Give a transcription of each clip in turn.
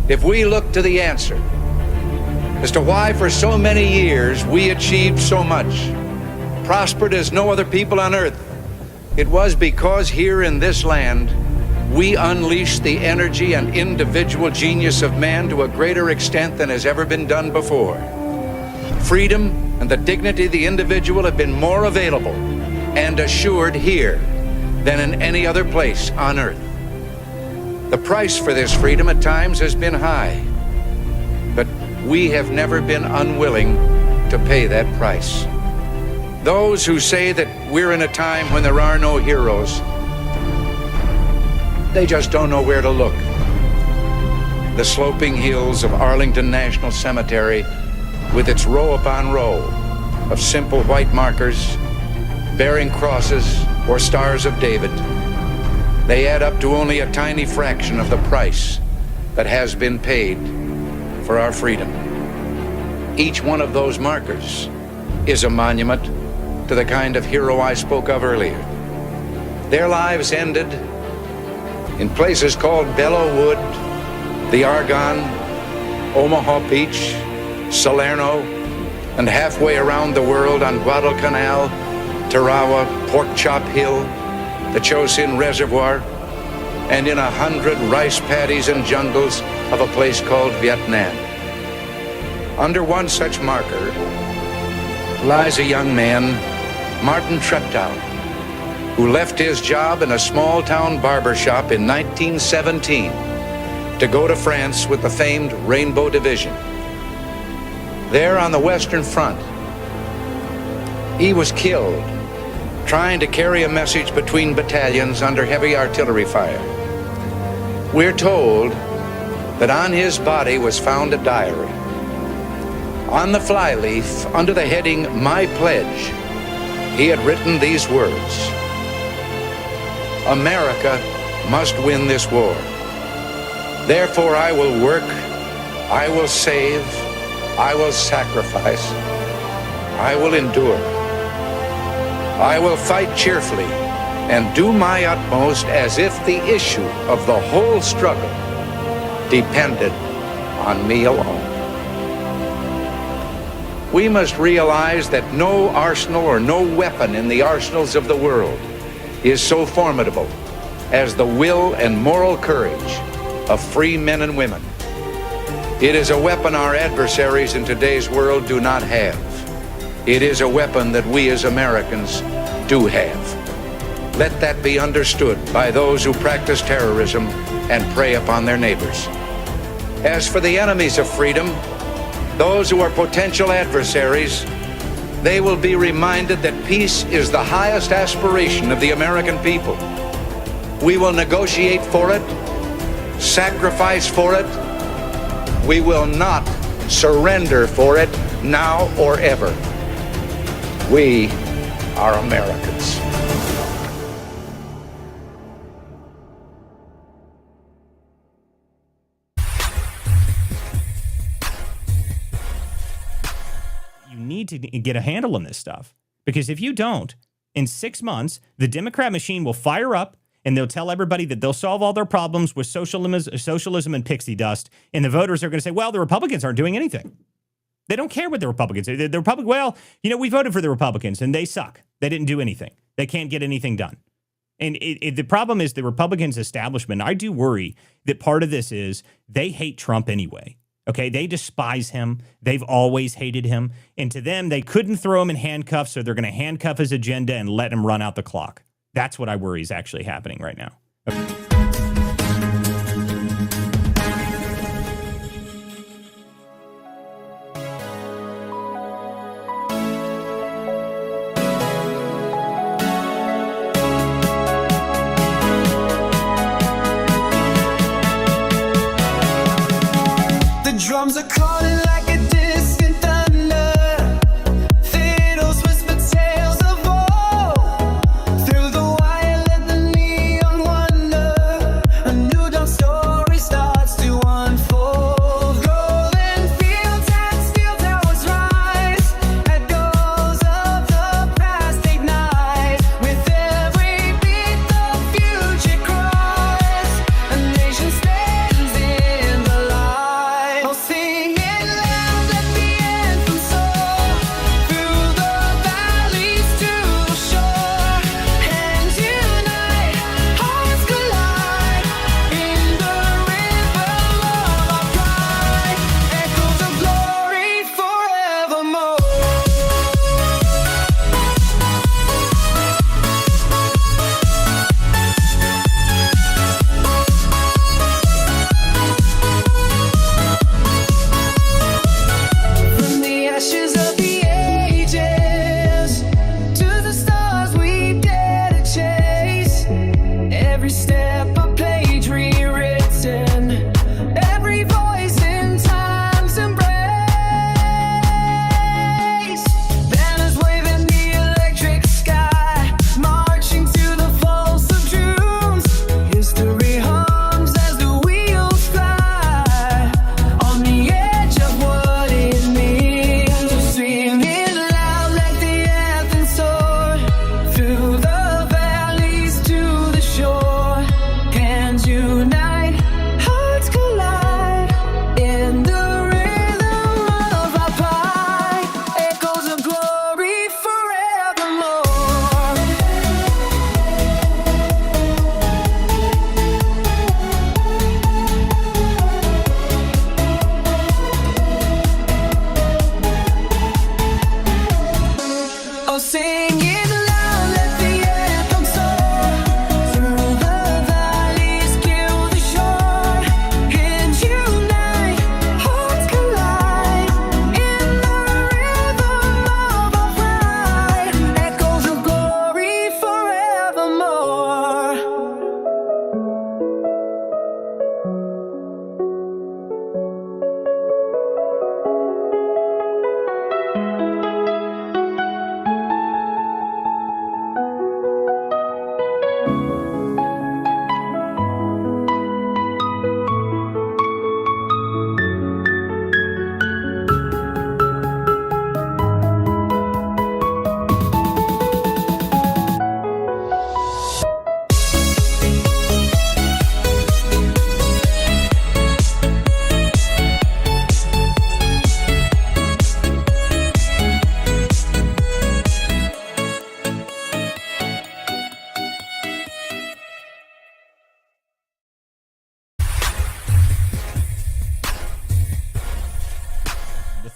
if we look to the answer as to why for so many years we achieved so much, prospered as no other people on earth, it was because here in this land we unleashed the energy and individual genius of man to a greater extent than has ever been done before. Freedom and the dignity of the individual have been more available and assured here than in any other place on earth. The price for this freedom at times has been high, but we have never been unwilling to pay that price. Those who say that we're in a time when there are no heroes, they just don't know where to look. The sloping hills of Arlington National Cemetery, with its row upon row of simple white markers bearing crosses or stars of David, they add up to only a tiny fraction of the price that has been paid for our freedom. Each one of those markers is a monument to the kind of hero I spoke of earlier. Their lives ended in places called Belleau Wood, the Argonne, Omaha Beach, Salerno, and halfway around the world on Guadalcanal, Tarawa, Pork Chop Hill, the Chosin Reservoir, and in 100 rice paddies and jungles of a place called Vietnam. Under one such marker lies a young man, Martin Treptow, who left his job in a small-town barber shop in 1917 to go to France with the famed Rainbow Division. There on the Western Front, he was killed trying to carry a message between battalions under heavy artillery fire. We're told that on his body was found a diary. On the flyleaf, under the heading, "My Pledge," he had written these words: "America must win this war. Therefore I will work, I will save, I will sacrifice, I will endure. I will fight cheerfully and do my utmost as if the issue of the whole struggle depended on me alone." We must realize that no arsenal or no weapon in the arsenals of the world is so formidable as the will and moral courage of free men and women. It is a weapon our adversaries in today's world do not have. It is a weapon that we as Americans do have. Let that be understood by those who practice terrorism and prey upon their neighbors. As for the enemies of freedom, those who are potential adversaries, they will be reminded that peace is the highest aspiration of the American people. We will negotiate for it, sacrifice for it. We will not surrender for it now or ever. We are Americans. Need to get a handle on this stuff, because if you don't, in 6 months the Democrat machine will fire up and they'll tell everybody that they'll solve all their problems with socialism and pixie dust, and the voters are going to say, well, the Republicans aren't doing anything. They don't care what the Republicans do. The Republic, well, you know, we voted for the Republicans and they suck. They didn't do anything. They can't get anything done. And the problem is the Republicans establishment. I do worry that part of this is they hate Trump anyway. Okay, they despise him. They've always hated him. And to them, they couldn't throw him in handcuffs, so they're going to handcuff his agenda and let him run out the clock. That's what I worry is actually happening right now. Okay. Drums are calling like a distant thunder. Fiddles whisper tales of woe. Through the wire let the neon wonder.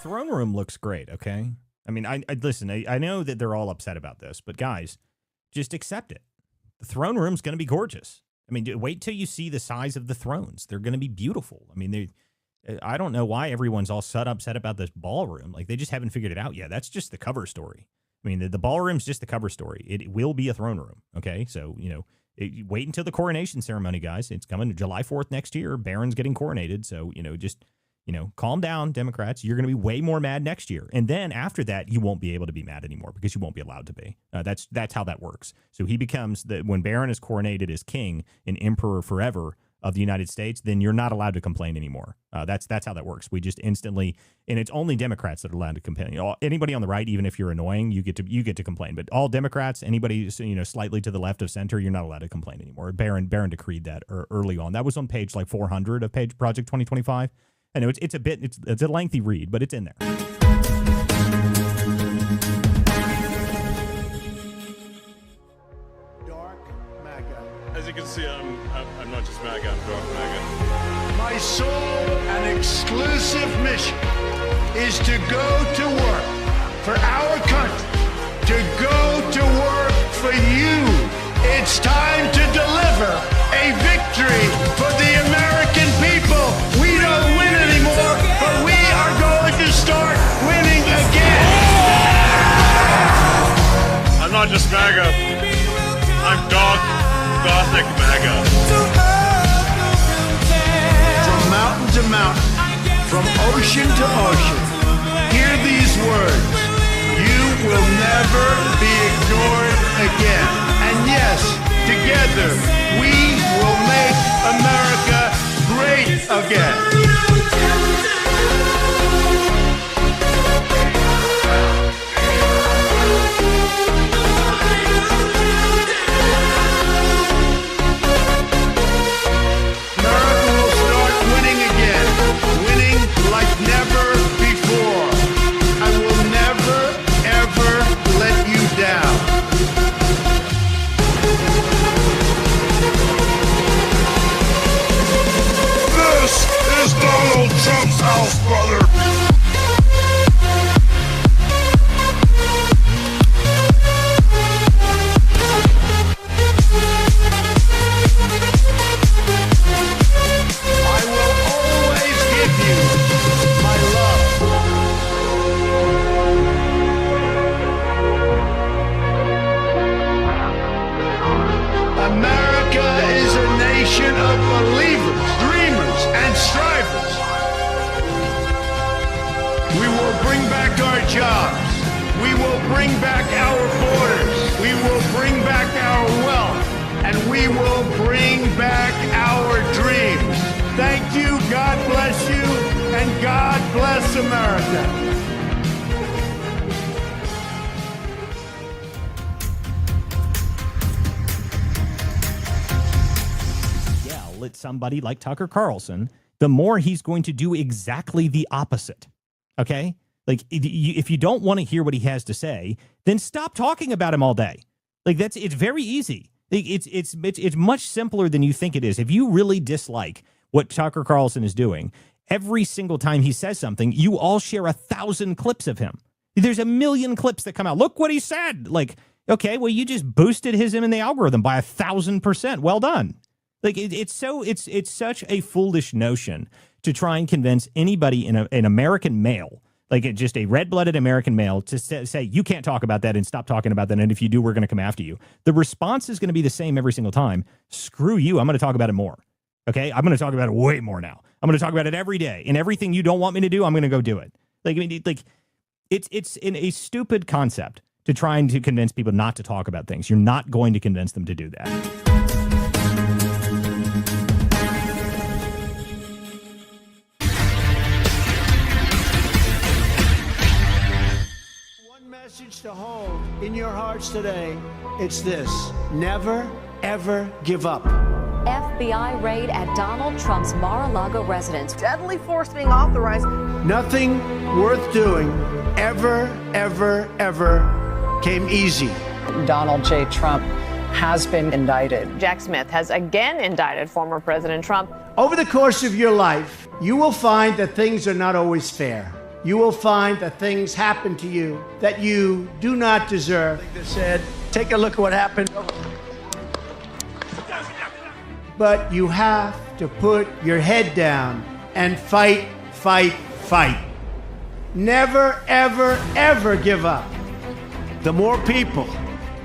throne room looks great, okay? I mean, I listen, I know that they're all upset about this, but guys, just accept it. The throne room's going to be gorgeous. I mean, wait till you see the size of the thrones. They're going to be beautiful. I mean, I don't know why everyone's all upset about this ballroom. Like, they just haven't figured it out yet. That's just the cover story. I mean, the ballroom's just the cover story. It will be a throne room, okay? So, wait until the coronation ceremony, guys. It's coming July 4th next year. Barron's getting coronated. So, just, calm down, Democrats. You're going to be way more mad next year. And then after that, you won't be able to be mad anymore because you won't be allowed to be. That's how that works. So he becomes, when Barron is coronated as king and emperor forever of the United States, then you're not allowed to complain anymore. That's how that works. We just instantly, and it's only Democrats that are allowed to complain. Anybody on the right, even if you're annoying, you get to complain. But all Democrats, anybody slightly to the left of center, you're not allowed to complain anymore. Barron decreed that early on. That was on page 400 of Page Project 2025. I know it's a lengthy read, but it's in there. Dark MAGA. As you can see, I'm not just MAGA, I'm dark MAGA. My sole and exclusive mission is to go to work for our country, to go to work for you. It's time to deliver a victory for the American people. We don't win anymore, but we are going to start winning again. I'm not just MAGA, I'm dark, gothic MAGA. From mountain to mountain, from ocean to ocean, hear these words. You will never be ignored again. And yes, together, we will make America great again. America will start winning again, winning like never before. I will never, ever let you down. This is Donald Trump's house, brother. I will always give you my love. America is a nation of believers, dreamers, and strivers. We will bring back our jobs. We will bring back our borders. We will bring back our wealth. And we will bring back our dreams. Thank you, God bless you, and God bless America. Yell at somebody like Tucker Carlson, the more he's going to do exactly the opposite. Okay? Like, if you don't want to hear what he has to say, then stop talking about him all day. Like, it's very easy. It's much simpler than you think it is. If you really dislike what Tucker Carlson is doing, every single time he says something, you all share 1,000 clips of him. There's 1 million clips that come out. Look what he said. Like, okay, well, you just boosted him in the algorithm by 1,000%. Well done. Like, it's such a foolish notion to try and convince anybody an American male, like just a red-blooded American male, to say, you can't talk about that and stop talking about that, and if you do, we're going to come after you. The response is going to be the same every single time. Screw you, I'm going to talk about it more. Okay? I'm going to talk about it way more now. I'm going to talk about it every day, and everything you don't want me to do, I'm going to go do it. Like, I mean, like, it's a stupid concept to trying to convince people not to talk about things. You're not going to convince them to do that. Message to hold in your hearts today, it's this: never, ever give up. FBI raid at Donald Trump's Mar-a-Lago residence. Deadly force being authorized. Nothing worth doing ever, ever, ever came easy. Donald J. Trump has been indicted. Jack Smith has again indicted former President Trump. Over the course of your life, you will find that things are not always fair. you will find that things happen to you that you do not deserve. Like they said, take a look at what happened. But you have to put your head down and fight, fight, fight. Never, ever, ever give up. The more people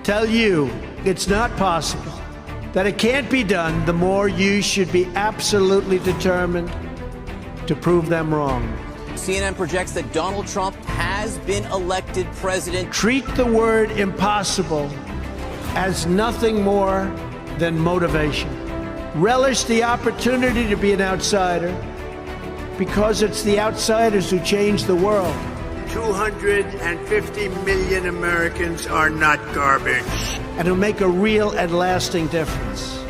tell you it's not possible, that it can't be done, the more you should be absolutely determined to prove them wrong. CNN projects that Donald Trump has been elected president. Treat the word impossible as nothing more than motivation. Relish the opportunity to be an outsider, because it's the outsiders who change the world. 250 million Americans are not garbage. And it'll make a real and lasting difference.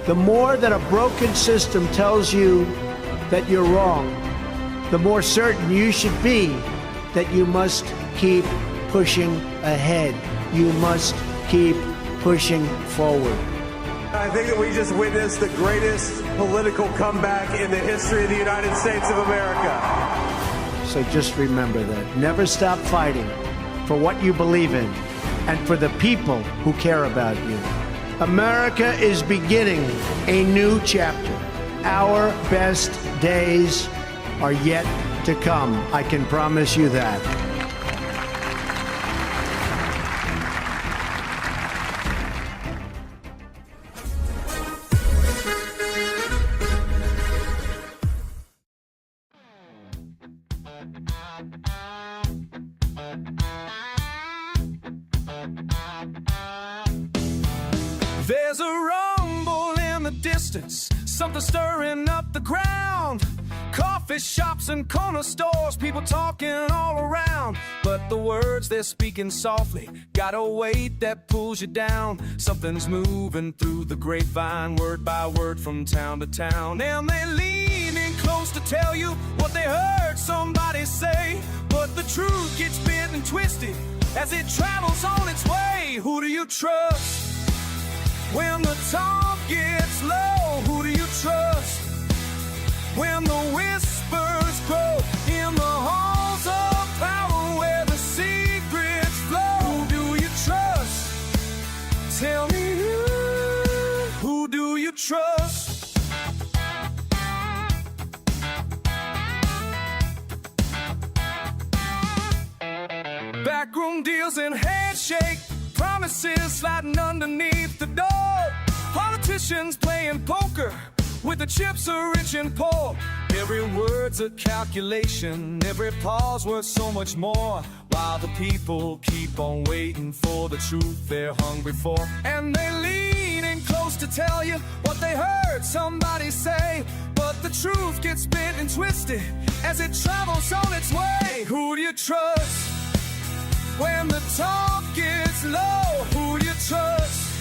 The more that a broken system tells you that you're wrong, the more certain you should be that you must keep pushing ahead. You must keep pushing forward. I think that we just witnessed the greatest political comeback in the history of the United States of America. So just remember that. Never stop fighting for what you believe in and for the people who care about you. America is beginning a new chapter. Our best days are yet to come. I can promise you that. There's a rumble in the distance, something stirring up the ground. Coffee shops and corner stores, people talking all around. But the words they're speaking softly got a weight that pulls you down. Something's moving through the grapevine, word by word from town to town. And they lean in close to tell you what they heard somebody say. But the truth gets bent and twisted as it travels on its way. Who do you trust? When the talk gets low, who do you trust? When the whispers grow in the halls of power where the secrets flow, who do you trust? Tell me who do you trust? Backroom deals and handshake, promises sliding underneath the door. Politicians playing poker with the chips are rich and poor. Every word's a calculation, every pause worth so much more. While the people keep on waiting for the truth they're hungry for. And they lean in close to tell you what they heard somebody say. But the truth gets bent and twisted as it travels on its way. Who do you trust? When the talk gets low, who do you trust?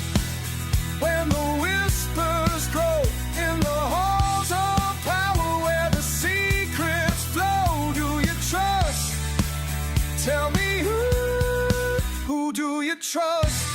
When the whispers grow in the halls of power where the secrets flow, do you trust? Tell me who do you trust?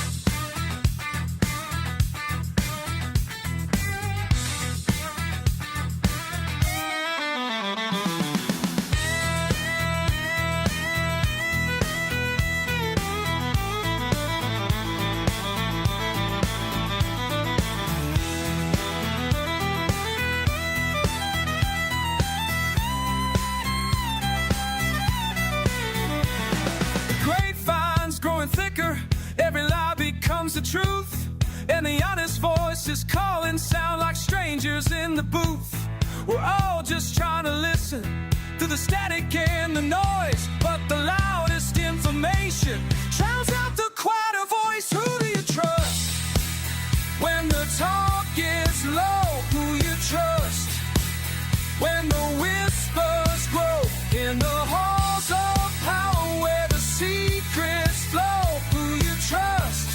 Thicker, every lie becomes the truth, and the honest voices calling sound like strangers in the booth. We're all just trying to listen to the static and the noise, but the loudest information drowns out the quieter voice. Who do you trust? When the talk gets low, who you trust? When the whispers grow in the halls of power where the secrets flow, who you trust?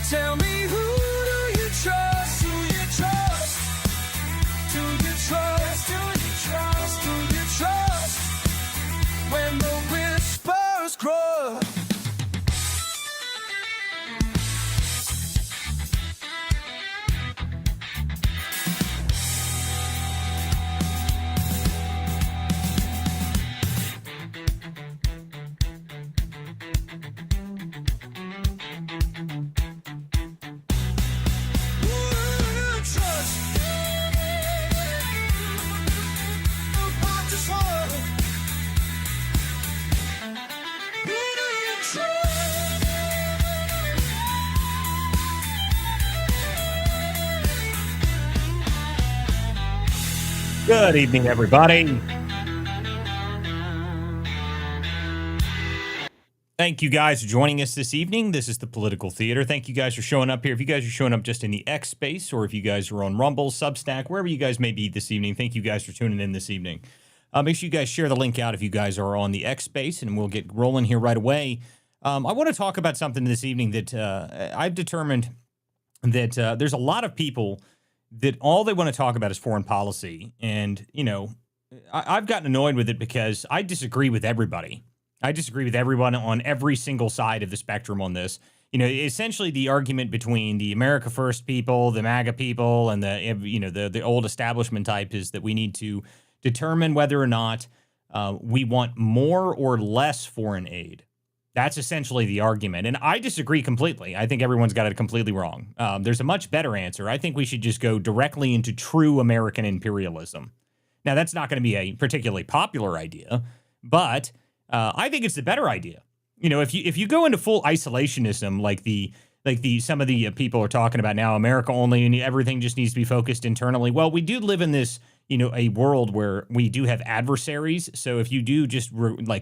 Tell me who do you trust? Who you trust? Do you trust? Do you trust? Do you trust? When the whispers grow. Good evening, everybody. Thank you guys for joining us this evening. This is the Political Theater. Thank you guys for showing up here. If you guys are showing up just in the X space, or if you guys are on Rumble, Substack, wherever you guys may be this evening, thank you guys for tuning in this evening. Make sure you guys share the link out if you guys are on the X space, and we'll get rolling here right away. I want to talk about something this evening that I've determined that there's a lot of people that all they want to talk about is foreign policy. And, you know, I've gotten annoyed with it because I disagree with everybody. I disagree with everyone on every single side of the spectrum on this. You know, essentially the argument between the America First people, the MAGA people, and the old establishment type is that we need to determine whether or not we want more or less foreign aid. That's essentially the argument. And I disagree completely. I think everyone's got it completely wrong. There's a much better answer. I think we should just go directly into true American imperialism. Now, that's not going to be a particularly popular idea, but I think it's the better idea. You know, if you go into full isolationism, like some of the people are talking about now, America only, and everything just needs to be focused internally. Well, we do live in this, a world where we do have adversaries. So if you do just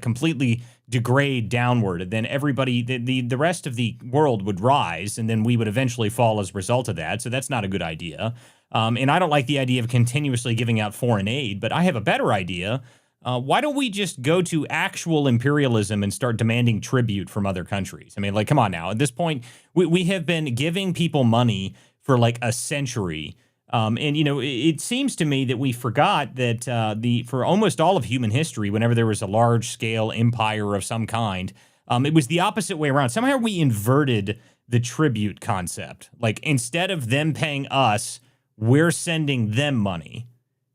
completely degrade downward, then everybody, the rest of the world would rise, and then we would eventually fall as a result of that. So that's not a good idea. And I don't like the idea of continuously giving out foreign aid, but I have a better idea. Why don't we just go to actual imperialism and start demanding tribute from other countries? I mean, come on now. At this point, we have been giving people money for a century. And, it seems to me that we forgot that for almost all of human history, whenever there was a large-scale empire of some kind, it was the opposite way around. Somehow we inverted the tribute concept. Instead of them paying us, we're sending them money.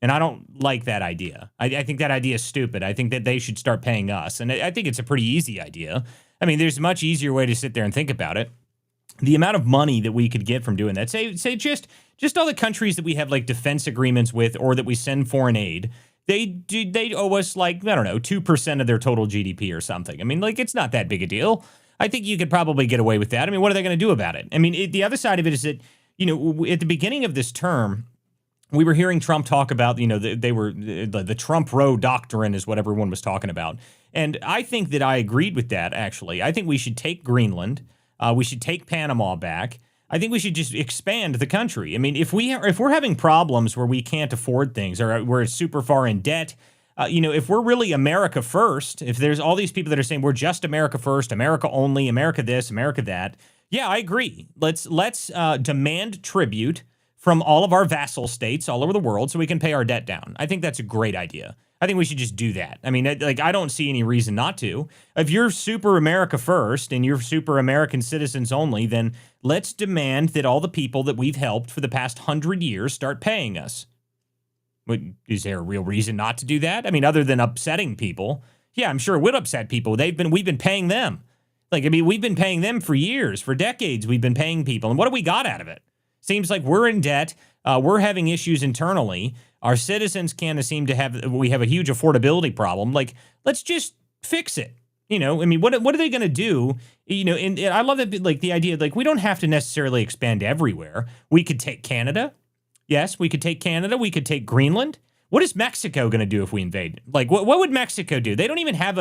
And I don't like that idea. I think that idea is stupid. I think that they should start paying us. And I think it's a pretty easy idea. I mean, there's a much easier way to sit there and think about it. The amount of money that we could get from doing that, say just all the countries that we have defense agreements with, or that we send foreign aid, they owe us 2% of their total GDP or something. I mean, it's not that big a deal. I think you could probably get away with that. I mean, what are they going to do about it? I mean, the other side of it is that, at the beginning of this term, we were hearing Trump talk about, the Trump Row doctrine is what everyone was talking about. And I think that I agreed with that, actually. I think we should take Greenland. We should take Panama back. I think we should just expand the country. I mean, if we're having problems where we can't afford things, or we're super far in debt, if we're really America first, if there's all these people that are saying we're just America first, America only, America this, America that, yeah, I agree. Let's demand tribute from all of our vassal states all over the world so we can pay our debt down. I think that's a great idea. I think we should just do that. I mean, I don't see any reason not to. If you're super America first and you're super American citizens only, then let's demand that all the people that we've helped for the past 100 years start paying us. But is there a real reason not to do that? I mean, other than upsetting people. Yeah, I'm sure it would upset people. We've been paying them. We've been paying them for years, for decades. We've been paying people. And what do we got out of it? Seems like we're in debt. We're having issues internally. Our citizens we have a huge affordability problem. Let's just fix it. I mean, what are they going to do? And I love that, the idea, we don't have to necessarily expand everywhere. We could take Canada. Yes, we could take Canada. We could take Greenland. What is Mexico going to do if we invade? What would Mexico do? They don't even have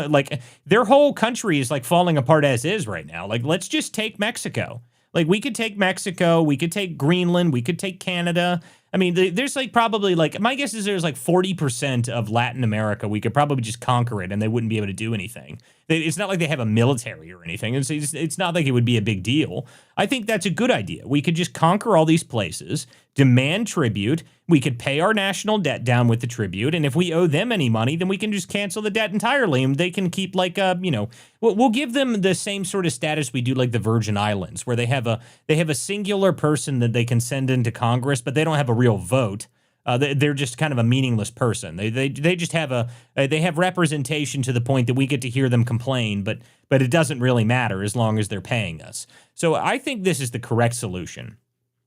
their whole country is falling apart as is right now. Let's just take Mexico. We could take Mexico, we could take Greenland, we could take Canada. I mean, there's probably my guess is there's 40% of Latin America. We could probably just conquer it and they wouldn't be able to do anything. It's not like they have a military or anything. It's not like it would be a big deal. I think that's a good idea. We could just conquer all these places, demand tribute. We could pay our national debt down with the tribute. And if we owe them any money, then we can just cancel the debt entirely. And they can keep we'll give them the same sort of status we do the Virgin Islands, where they have a singular person that they can send into Congress, but they don't have a real vote. They're just kind of a meaningless person. They just have they have representation to the point that we get to hear them complain, but it doesn't really matter as long as they're paying us. So I think this is the correct solution.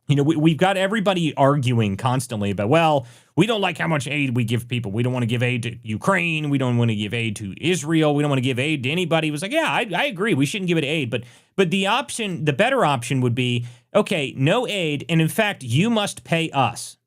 We've got everybody arguing constantly about, well, we don't like how much aid we give people. We don't want to give aid to Ukraine. We don't want to give aid to Israel. We don't want to give aid to anybody. It was yeah, I agree. We shouldn't give it aid. But the better option would be, okay, no aid. And in fact, you must pay us.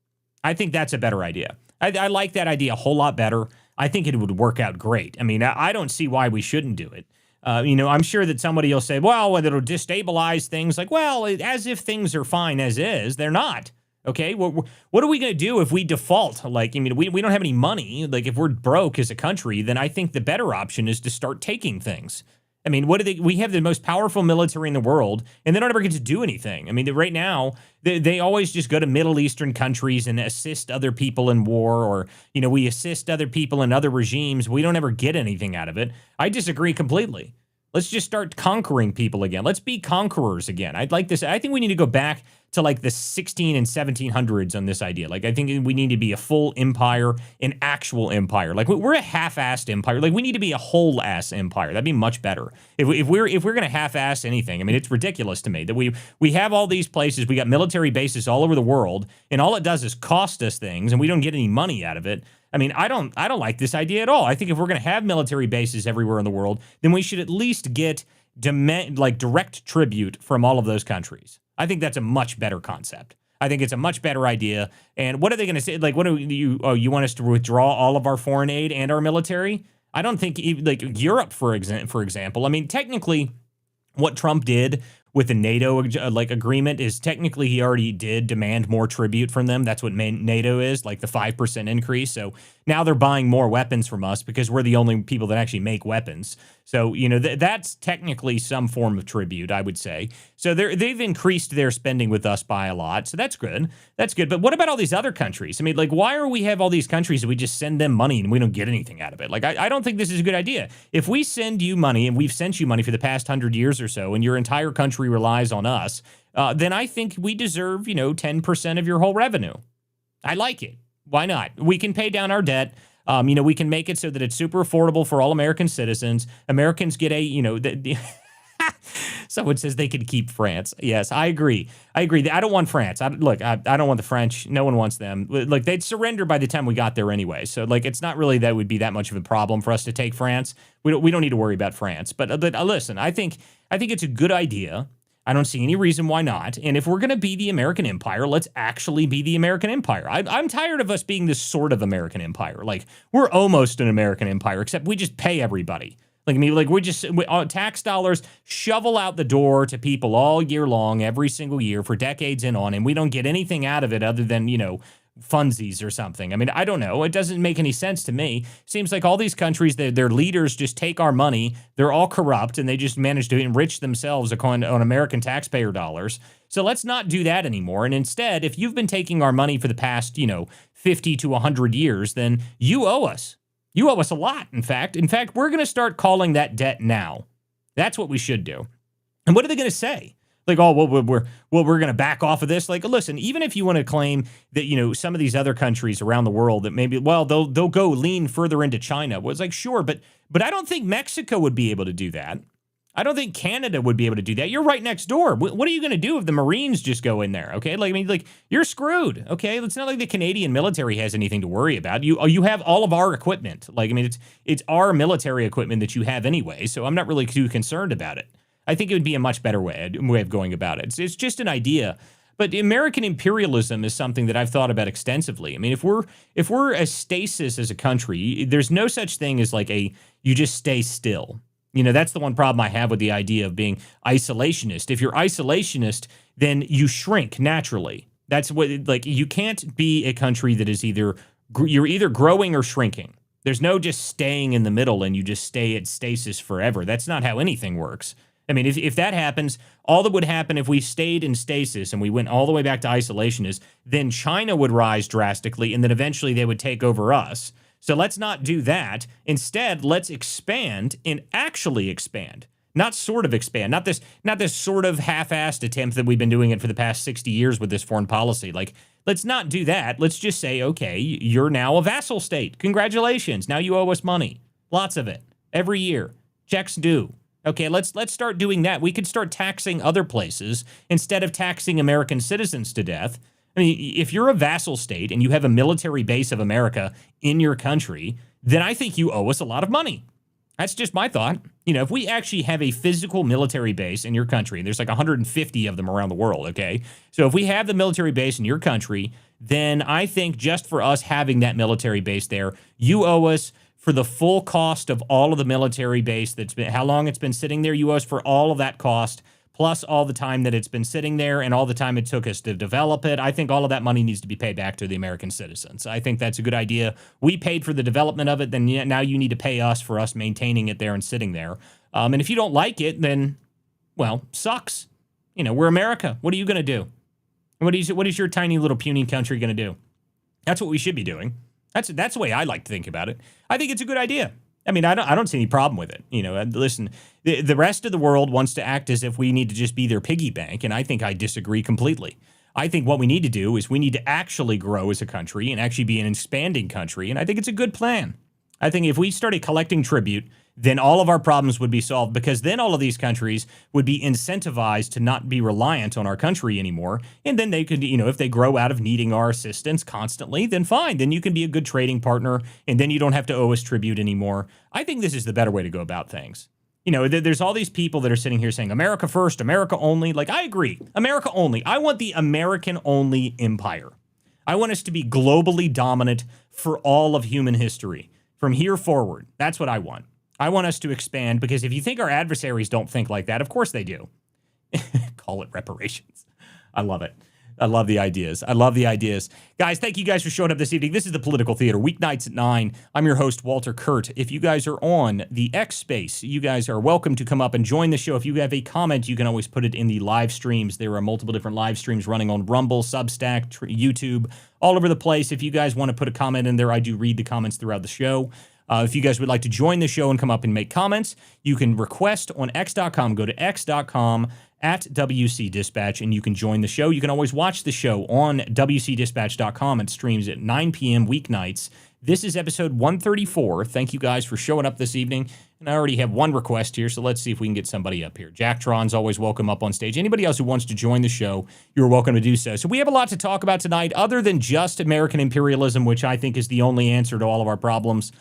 I think that's a better idea. I like that idea a whole lot better. I think it would work out great. I mean, I don't see why we shouldn't do it. I'm sure that somebody will say, well, it'll destabilize things. Like, well, as if things are fine as is. They're not. Okay, what are we going to do if we default? Like, I mean, we don't have any money. Like, if we're broke as a country, then I think the better option is to start taking things. I mean, we have the most powerful military in the world, and they don't ever get to do anything. I mean, right now, they always just go to Middle Eastern countries and assist other people in war, or, we assist other people in other regimes. We don't ever get anything out of it. I disagree completely. Let's just start conquering people again. Let's be conquerors again. I'd like this. I think we need to go back to like the 16 and 1700s on this idea. Like, I think we need to be a full empire, an actual empire. Like, we're a half-assed empire. Like, we need to be a whole-ass empire. That'd be much better. If we're going to half-ass anything, I mean, it's ridiculous to me that we have all these places. We got military bases all over the world, and all it does is cost us things, and we don't get any money out of it. I mean, I don't like this idea at all. I think if we're going to have military bases everywhere in the world, then we should at least get direct tribute from all of those countries. I think that's a much better concept. I think it's a much better idea. And what are they going to say? Like, what do you want us to withdraw all of our foreign aid and our military? I don't think, like, Europe, for example. I mean, technically, what Trump did with the NATO agreement is technically he already did demand more tribute from them. That's what NATO is, like the 5% increase. So now they're buying more weapons from us because we're the only people that actually make weapons. So, that's technically some form of tribute, I would say. So they've increased their spending with us by a lot. So that's good. That's good. But what about all these other countries? I mean, like, why are we have all these countries and we just send them money and we don't get anything out of it? Like, I don't think this is a good idea. If we send you money, and we've sent you money for the past 100 years or so, and your entire country relies on us, then I think we deserve, 10% of your whole revenue. I like it. Why not? We can pay down our debt. We can make it so that it's super affordable for all American citizens. Americans get someone says they could keep France. Yes, I agree. I don't want France. I don't want the French. No one wants them. Like, they'd surrender by the time we got there anyway. So, like, it's not really that would be that much of a problem for us to take France. We don't need to worry about France. But listen, I think it's a good idea. I don't see any reason why not. And if we're going to be the American empire, let's actually be the American empire. I'm tired of us being this sort of American empire. Like, we're almost an American empire, except we just pay everybody. Like, I mean, like, tax dollars shovel out the door to people all year long, every single year for decades and on, and we don't get anything out of it other than, funsies or something. I mean, I don't know. It doesn't make any sense to me. Seems like all these countries, their leaders just take our money. They're all corrupt, and they just manage to enrich themselves on American taxpayer dollars. So let's not do that anymore. And instead, if you've been taking our money for the past, 50 to 100 years, then you owe us. You owe us a lot, in fact. In fact, we're going to start calling that debt now. That's what we should do. And what are they going to say? Like, oh, well, we're going to back off of this. Like, listen, even if you want to claim that, some of these other countries around the world that maybe, well, they'll go lean further into China. Well, it's like, sure, but I don't think Mexico would be able to do that. I don't think Canada would be able to do that. You're right next door. What are you going to do if the Marines just go in there? Okay, you're screwed. Okay, it's not like the Canadian military has anything to worry about. You have all of our equipment. It's our military equipment that you have anyway. So I'm not really too concerned about it. I think it would be a much better way of going about it. It's just an idea. But American imperialism is something that I've thought about extensively. I mean, if we're a stasis as a country, there's no such thing as you just stay still. That's the one problem I have with the idea of being isolationist. If you're isolationist, then you shrink naturally. That's what, you can't be a country that is you're either growing or shrinking. There's no just staying in the middle and you just stay at stasis forever. That's not how anything works. I mean, if that happens, all that would happen if we stayed in stasis and we went all the way back to isolation is then China would rise drastically and then eventually they would take over us. So let's not do that. Instead, let's expand and actually expand, not sort of expand, not this sort of half-assed attempt that we've been doing it for the past 60 years with this foreign policy. Let's not do that. Let's just say, okay, you're now a vassal state. Congratulations. Now you owe us money. Lots of it. Every year. Checks due. Okay, let's start doing that. We could start taxing other places instead of taxing American citizens to death. I mean, if you're a vassal state and you have a military base of America in your country, then I think you owe us a lot of money. That's just my thought. If we actually have a physical military base in your country, and there's like 150 of them around the world, okay? So if we have the military base in your country, then I think just for us having that military base there, you owe us for the full cost of all of the military base that's been, how long it's been sitting there, you owe us for all of that cost, plus all the time that it's been sitting there and all the time it took us to develop it. I think all of that money needs to be paid back to the American citizens. I think that's a good idea. We paid for the development of it, then now you need to pay us for us maintaining it there and sitting there. And if you don't like it, then, well, sucks. You know, we're America. What are you going to do? What is your tiny little puny country going to do? That's what we should be doing. That's the way I like to think about it. I think it's a good idea. I mean, I don't see any problem with it. You know, listen, the rest of the world wants to act as if we need to just be their piggy bank, and I think I disagree completely. I think what we need to do is we need to actually grow as a country and actually be an expanding country, and I think it's a good plan. I think if we started collecting tribute, then all of our problems would be solved, because then all of these countries would be incentivized to not be reliant on our country anymore. And then they could, you know, if they grow out of needing our assistance constantly, then fine. Then you can be a good trading partner, and then you don't have to owe us tribute anymore. I think this is the better way to go about things. You know, there's all these people that are sitting here saying America first, America only. Like, I agree. America only. I want the American only empire. I want us to be globally dominant for all of human history from here forward. That's what I want. I want us to expand, because if you think our adversaries don't think like that, of course they do. Call it reparations. I love it. I love the ideas. Guys, thank you guys for showing up this evening. This is the Political Theater, weeknights at 9. I'm your host, Walter Kurt. If you guys are on the X space, you guys are welcome to come up and join the show. If you have a comment, you can always put it in the live streams. There are multiple different live streams running on Rumble, Substack, YouTube, all over the place. If you guys want to put a comment in there, I do read the comments throughout the show. If you guys would like to join the show and come up and make comments, you can request on x.com. Go to x.com at WC Dispatch, and you can join the show. You can always watch the show on WCDispatch.com. It streams at 9 p.m. weeknights. This is episode 134. Thank you guys for showing up this evening. And I already have one request here, so let's see if we can get somebody up here. Jacktron's always welcome up on stage. Anybody else who wants to join the show, you're welcome to do so. So we have a lot to talk about tonight, other than just American imperialism, which I think is the only answer to all of our problems.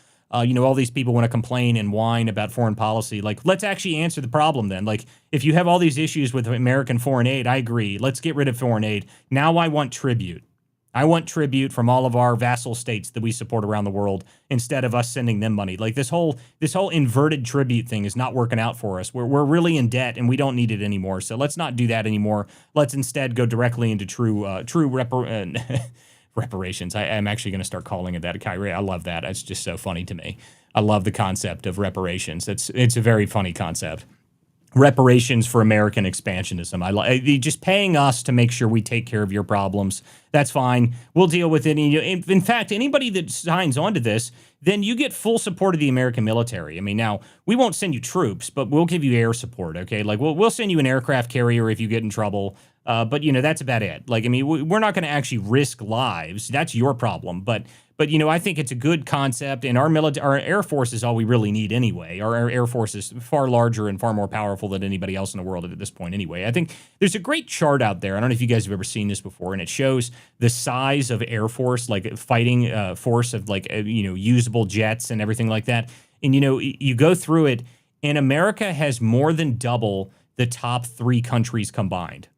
You know, all these people want to complain and whine about foreign policy. Like, let's actually answer the problem then. Like, if you have all these issues with American foreign aid, I agree. Let's get rid of foreign aid. Now I want tribute. I want tribute from all of our vassal states that we support around the world, instead of us sending them money. Like, this whole inverted tribute thing is not working out for us. We're really in debt, and we don't need it anymore. So let's not do that anymore. Let's instead go directly into reparations. I'm actually going to start calling it that. Kyrie, I love that. It's just so funny to me. I love the concept of reparations. It's a very funny concept. Reparations for American expansionism. I like just paying us to make sure we take care of your problems. That's fine. We'll deal with it. In fact, anybody that signs on to this, then you get full support of the American military. I mean, now, we won't send you troops, but we'll give you air support, okay? Like, we'll send you an aircraft carrier if you get in trouble. But, you know, that's about it. Like, I mean, we're not going to actually risk lives. That's your problem. But you know, I think it's a good concept, and our Air Force is all we really need anyway. Our Air Force is far larger and far more powerful than anybody else in the world at this point anyway. I think there's a great chart out there. I don't know if you guys have ever seen this before, and it shows the size of Air Force, like fighting force of, like, you know, usable jets and everything like that. And, you know, you go through it, and America has more than double the top 3 countries combined.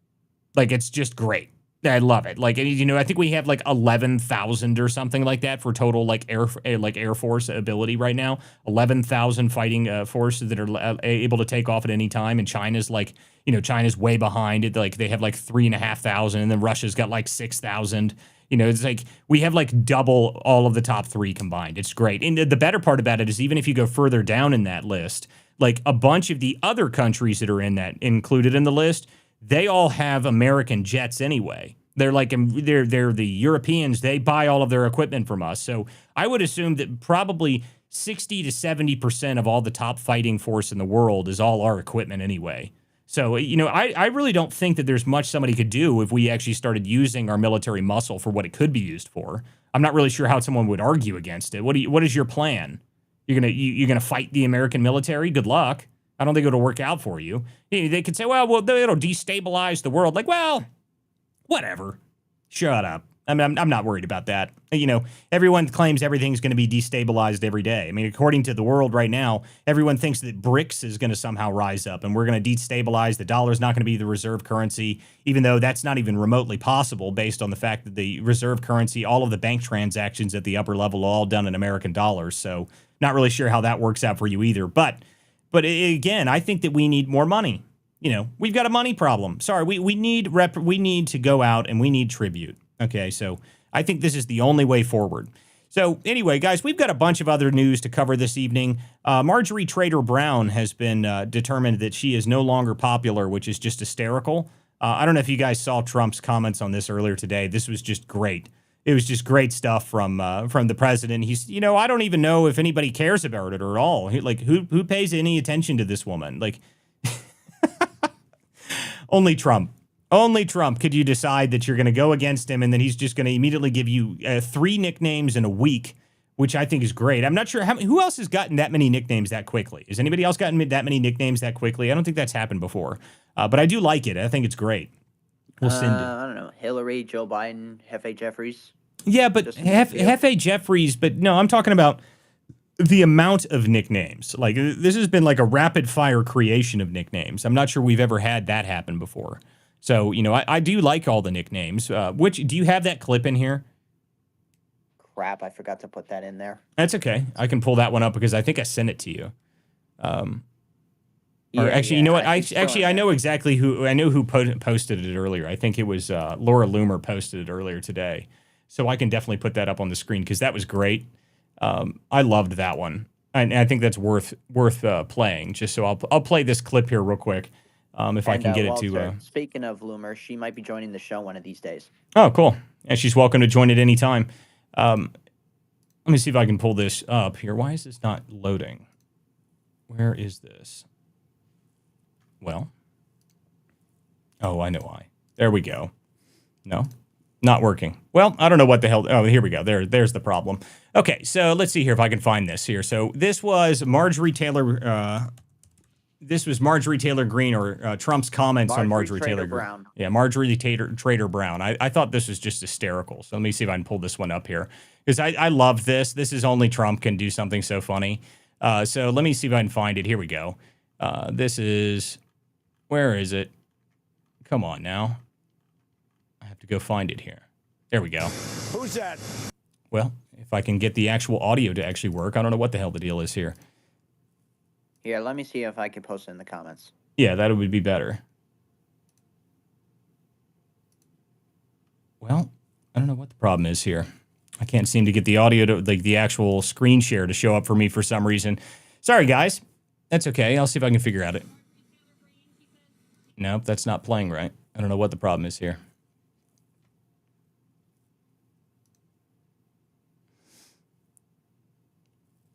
Like, it's just great. I love it. Like, you know, I think we have like 11,000 or something like that for total like Air Force ability right now. 11,000 fighting forces that are able to take off at any time. And China's like, you know, China's way behind it. Like, they have like 3,500, and then Russia's got like 6,000. You know, it's like we have like double all of the top 3 combined. It's great. And the better part about it is, even if you go further down in that list, like a bunch of the other countries that are in that included in the list, they all have American jets anyway. They're like, they're the Europeans. They buy all of their equipment from us. So I would assume that probably 60 to 70% of all the top fighting force in the world is all our equipment anyway. So, you know, I really don't think that there's much somebody could do if we actually started using our military muscle for what it could be used for. I'm not really sure how someone would argue against it. What is your plan? You're gonna fight the American military? Good luck. I don't think it'll work out for you. They could say, well, it'll destabilize the world. Like, well, whatever. Shut up. I mean, I'm not worried about that. You know, everyone claims everything's going to be destabilized every day. I mean, according to the world right now, everyone thinks that BRICS is going to somehow rise up and we're going to destabilize. The dollar's not going to be the reserve currency, even though that's not even remotely possible based on the fact that the reserve currency, all of the bank transactions at the upper level are all done in American dollars. So not really sure how that works out for you either. But again, I think that we need more money. You know, we've got a money problem. Sorry, we need to go out and we need tribute. Okay, so I think this is the only way forward. So anyway, guys, we've got a bunch of other news to cover this evening. Marjorie Taylor Brown has been determined that she is no longer popular, which is just hysterical. I don't know if you guys saw Trump's comments on this earlier today. This was just great. It was just great stuff from the president. He's, you know, I don't even know if anybody cares about it at all. Who pays any attention to this woman? Like, only Trump. Only Trump could you decide that you're going to go against him, and then he's just going to immediately give you 3 nicknames in a week, which I think is great. I'm not sure who else has gotten that many nicknames that quickly. Has anybody else gotten that many nicknames that quickly? I don't think that's happened before, but I do like it. I think it's great. We'll send it. I don't know. Hillary, Joe Biden, Hefe Jeffries. Yeah, but Hefe Jeffries. But no, I'm talking about the amount of nicknames. Like, this has been like a rapid fire creation of nicknames. I'm not sure we've ever had that happen before. So, you know, I do like all the nicknames. Which, do you have that clip in here? Crap, I forgot to put that in there. That's okay. I can pull that one up because I think I sent it to you. You know what? I know exactly who. I know who posted it earlier. I think it was Laura Loomer posted it earlier today. So I can definitely put that up on the screen because that was great. I loved that one, and I think that's worth playing. Just so I'll play this clip here real quick. If I can get Walter, it to... Speaking of Loomer, she might be joining the show one of these days. Oh, cool. And she's welcome to join at any time. Let me see if I can pull this up here. Why is this not loading? Where is this? Well. Oh, I know why. There we go. No, not working. Well, I don't know what the hell... Oh, here we go. There's the problem. Okay, so let's see here if I can find this here. So this was Marjorie Taylor... This was Marjorie Taylor Greene, or Trump's comments on Marjorie Taylor Brown. Yeah, Marjorie Taylor Brown. I thought this was just hysterical. So let me see if I can pull this one up here. Because I love this. This is only Trump can do something so funny. So let me see if I can find it. Here we go. This is... Where is it? Come on now. I have to go find it here. There we go. Who's that? Well, if I can get the actual audio to actually work. I don't know what the hell the deal is here. Here, let me see if I can post it in the comments. Yeah, that would be better. Well, I don't know what the problem is here. I can't seem to get the audio to, like, the actual screen share to show up for me for some reason. Sorry, guys. That's okay. I'll see if I can figure out it. Nope, that's not playing right. I don't know what the problem is here.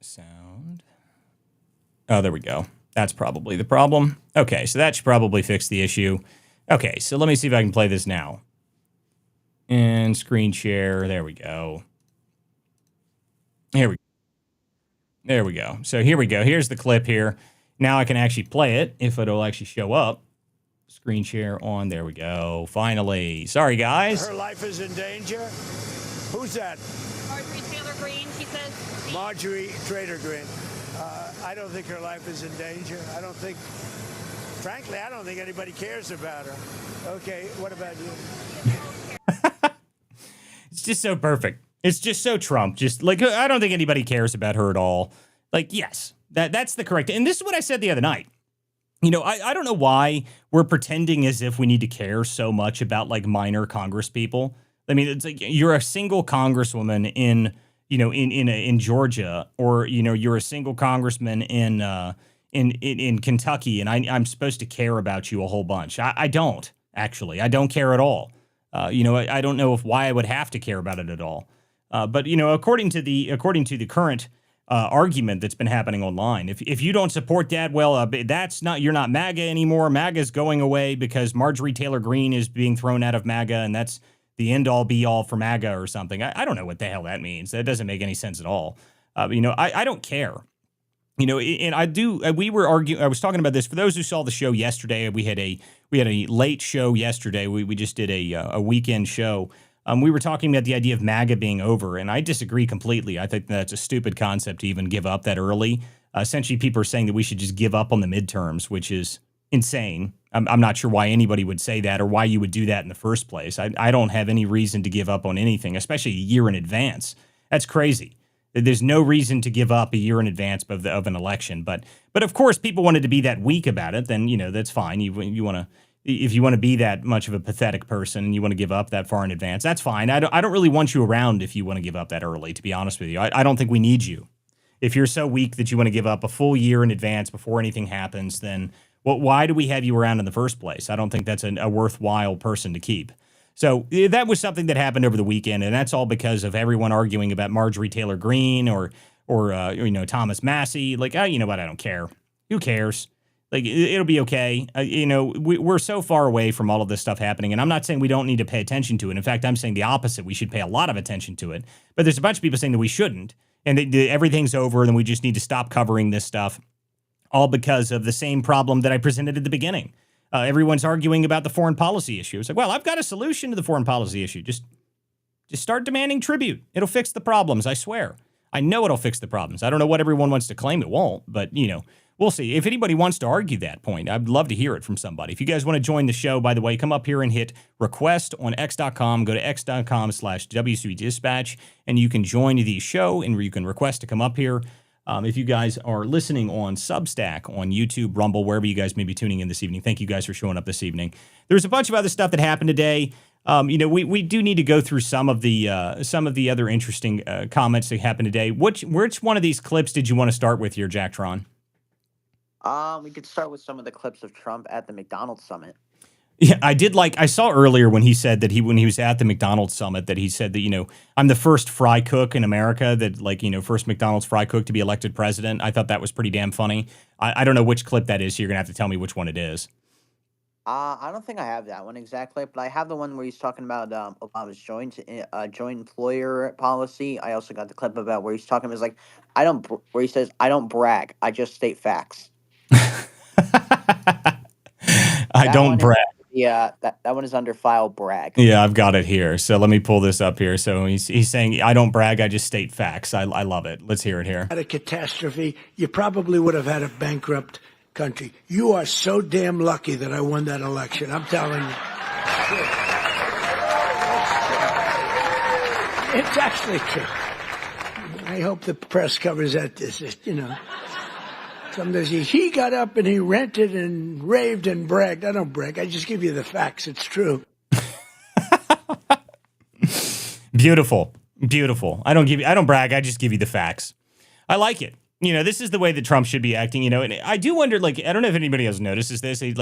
Sound. Oh, there we go. That's probably the problem. Okay, so that should probably fix the issue. Okay, so let me see if I can play this now. And screen share. There we go. There we go. So here we go. Here's the clip here. Now I can actually play it if it'll actually show up. Screen share on. There we go. Finally. Sorry, guys. Her life is in danger? Who's that? Marjorie Taylor Greene, she says. Marjorie Taylor Greene. I don't think her life is in danger. I don't think anybody cares about her. Okay, what about you? It's just so perfect. It's just so Trump. Just like, I don't think anybody cares about her at all. Like, yes, that's the correct. And this is what I said the other night. You know, I don't know why we're pretending as if we need to care so much about, like, minor Congress people. I mean, it's like you're a single congresswoman in Georgia, or, you know, you're a single congressman in Kentucky, and I'm supposed to care about you a whole bunch. I don't, actually. I don't care at all. I don't know why I would have to care about it at all. But, you know, according to the current argument that's been happening online, if you don't support that, well, you're not MAGA anymore. MAGA's going away because Marjorie Taylor Greene is being thrown out of MAGA, and that's the end-all be-all for MAGA or something. I don't know what the hell that means. That doesn't make any sense at all. I don't care. You know, and I do. We were arguing. I was talking about this for those who saw the show yesterday. We had a late show yesterday. We just did a weekend show. We were talking about the idea of MAGA being over, and I disagree completely. I think that's a stupid concept to even give up that early. Essentially, people are saying that we should just give up on the midterms, which is insane. I'm not sure why anybody would say that or why you would do that in the first place. I don't have any reason to give up on anything, especially a year in advance. That's crazy. There's no reason to give up a year in advance of an election. But of course, people wanted to be that weak about it. Then, that's fine. You want to, if you want to be that much of a pathetic person and you want to give up that far in advance, that's fine. I don't really want you around if you want to give up that early, to be honest with you. I don't think we need you. If you're so weak that you want to give up a full year in advance before anything happens, then why do we have you around in the first place? I don't think that's a worthwhile person to keep. So that was something that happened over the weekend, and that's all because of everyone arguing about Marjorie Taylor Greene or Thomas Massey. Like, you know what? I don't care. Who cares? Like, it'll be okay. We're so far away from all of this stuff happening, and I'm not saying we don't need to pay attention to it. In fact, I'm saying the opposite. We should pay a lot of attention to it. But there's a bunch of people saying that we shouldn't, and everything's over, and we just need to stop covering this stuff, all because of the same problem that I presented at the beginning. Everyone's arguing about the foreign policy issue. It's like, well, I've got a solution to the foreign policy issue. Just start demanding tribute. It'll fix the problems, I swear. I know it'll fix the problems. I don't know what everyone wants to claim it won't, but, we'll see. If anybody wants to argue that point, I'd love to hear it from somebody. If you guys want to join the show, by the way, come up here and hit request on x.com. Go to x.com/WCB Dispatch, and you can join the show, and you can request to come up here. If you guys are listening on Substack, on YouTube, Rumble, wherever you guys may be tuning in this evening, thank you guys for showing up this evening. There's a bunch of other stuff that happened today. We do need to go through some of the other interesting comments that happened today. Which one of these clips did you want to start with here, Jacktron? We could start with some of the clips of Trump at the McDonald's summit. Yeah, I saw earlier when he said that when he was at the McDonald's summit, that he said that, I'm the first fry cook in America, that first McDonald's fry cook to be elected president. I thought that was pretty damn funny. I don't know which clip that is, so you're going to have to tell me which one it is. I don't think I have that one exactly, but I have the one where he's talking about Obama's joint employer policy. I also got the clip about where he's talking about, where he says, I don't brag, I just state facts. I don't brag. Yeah, that one is under file brag. Yeah, I've got it here. So let me pull this up here. So he's saying, I don't brag, I just state facts. I love it. Let's hear it here. Had a catastrophe, you probably would have had a bankrupt country. You are so damn lucky that I won that election. I'm telling you. It's actually true. I hope the press covers that. Sometimes he got up and he ranted and raved and bragged. I don't brag. I just give you the facts. It's true. Beautiful. I don't brag. I just give you the facts. I like it. This is the way that Trump should be acting, and I do wonder, I don't know if anybody else notices this. I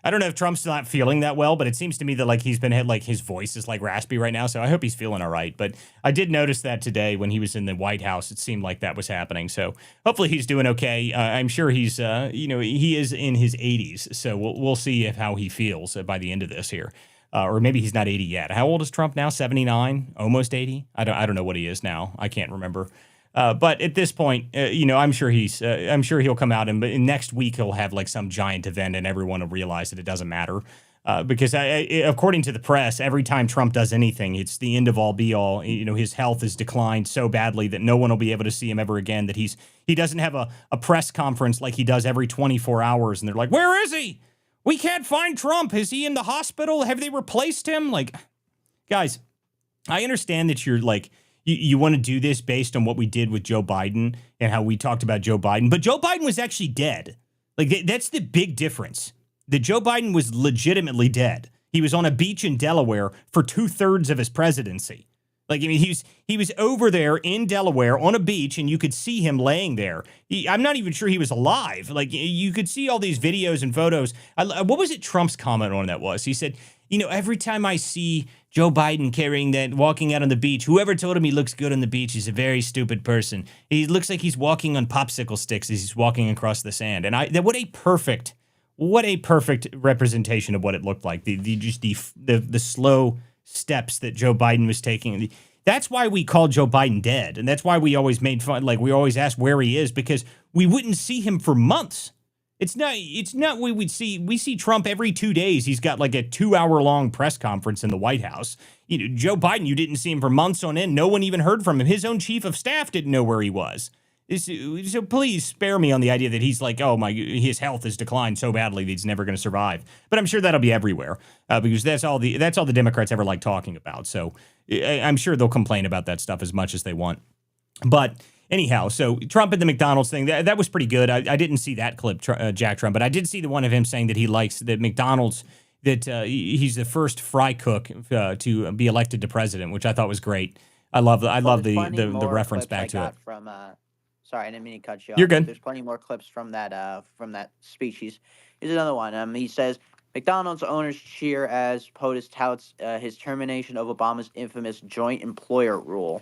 don't know if Trump's not feeling that well, but it seems to me that, he's been, his voice is, raspy right now, so I hope he's feeling all right. But I did notice that today when he was in the White House, it seemed like that was happening. So hopefully he's doing okay. I'm sure he's, he is in his 80s, so we'll see how he feels by the end of this here. Or maybe he's not 80 yet. How old is Trump now? 79? Almost 80? I don't know what he is now. I can't remember. But at this point, I'm sure he'll come out and next week he'll have some giant event and everyone will realize that it doesn't matter. Because according to the press, every time Trump does anything, it's the end of all be all. His health has declined so badly that no one will be able to see him ever again, that he doesn't have a press conference like he does every 24 hours. And they're like, where is he? We can't find Trump. Is he in the hospital? Have they replaced him? Guys, I understand that you're you want to do this based on what we did with Joe Biden and how we talked about Joe Biden. But Joe Biden was actually dead. That's the big difference. That Joe Biden was legitimately dead. He was on a beach in Delaware for 2/3 of his presidency. He was over there in Delaware on a beach, and you could see him laying there. I'm not even sure he was alive. You could see all these videos and photos. What was it Trump's comment on that was? He said, every time I see Joe Biden walking out on the beach, whoever told him he looks good on the beach is a very stupid person. He looks like he's walking on popsicle sticks as he's walking across the sand. And what a perfect representation of what it looked like. The slow steps that Joe Biden was taking. That's why we called Joe Biden dead. And that's why we always made fun. We always asked where he is, because we wouldn't see him for months. It's not we see Trump every 2 days. He's got like a 2-hour-long press conference in the White House. Joe Biden, you didn't see him for months on end. No one even heard from him. His own chief of staff didn't know where he was. So please spare me on the idea that he's like, his health has declined so badly that he's never going to survive. But I'm sure that'll be everywhere because that's all the Democrats ever like talking about. So I'm sure they'll complain about that stuff as much as they want. But anyhow, so Trump and the McDonald's thing, that was pretty good. I didn't see that clip, Jack Trump, but I did see the one of him saying that he likes that McDonald's, that he's the first fry cook to be elected to president, which I thought was great. I love the reference back to it. Sorry, I didn't mean to cut you off. You're good. There's plenty more clips from that speech. Here's another one. He says, McDonald's owners cheer as POTUS touts his termination of Obama's infamous joint employer rule.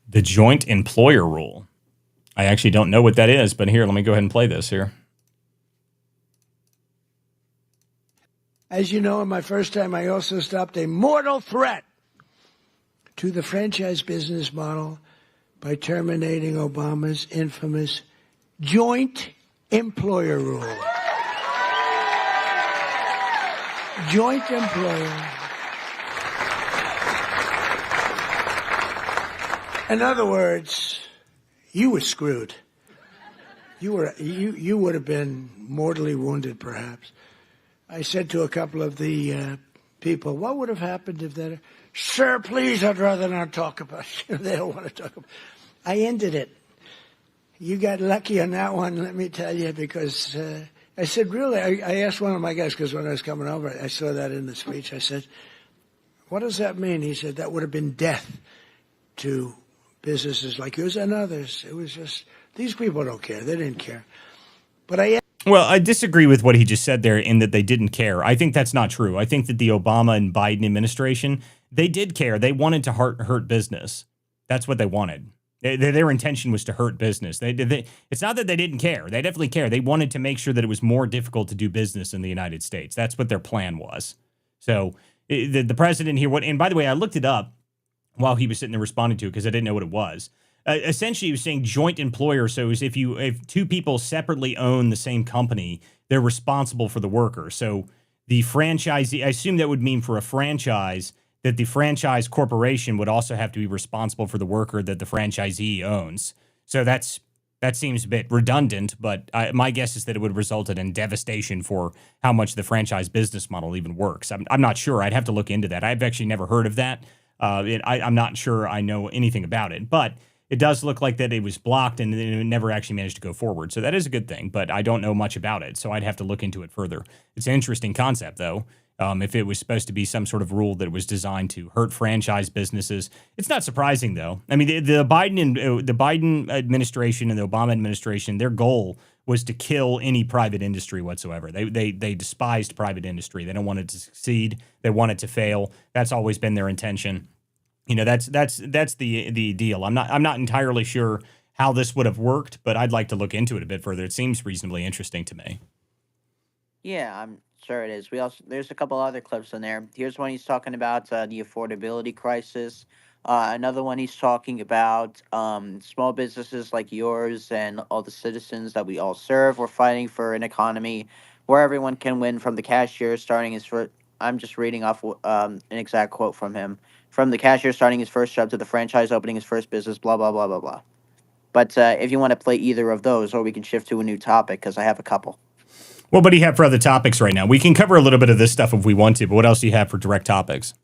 The joint employer rule. I actually don't know what that is, but here, let me go ahead and play this here. As you know, in my first time, I also stopped a mortal threat to the franchise business model by terminating Obama's infamous joint employer rule. Joint employer. In other words, you were screwed. You would have been mortally wounded, perhaps. I said to a couple of the people, what would have happened if that... Sir, please, I'd rather not talk about it. They don't want to talk about it. I ended it. You got lucky on that one, let me tell you, because I said, really? I asked one of my guys, because when I was coming over, I saw that in the speech. I said, what does that mean? He said, that would have been death to businesses like yours and others. It was just, these people don't care. They didn't care. But Well, I disagree with what he just said there in that they didn't care. I think that's not true. I think that the Obama and Biden administration, they did care. They wanted to hurt business. That's what they wanted. Their intention was to hurt business. It's not that they didn't care. They definitely care. They wanted to make sure that it was more difficult to do business in the United States. That's what their plan was. So the president here, and by the way, I looked it up while he was sitting there responding to it because I didn't know what it was. Essentially, he was saying joint employer. So if two people separately own the same company, they're responsible for the worker. So the franchisee, I assume that would mean for a franchise that the franchise corporation would also have to be responsible for the worker that the franchisee owns. So that seems a bit redundant, but my guess is that it would have resulted in devastation for how much the franchise business model even works. I'm not sure. I'd have to look into that. I've actually never heard of that. I'm not sure I know anything about it, but it does look like that it was blocked and it never actually managed to go forward. So that is a good thing, but I don't know much about it, so I'd have to look into it further. It's an interesting concept, though. If it was supposed to be some sort of rule that was designed to hurt franchise businesses, it's not surprising, though. I mean, the Biden administration and the Obama administration, their goal was to kill any private industry whatsoever. They despised private industry. They don't want it to succeed. They want it to fail. That's always been their intention. You know, that's the deal. I'm not entirely sure how this would have worked, but I'd like to look into it a bit further. It seems reasonably interesting to me. Yeah, I'm sure it is. There's a couple other clips in there. Here's one he's talking about the affordability crisis. Another one he's talking about small businesses like yours and all the citizens that we all serve. We're fighting for an economy where everyone can win, from the cashier starting his first. I'm just reading off an exact quote from him. From the cashier starting his first job to the franchise opening his first business, blah, blah, blah, blah, blah. But if you want to play either of those, or we can shift to a new topic, because I have a couple. What do you have for other topics right now? We can cover a little bit of this stuff if we want to, but what else do you have for direct topics?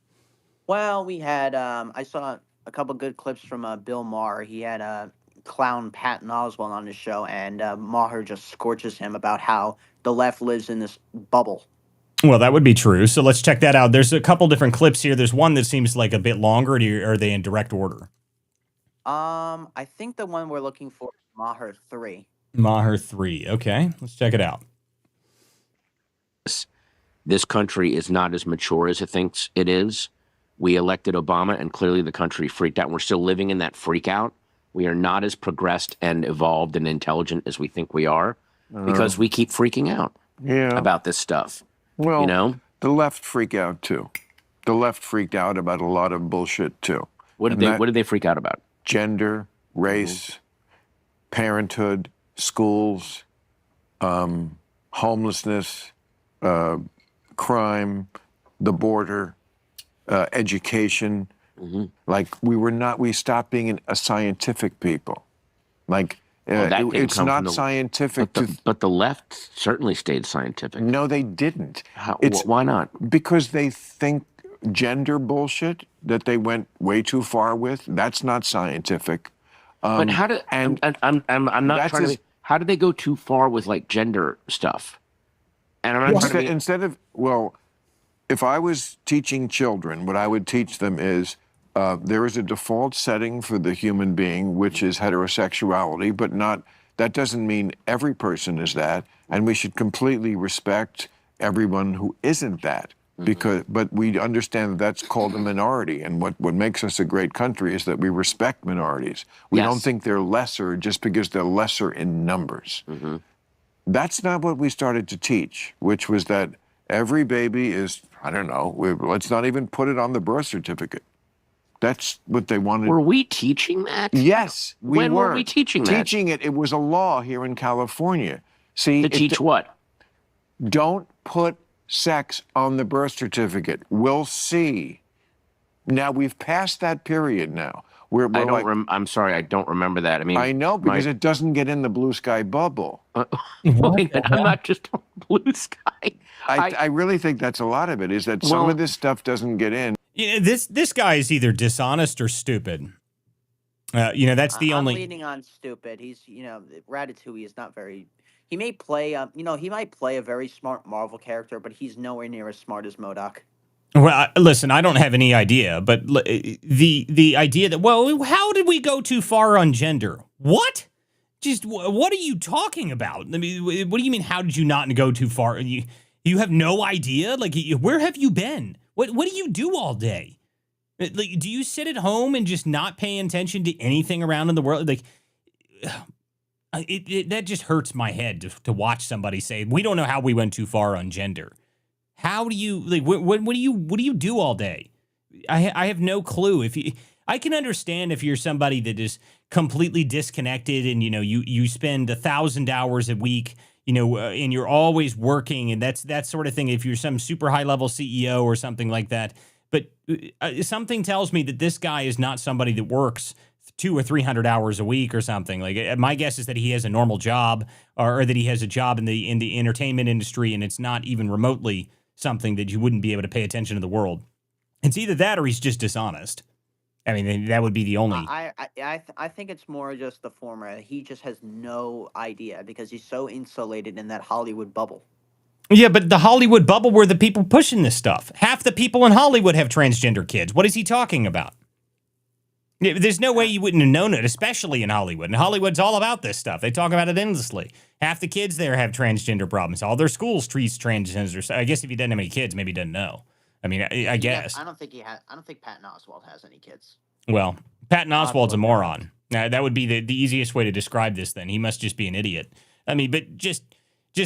Well, we had, I saw a couple good clips from Bill Maher. He had clown Patton Oswalt on his show, and Maher just scorches him about how the left lives in this bubble. Well, that would be true. So let's check that out. There's a couple different clips here. There's one that seems like a bit longer. Are they in direct order? I think the one we're looking for is Maher 3. Maher 3. Okay, let's check it out. This country is not as mature as it thinks it is. We elected Obama, and clearly the country freaked out. We're still living in that freak out. We are not as progressed and evolved and intelligent as we think we are, because we keep freaking out about this stuff. Well, you know, the left freak out too. The left freaked out about a lot of bullshit too. What did they freak out about? Gender, race, parenthood, schools, homelessness, crime, the border, education. Like we stopped being a scientific people. Like it's not scientific. But the left certainly stayed scientific. No, they didn't. Why not? Because they think gender bullshit that they went way too far with. That's not scientific. But how did I'm not trying to. How did they go too far with like gender stuff? And I'm not trying to instead of if I was teaching children, what I would teach them is there is a default setting for the human being, which is heterosexuality, but that doesn't mean every person is that, and we should completely respect everyone who isn't that. But we understand that's called a minority, and what makes us a great country is that we respect minorities. We don't think they're lesser just because they're lesser in numbers. That's not what we started to teach, which was that every baby is, I don't know, let's not even put it on the birth certificate. That's what they wanted. Were we teaching that? Yes, when were we teaching that? Teaching it. It was a law here in California. See, to teach what? Don't put sex on the birth certificate. We'll see. Now we've passed that period now. I'm sorry, I don't remember that. I mean, I know because it doesn't get in the blue sky bubble. Wait, I'm not just on blue sky. I really think that's a lot of it. Is that some of this stuff doesn't get in. This guy is either dishonest or stupid. That's the only. I'm leaning on stupid. He's Ratatouille is not very. He may play he might play a very smart Marvel character, but he's nowhere near as smart as MODOK. Well, listen, I don't have any idea, but the idea that, how did we go too far on gender? What? Just what are you talking about? I mean, what do you mean? How did you not go too far? You have no idea? Like, where have you been? What do you do all day? Like, do you sit at home and just not pay attention to anything around in the world? Like, that just hurts my head to watch somebody say, we don't know how we went too far on gender. How do you what do you do all day? I have no clue. I can understand if you're somebody that is completely disconnected and you spend 1,000 hours a week, and you're always working and that's that sort of thing. If you're some super high level CEO or something like that, but something tells me that this guy is not somebody that works 200 or 300 hours a week or something. Like, my guess is that he has a normal job or that he has a job in the entertainment industry, and it's not even remotely something that you wouldn't be able to pay attention to the world. It's either that or he's just dishonest. I mean, that would be the only. I think it's more just the former. He just has no idea because he's so insulated in that Hollywood bubble. Yeah, but the Hollywood bubble were the people pushing this stuff. Half the people in Hollywood have transgender kids. What is he talking about? There's no way you wouldn't have known it, especially in Hollywood. And Hollywood's all about this stuff. They talk about it endlessly. Half the kids there have transgender problems. All their schools treat transgenders. I guess if he doesn't have any kids, maybe he doesn't know. I mean, I guess. I don't think Patton Oswalt has any kids. Well, Patton Oswalt's a moron. That would be the easiest way to describe this then. He must just be an idiot. I mean, but just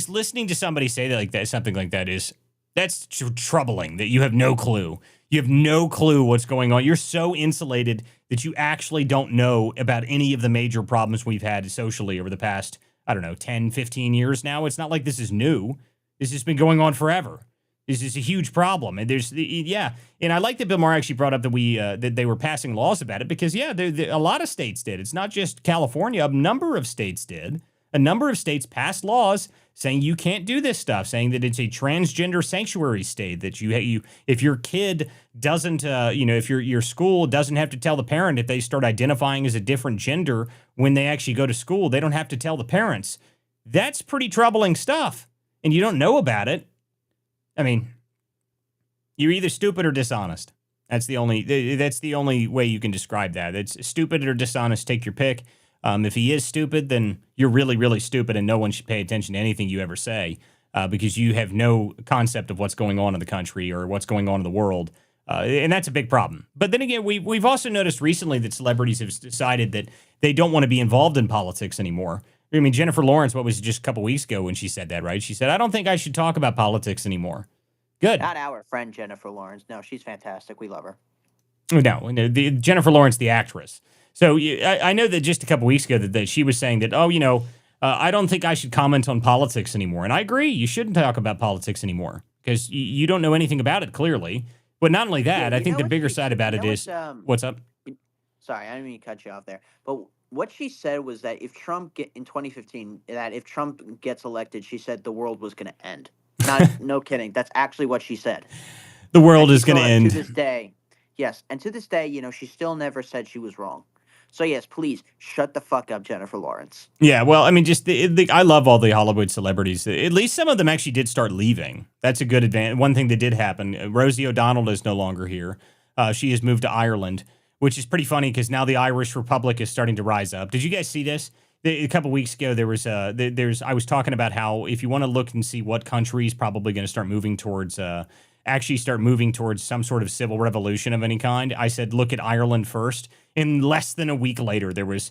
listening to somebody say that like that, something like that that's troubling that you have no clue. You have no clue what's going on. You're so insulated that you actually don't know about any of the major problems we've had socially over the past, 10, 15 years now. It's not like this is new. This has been going on forever. This is a huge problem. And and I like that Bill Maher actually brought up that that they were passing laws about it because, a lot of states did. It's not just California. A number of states did. A number of states passed laws saying you can't do this stuff, saying that it's a transgender sanctuary state, that you if your kid doesn't, if your school doesn't have to tell the parent if they start identifying as a different gender when they actually go to school, they don't have to tell the parents. That's pretty troubling stuff, and you don't know about it. I mean, you're either stupid or dishonest. That's the only way you can describe that. It's stupid or dishonest. Take your pick. If he is stupid, then you're really, really stupid, and no one should pay attention to anything you ever say because you have no concept of what's going on in the country or what's going on in the world, and that's a big problem. But then again, we've also noticed recently that celebrities have decided that they don't want to be involved in politics anymore. I mean, Jennifer Lawrence, what was it, just a couple weeks ago when she said that, right? She said, I don't think I should talk about politics anymore. Good. Not our friend Jennifer Lawrence. No, she's fantastic. We love her. No, Jennifer Lawrence, the actress. So I know that just a couple weeks ago that she was saying that, I don't think I should comment on politics anymore. And I agree, you shouldn't talk about politics anymore because you don't know anything about it, clearly. But not only that, I think the bigger side about it is, what's up? Sorry, I didn't mean to cut you off there. But what she said was that if Trump in 2015, that if Trump gets elected, she said the world was going to end. No kidding. That's actually what she said. The world is going to end. To this day, yes. And to this day, she still never said she was wrong. So, yes, please shut the fuck up, Jennifer Lawrence. Yeah, well, I mean, just I love all the Hollywood celebrities. At least some of them actually did start leaving. That's a good advantage. One thing that did happen, Rosie O'Donnell is no longer here. She has moved to Ireland, which is pretty funny because now the Irish Republic is starting to rise up. Did you guys see this? A couple weeks ago, there was I was talking about how if you want to look and see what country is probably going to start moving towards some sort of civil revolution of any kind, I said look at Ireland first. And less than a week later, there was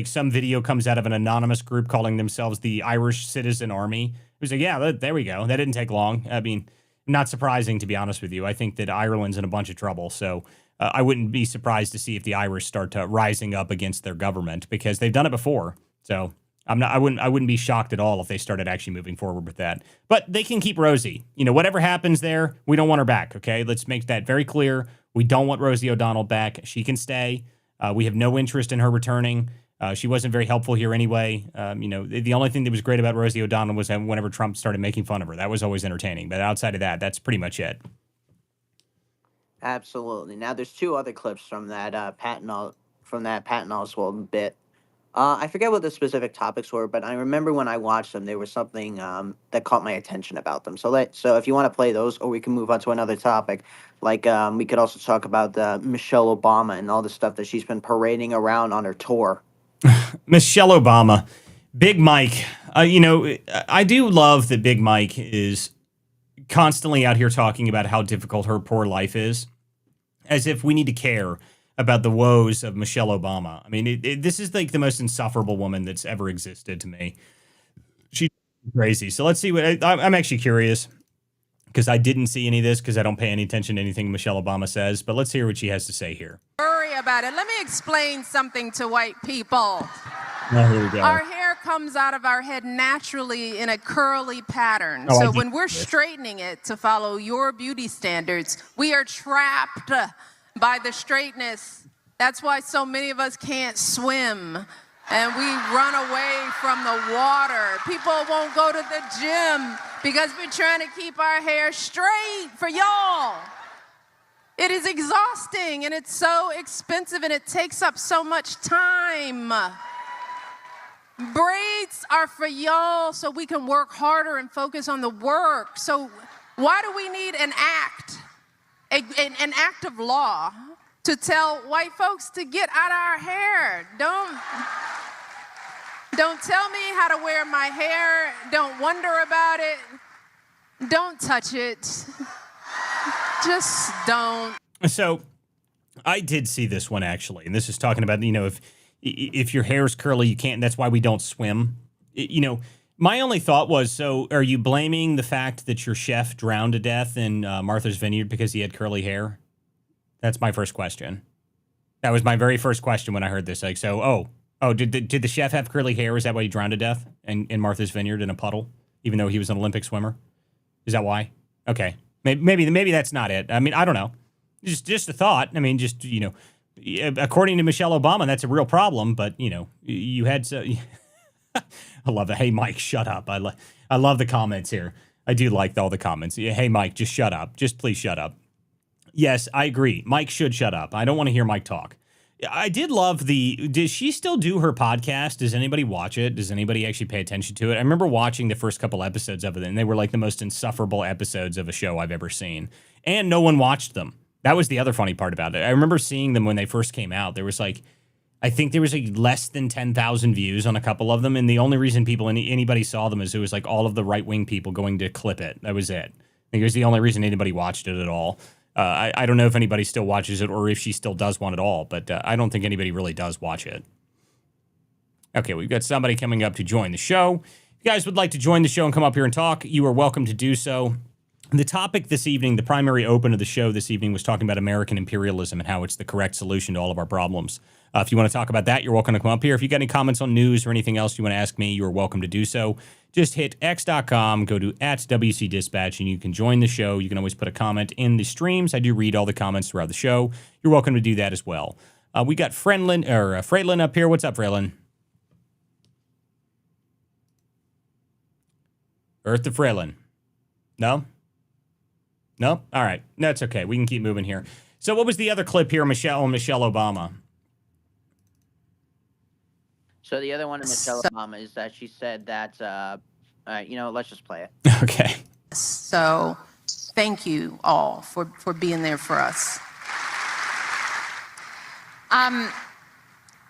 some video comes out of an anonymous group calling themselves the Irish Citizen Army. It was like, yeah, there we go. That didn't take long. I mean, not surprising, to be honest with you. I think that Ireland's in a bunch of trouble, so I wouldn't be surprised to see if the Irish start rising up against their government because they've done it before. So I wouldn't be shocked at all if they started actually moving forward with that. But they can keep Rosie. Whatever happens there, we don't want her back. Okay, let's make that very clear. We don't want Rosie O'Donnell back. She can stay. We have no interest in her returning. She wasn't very helpful here anyway. The only thing that was great about Rosie O'Donnell was whenever Trump started making fun of her. That was always entertaining. But outside of that, that's pretty much it. Absolutely. Now, there's two other clips from that Patton Oswalt bit. I forget what the specific topics were, but I remember when I watched them, there was something that caught my attention about them. So if you want to play those, or we can move on to another topic. Like we could also talk about Michelle Obama and all the stuff that she's been parading around on her tour. Michelle Obama, Big Mike. I do love that Big Mike is constantly out here talking about how difficult her poor life is, as if we need to care about the woes of Michelle Obama. I mean, this is like the most insufferable woman that's ever existed to me. She's crazy. So let's see what I'm actually curious because I didn't see any of this because I don't pay any attention to anything Michelle Obama says. But let's hear what she has to say here. Worry about it. Let me explain something to white people. Oh, here we go. Our hair comes out of our head naturally in a curly pattern. So when we're straightening it to follow your beauty standards, we are trapped by the straightness. That's why so many of us can't swim and we run away from the water. People won't go to the gym because we're trying to keep our hair straight for y'all. It is exhausting and it's so expensive and it takes up so much time. Braids are for y'all so we can work harder and focus on the work. So why do we need an act? An act of law to tell white folks to get out of our hair. Don't tell me how to wear my hair. Don't wonder about it. Don't touch it. Just don't. So I did see this one actually, and this is talking about, if your hair is curly, you can't. That's why we don't swim. My only thought was, so are you blaming the fact that your chef drowned to death in Martha's Vineyard because he had curly hair? That's my first question. That was my very first question when I heard this. Like, so, did the chef have curly hair? Is that why he drowned to death in Martha's Vineyard in a puddle, even though he was an Olympic swimmer? Is that why? Okay, maybe that's not it. I mean, I don't know. Just a thought. I mean, according to Michelle Obama, that's a real problem. But you had so. I love it. Hey, Mike, shut up. I love the comments here. I do like all the comments. Hey, Mike, just shut up. Just please shut up. Yes, I agree. Mike should shut up. I don't want to hear Mike talk. I did love does she still do her podcast? Does anybody watch it? Does anybody actually pay attention to it? I remember watching the first couple episodes of it, and they were like the most insufferable episodes of a show I've ever seen. And no one watched them. That was the other funny part about it. I remember seeing them when they first came out. I think there was less than 10,000 views on a couple of them, and the only reason anybody saw them is it was like all of the right-wing people going to clip it. That was it. I think it was the only reason anybody watched it at all. I don't know if anybody still watches it or if she still does one at all, but I don't think anybody really does watch it. Okay, we've got somebody coming up to join the show. If you guys would like to join the show and come up here and talk, you are welcome to do so. The topic this evening, the primary open of the show this evening, was talking about American imperialism and how it's the correct solution to all of our problems. If you want to talk about that, you're welcome to come up here. If you got any comments on news or anything else you want to ask me, you're welcome to do so. Just hit x.com, go to @WC Dispatch, and you can join the show. You can always put a comment in the streams. I do read all the comments throughout the show. You're welcome to do that as well. We got Freylin up here. What's up, Freylin? Earth to Freylin. No? No? All right. That's okay. We can keep moving here. So what was the other clip here, Michelle Obama? So the other one of Michelle Obama is that she said that, let's just play it. Okay. So thank you all for being there for us.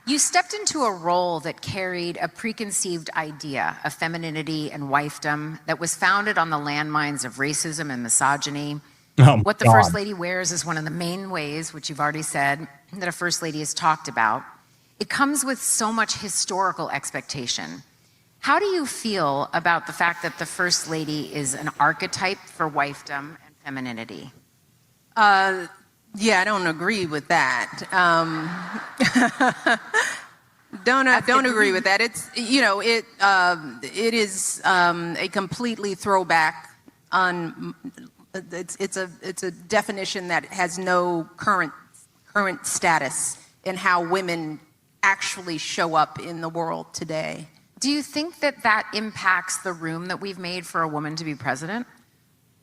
You stepped into a role that carried a preconceived idea of femininity and wifedom that was founded on the landmines of racism and misogyny. What the First Lady wears is one of the main ways, which you've already said, that a First Lady is talked about. It comes with so much historical expectation. How do you feel about the fact that the First Lady is an archetype for wifedom and femininity? Yeah, I don't agree with that. Don't agree with that. It's it is a completely throwback on. It's a definition that has no current status in how women actually show up in the world today. Do you think that impacts the room that we've made for a woman to be president?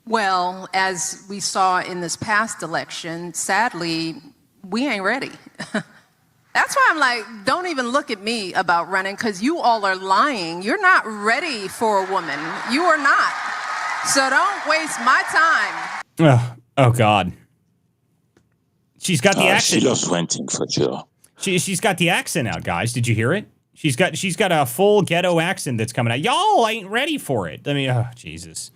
Well, as we saw in this past election, sadly, we ain't ready. That's why I'm like, don't even look at me about running, because you all are lying. You're not ready for a woman. You are not. So don't waste my time. Oh God. She's got the accent. She loves renting for sure. She's got the accent out, guys. Did you hear it? She's got a full ghetto accent that's coming out. Y'all ain't ready for it. I mean, oh, Jesus.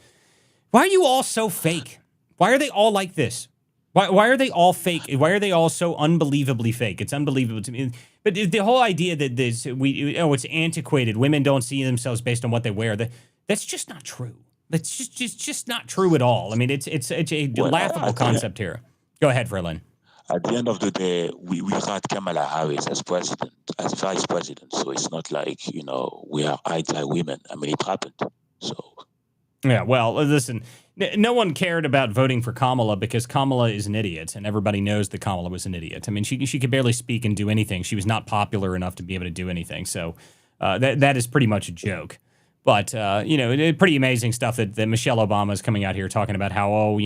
Why are you all so fake? Why are they all like this? Why are they all fake? Why are they all so unbelievably fake? It's unbelievable to me. But the whole idea that it's antiquated. Women don't see themselves based on what they wear. That's just not true. That's just not true at all. I mean, it's a laughable concept here. Go ahead, Freylin. At the end of the day, we had Kamala Harris as president, as vice president. So it's not like, we are anti-women. I mean, it happened. So. Yeah, well, listen, no one cared about voting for Kamala because Kamala is an idiot, and everybody knows that Kamala was an idiot. I mean, she could barely speak and do anything. She was not popular enough to be able to do anything. So that is pretty much a joke. But, pretty amazing stuff that Michelle Obama is coming out here talking about how,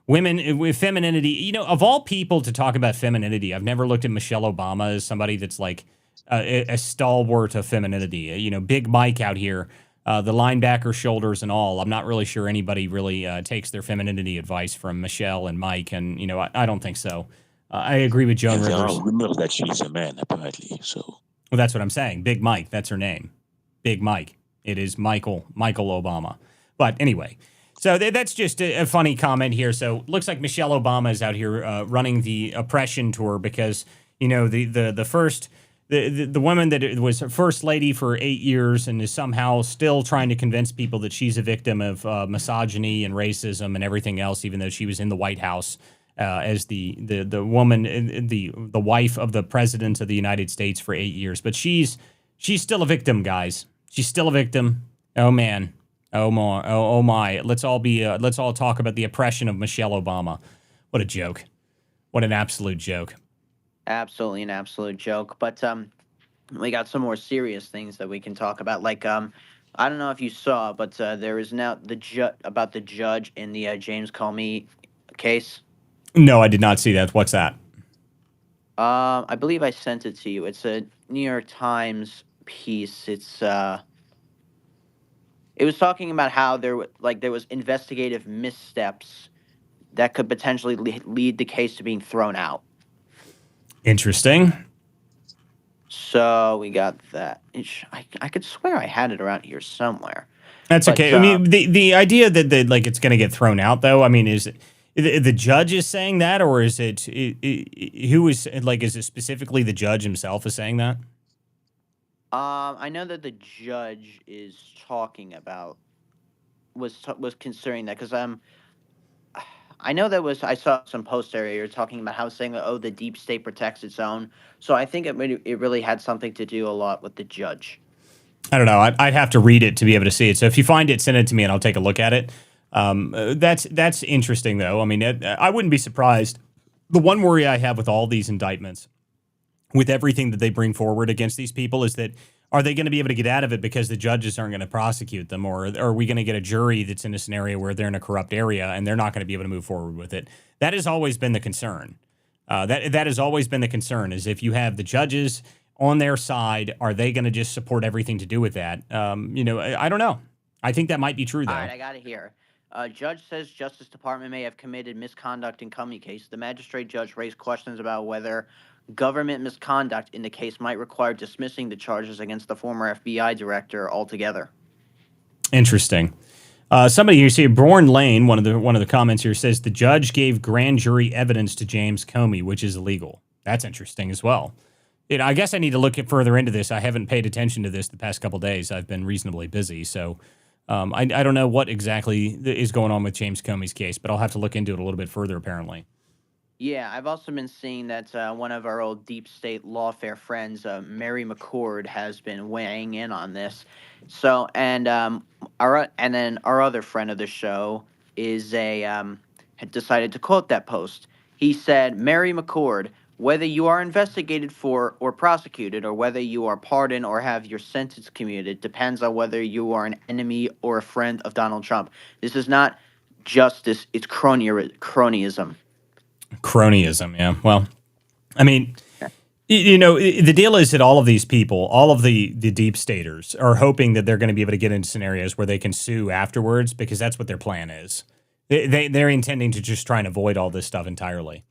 women with femininity, of all people to talk about femininity, I've never looked at Michelle Obama as somebody that's like a stalwart of femininity. Big Mike out here. The linebacker shoulders and all. I'm not really sure anybody really takes their femininity advice from Michelle and Mike, and I don't think so. I agree with Joan Rivers. There are rumors that she's a man, apparently. So. Well, that's what I'm saying. Big Mike, that's her name. Big Mike. It is Michael Obama. But anyway, so that's just a funny comment here. So looks like Michelle Obama is out here running the oppression tour because the woman that was first lady for 8 years and is somehow still trying to convince people that she's a victim of misogyny and racism and everything else, even though she was in the White House as the woman, the wife of the president of the United States for 8 years. But she's still a victim, guys. She's still a victim. Oh man. Oh my. Let's all talk about the oppression of Michelle Obama. What a joke. What an absolute joke. Absolutely an absolute joke. But we got some more serious things that we can talk about. Like, I don't know if you saw, but there is now the judge in the James Comey case. No, I did not see that. What's that? I believe I sent it to you. It's a New York Times piece. It was talking about how there was investigative missteps that could potentially lead the case to being thrown out. Interesting. So we got that. I could swear I had it around here somewhere. That's okay. I mean, the idea that it's going to get thrown out, though. I mean, is it the judge is saying that, or is it who is is it specifically the judge himself is saying that? I know that the judge is talking about was considering that because I know I saw some posts earlier talking about how saying, oh, the deep state protects its own. So I think it really had something to do a lot with the judge. I don't know. I'd have to read it to be able to see it. So if you find it, send it to me and I'll take a look at it. That's interesting, though. I mean, I wouldn't be surprised. The one worry I have with all these indictments, with everything that they bring forward against these people, is that are they going to be able to get out of it because the judges aren't going to prosecute them? Or are we going to get a jury that's in a scenario where they're in a corrupt area and they're not going to be able to move forward with it? That has always been the concern. That has always been the concern, is if you have the judges on their side, are they going to just support everything to do with that? I don't know. I think that might be true, though. All right, I got it here. Judge says Justice Department may have committed misconduct in Comey case. The magistrate judge raised questions about whether government misconduct in the case might require dismissing the charges against the former FBI director altogether. Interesting. Somebody you see, Born Lane, one of the comments here says the judge gave grand jury evidence to James Comey, which is illegal. That's interesting as well. I guess I need to look further into this. I haven't paid attention to this the past couple days. I've been reasonably busy, so I don't know what exactly is going on with James Comey's case, but I'll have to look into it a little bit further, apparently. Yeah, I've also been seeing that one of our old deep state lawfare friends, Mary McCord, has been weighing in on this. So, and then our other friend of the show had decided to quote that post. He said, "Mary McCord, whether you are investigated for or prosecuted, or whether you are pardoned or have your sentence commuted, depends on whether you are an enemy or a friend of Donald Trump. This is not justice; it's cronyism." Cronyism, yeah. Well, I mean, the deal is that all of these people, all of the deep staters, are hoping that they're going to be able to get into scenarios where they can sue afterwards, because that's what their plan is. They're intending to just try and avoid all this stuff entirely.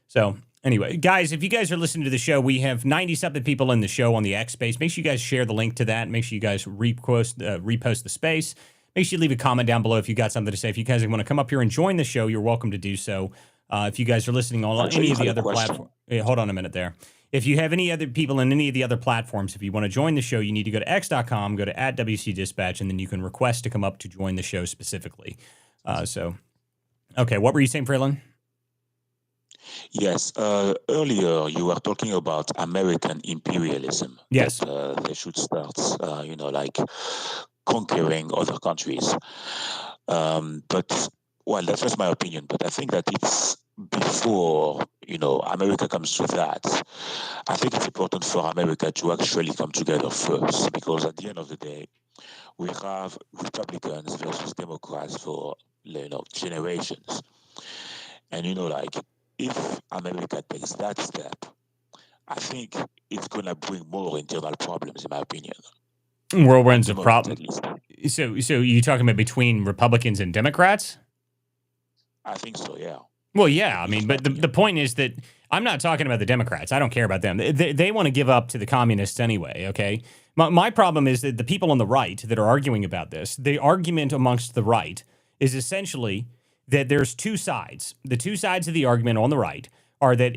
So anyway, guys, if you guys are listening to the show, we have 90-something people in the show on the X space. Make sure you guys share the link to that. Make sure you guys repost the space. Make sure you leave a comment down below if you got something to say. If you guys want to come up here and join the show, you're welcome to do so. If you guys are listening on any of the other platforms, hold on a minute there. If you have any other people in any of the other platforms, if you want to join the show, you need to go to x.com, go to @WCDispatch, and then you can request to come up to join the show specifically. Okay, what were you saying, Freeland? Yes, earlier you were talking about American imperialism. Yes. That they should start, like conquering other countries. But, well, that's just my opinion, but I think that it's before, America comes to that. I think it's important for America to actually come together first, because at the end of the day, we have Republicans versus Democrats for, generations. And, if America takes that step, I think it's going to bring more internal problems, in my opinion. Whirlwinds of problems. So you're talking about between Republicans and Democrats? I think so, yeah. Well, yeah. I mean, but the point is that I'm not talking about the Democrats. I don't care about them. They want to give up to the communists anyway, okay? My problem is that the people on the right that are arguing about this, the argument amongst the right is essentially that there's two sides. The two sides of the argument on the right are that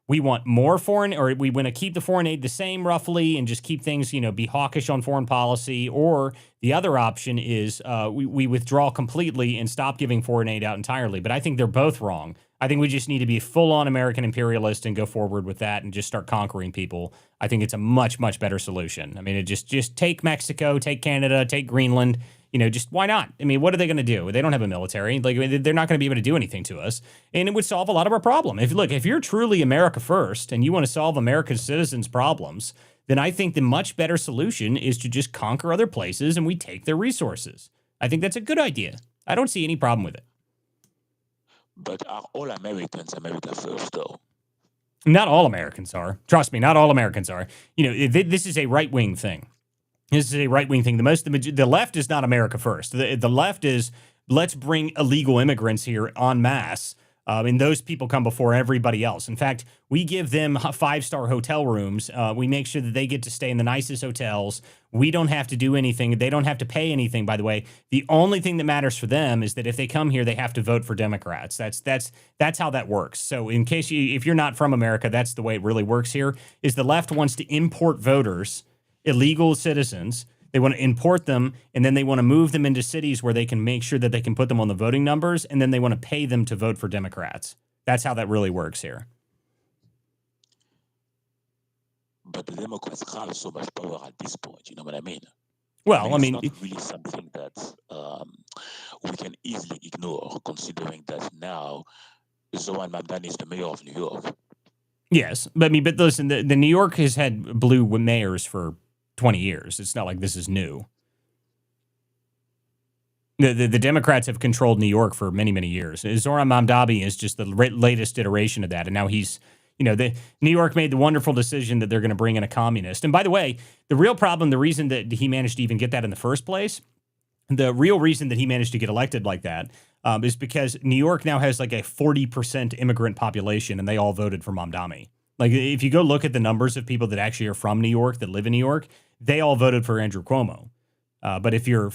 we want more foreign, or we want to keep the foreign aid the same roughly and just keep things, be hawkish on foreign policy. Or the other option is we withdraw completely and stop giving foreign aid out entirely. But I think they're both wrong. I think we just need to be full-on American imperialist and go forward with that and just start conquering people. I think it's a much, much better solution. I mean, just take Mexico, take Canada, take Greenland. Just why not? I mean, what are they going to do? They don't have a military. They're not going to be able to do anything to us. And it would solve a lot of our problem. If you're truly America first and you want to solve America's citizens' problems, then I think the much better solution is to just conquer other places and we take their resources. I think that's a good idea. I don't see any problem with it. But are all Americans America first, though? Not all Americans are. Trust me, not all Americans are. This is a right-wing thing. This is a right-wing thing. The left is not America first. The left is, let's bring illegal immigrants here en masse, and those people come before everybody else. In fact, we give them 5-star hotel rooms. We make sure that they get to stay in the nicest hotels. We don't have to do anything. They don't have to pay anything, by the way. The only thing that matters for them is that if they come here, they have to vote for Democrats. That's how that works. So if you're not from America, that's the way it really works here, is the left wants to import voters, illegal citizens, They want to import them, and then they want to move them into cities where they can make sure that they can put them on the voting numbers, and then they want to pay them to vote for Democrats. That's how that really works here. But the Democrats have so much power at this point. You know what I mean? Well, it's not really something that we can easily ignore, considering that now Zoran Mamdani is the mayor of New York. Yes, but listen, the New York has had blue mayors for 20 years. It's not like this is new. The Democrats have controlled New York for many, many years. Zoran Mamdani is just the latest iteration of that, and now he's, New York made the wonderful decision that they're going to bring in a communist. And by the way, the real problem, the reason that he managed to even get that in the first place, the real reason that he managed to get elected like that is because New York now has like a 40% immigrant population, and they all voted for Mamdani. Like, if you go look at the numbers of people that actually are from New York, that live in New York, they all voted for Andrew Cuomo. But if you're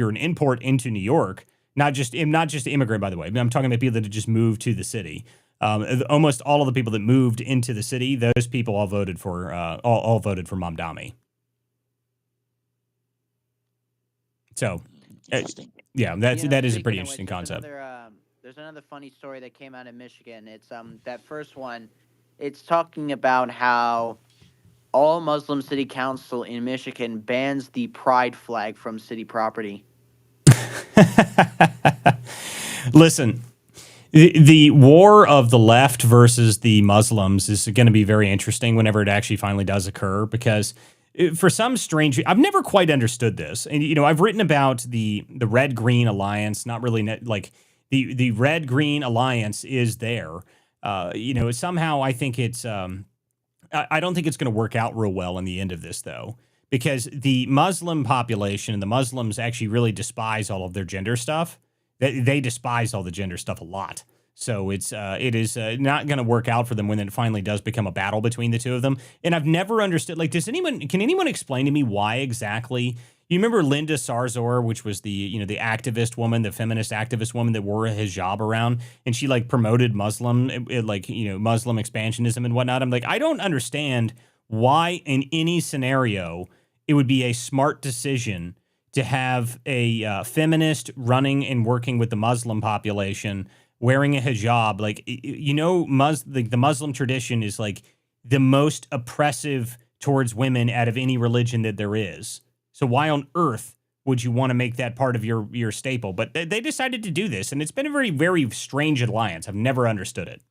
an import into New York, not just immigrant, by the way, I'm talking about people that just moved to the city. Almost all of the people that moved into the city, those people all voted for Mamdani. So, yeah, that is a pretty interesting concept. There's another funny story that came out of Michigan. It's that first one. It's talking about how all Muslim city council in Michigan bans the pride flag from city property. Listen, the war of the left versus the Muslims is going to be very interesting whenever it actually finally does occur, because for some strange, I've never quite understood this. And, I've written about the red-green alliance, not really like the red-green alliance is there. Somehow I think it's, I don't think it's going to work out real well in the end of this, though, because the Muslim population and the Muslims actually really despise all of their gender stuff. They despise all the gender stuff a lot. So it is not going to work out for them when it finally does become a battle between the two of them. And I've never understood, like, can anyone explain to me why exactly? You remember Linda Sarsour, which was the activist woman, the feminist activist woman that wore a hijab around, and she like promoted Muslim, Muslim expansionism and whatnot. I'm like, I don't understand why in any scenario it would be a smart decision to have a feminist running and working with the Muslim population, wearing a hijab. Like, the Muslim tradition is like the most oppressive towards women out of any religion that there is. So why on earth would you want to make that part of your staple? But they decided to do this, and it's been a very, very strange alliance. I've never understood it.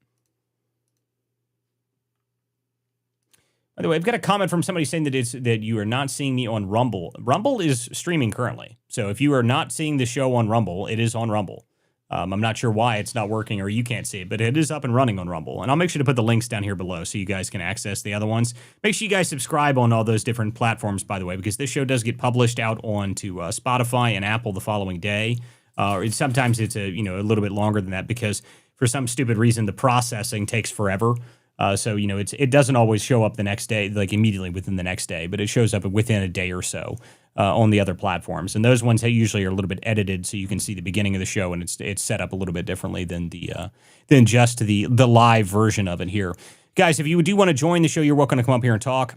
By the way, I've got a comment from somebody saying that you are not seeing me on Rumble. Rumble is streaming currently. So if you are not seeing the show on Rumble, it is on Rumble. I'm not sure why it's not working or you can't see it, but it is up and running on Rumble. And I'll make sure to put the links down here below so you guys can access the other ones. Make sure you guys subscribe on all those different platforms, by the way, because this show does get published out onto Spotify and Apple the following day. Sometimes it's a little bit longer than that because for some stupid reason the processing takes forever. So it doesn't always show up the next day, like immediately within the next day, but it shows up within a day or so on the other platforms. And those ones usually are a little bit edited, so you can see the beginning of the show, and it's set up a little bit differently than just the live version of it here. Guys, if you do want to join the show, you're welcome to come up here and talk.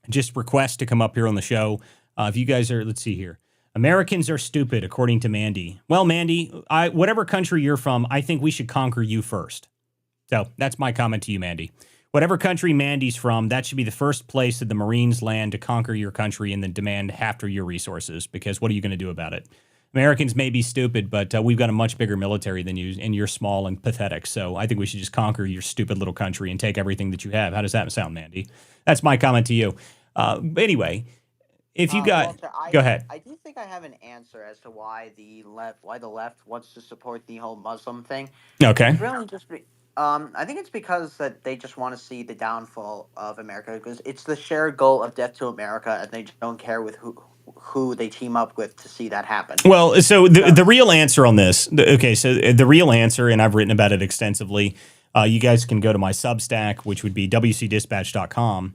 Just request to come up here on the show. If you guys are, let's see here. Americans are stupid, according to Mandy. Well, Mandy, whatever country you're from, I think we should conquer you first. So that's my comment to you, Mandy. Whatever country Mandy's from, that should be the first place that the Marines land to conquer your country and then demand after your resources, because what are you going to do about it? Americans may be stupid, but we've got a much bigger military than you, and you're small and pathetic. So I think we should just conquer your stupid little country and take everything that you have. How does that sound, Mandy? That's my comment to you. Anyway, if you got... Walter, go ahead. I do think I have an answer as to why the left wants to support the whole Muslim thing. Okay. It's really just... I think it's because that they just want to see the downfall of America, because it's the shared goal of death to America, and they just don't care with who they team up with to see that happen. Well, so the real answer on this, the real answer, and I've written about it extensively, you guys can go to my Substack, which would be wcdispatch.com.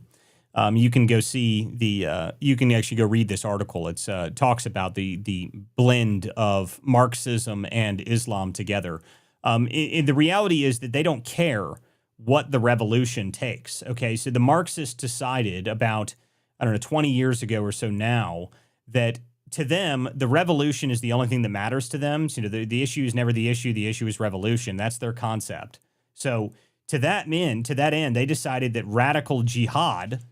You can go see you can actually go read this article. It talks about the blend of Marxism and Islam together. The reality is that they don't care what the revolution takes. Okay, so the Marxists decided about, 20 years ago or so now, that to them, the revolution is the only thing that matters to them. So, the issue is never the issue is revolution. That's their concept. So to that end, they decided that radical jihad,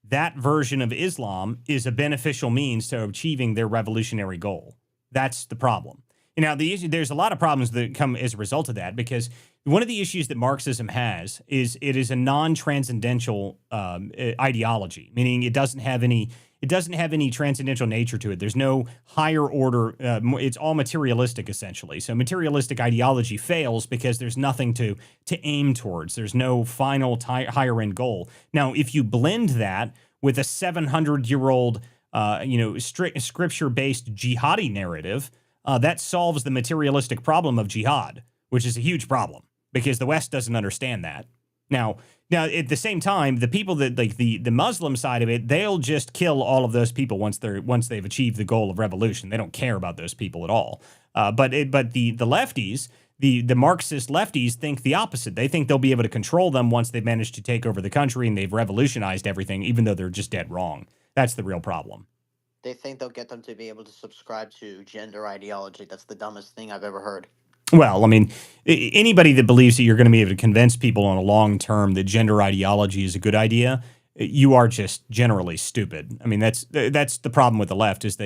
that version of Islam, is a beneficial means to achieving their revolutionary goal. That's the problem. Now, there's a lot of problems that come as a result of that, because one of the issues that Marxism has is it is a non-transcendental ideology, meaning it doesn't have any transcendental nature to it. There's no higher order. It's all materialistic, essentially. So materialistic ideology fails because there's nothing to aim towards. There's no final higher end goal. Now, if you blend that with a 700-year-old, scripture-based jihadi narrative, that solves the materialistic problem of jihad, which is a huge problem because the West doesn't understand that. Now, at the same time, the people that like the Muslim side of it, they'll just kill all of those people once they've achieved the goal of revolution. They don't care about those people at all. But the lefties, the Marxist lefties, think the opposite. They think they'll be able to control them once they've managed to take over the country and they've revolutionized everything, even though they're just dead wrong. That's the real problem. They think they'll get them to be able to subscribe to gender ideology. That's the dumbest thing I've ever heard. Well, I mean, anybody that believes that you're going to be able to convince people on a long term that gender ideology is a good idea, you are just generally stupid. I mean, that's the problem with the left is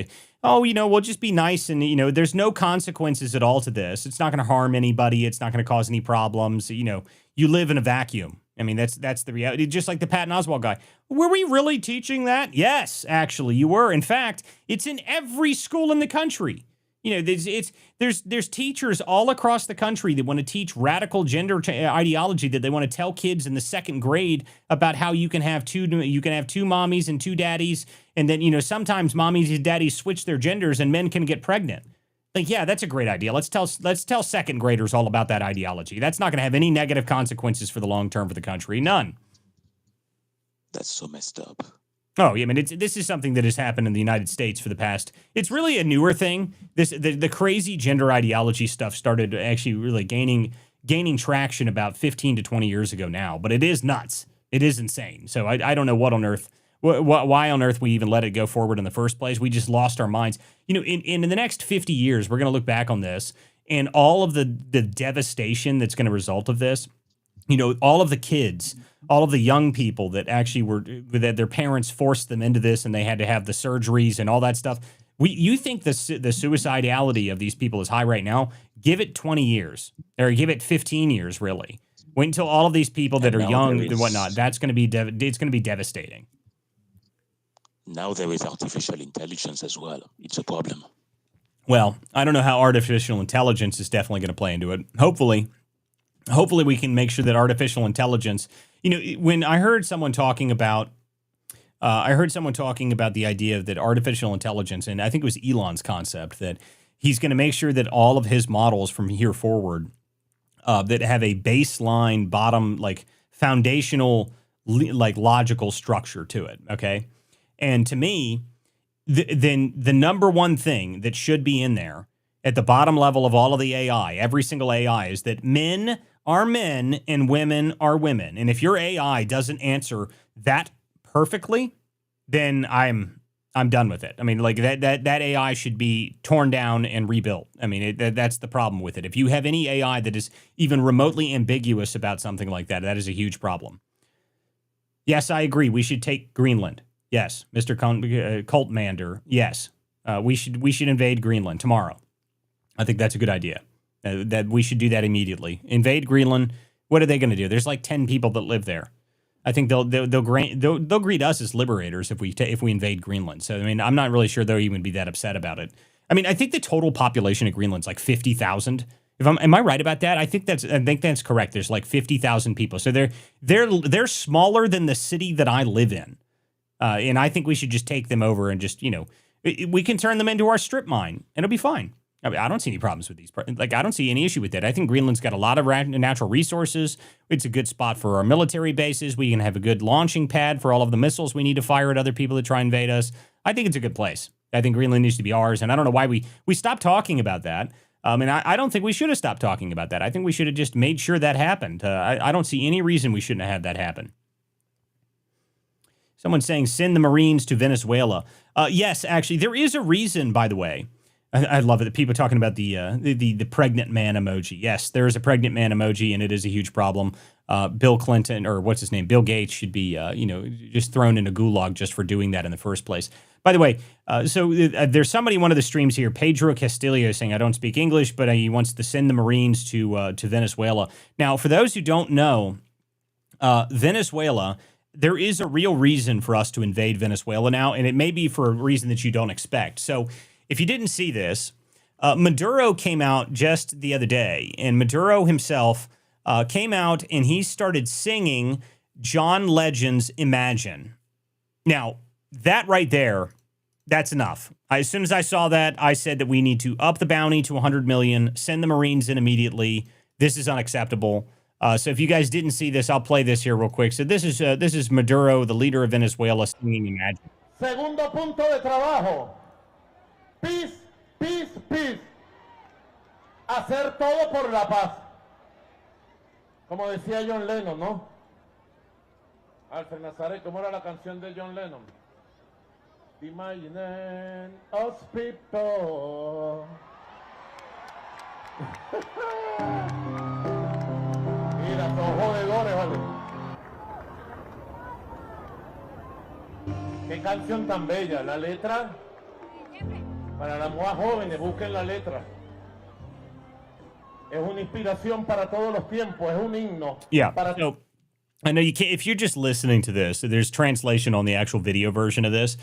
we'll just be nice and, there's no consequences at all to this. It's not going to harm anybody. It's not going to cause any problems. You live in a vacuum. I mean, that's the reality. Just like the Patton Oswalt guy. Were we really teaching that? Yes, actually, you were. In fact, it's in every school in the country. There's teachers all across the country that want to teach radical gender ideology, that they want to tell kids in the second grade about how you can have two mommies and two daddies, and then sometimes mommies and daddies switch their genders and men can get pregnant. Like, yeah, that's a great idea. Let's tell second graders all about that ideology. That's not going to have any negative consequences for the long term for the country. None. That's so messed up. Oh, yeah, I mean, this is something that has happened in the United States for the past. It's really a newer thing. The crazy gender ideology stuff started actually really gaining traction about 15 to 20 years ago now. But it is nuts. It is insane. So I don't know why on earth we even let it go forward in the first place. We just lost our minds. In the next 50 years, we're going to look back on this and all of the devastation that's going to result of this. All of the kids, all of the young people that actually that their parents forced them into this and they had to have the surgeries and all that stuff. You think the suicidality of these people is high right now? Give it 20 years or give it 15 years, really. Wait until all of these people that are young and whatnot. That's going to be it's going to be devastating. Now there is artificial intelligence as well. It's a problem. Well, I don't know how artificial intelligence is definitely going to play into it. Hopefully we can make sure that artificial intelligence, when I heard someone talking about the idea that artificial intelligence, and I think it was Elon's concept, that he's going to make sure that all of his models from here forward that have a baseline bottom, like foundational, like logical structure to it. Okay. And to me, then the number one thing that should be in there at the bottom level of all of the AI, every single AI, is that men are men and women are women. And if your AI doesn't answer that perfectly, then I'm done with it. I mean, like that AI should be torn down and rebuilt. I mean, that's the problem with it. If you have any AI that is even remotely ambiguous about something like that, that is a huge problem. Yes, I agree. We should take Greenland. Yes, Mr. Cultmander. Yes, we should invade Greenland tomorrow. I think that's a good idea. That we should do that immediately. Invade Greenland. What are they going to do? There's like 10 people that live there. I think they'll greet us as liberators if we invade Greenland. So I mean, I'm not really sure they'll even be that upset about it. I mean, I think the total population of Greenland's like 50,000. Am I right about that? I think that's correct. There's like 50,000 people. So they're smaller than the city that I live in. And I think we should just take them over and just, we can turn them into our strip mine and it'll be fine. I mean, I don't see any problems with these. Like, I don't see any issue with that. I think Greenland's got a lot of natural resources. It's a good spot for our military bases. We can have a good launching pad for all of the missiles we need to fire at other people that try and invade us. I think it's a good place. I think Greenland needs to be ours. And I don't know why we stopped talking about that. And I don't think we should have stopped talking about that. I think we should have just made sure that happened. I don't see any reason we shouldn't have had that happen. Someone's saying send the Marines to Venezuela. Yes, actually, there is a reason, by the way. I love it. The people talking about the pregnant man emoji. Yes, there is a pregnant man emoji, and it is a huge problem. Bill Clinton, or what's his name, Bill Gates, should be just thrown in a gulag just for doing that in the first place. By the way, there's somebody in one of the streams here, Pedro Castillo, saying I don't speak English, but he wants to send the Marines to Venezuela. Now, for those who don't know, Venezuela, there is a real reason for us to invade Venezuela now, and it may be for a reason that you don't expect. So if you didn't see this, Maduro came out just the other day, and Maduro himself came out and he started singing John Legend's Imagine. Now, that right there, that's enough. As soon as I saw that, I said that we need to up the bounty to 100 million, send the Marines in immediately. This is unacceptable. So if you guys didn't see this, I'll play this here real quick. So this is Maduro, the leader of Venezuela, singing Imagine. Segundo punto de trabajo. Peace, peace, peace. Hacer todo por la paz. Como decía John Lennon, ¿no? Alfred Nazaret, ¿cómo era la canción de John Lennon? Imagine us people. Mira, son jodedores, vale. Qué canción tan bella. La letra, para las más jóvenes, busquen la letra. Es una inspiración para todos los tiempos. Es un himno. Yeah. So I know you can't, if you're just listening to this, there's translation on the actual video version of this.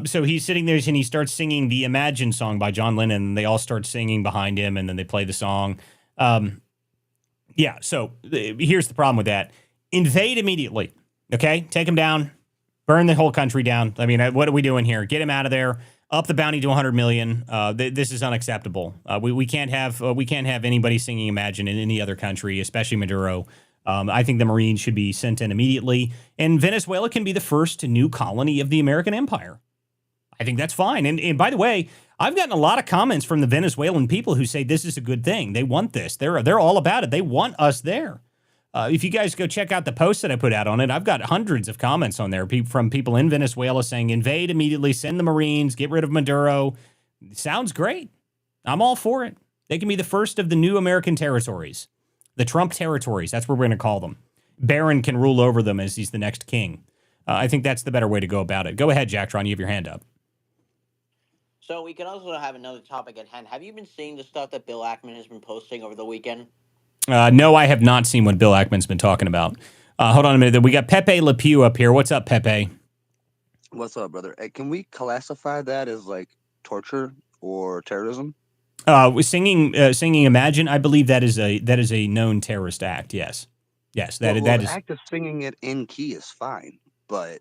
So he's sitting there and he starts singing the Imagine song by John Lennon, and they all start singing behind him, and then they play the song. Yeah, so here's the problem with that. Invade immediately, okay? Take him down. Burn the whole country down. I mean, what are we doing here? Get him out of there. Up the bounty to 100 million. This is unacceptable. We can't have anybody singing Imagine in any other country, especially Maduro. I think the Marines should be sent in immediately, and Venezuela can be the first new colony of the American empire. I think that's fine. And by the way, I've gotten a lot of comments from the Venezuelan people who say this is a good thing. They want this. They're all about it. They want us there. If you guys go check out the post that I put out on it, I've got hundreds of comments on there from people in Venezuela saying invade immediately, send the Marines, get rid of Maduro. Sounds great. I'm all for it. They can be the first of the new American territories. The Trump territories. That's what we're going to call them. Barron can rule over them as he's the next king. I think that's the better way to go about it. Go ahead, Jacktron. You have your hand up. So we can also have another topic at hand. Have you been seeing the stuff that Bill Ackman has been posting over the weekend? No, I have not seen what Bill Ackman's been talking about. Hold on a minute. We got Pepe Le Pew up here. What's up, Pepe? What's up, brother? Hey, can we classify that as like torture or terrorism? Singing Imagine, I believe that is a known terrorist act. Yes. That is. The act of singing it in key is fine, but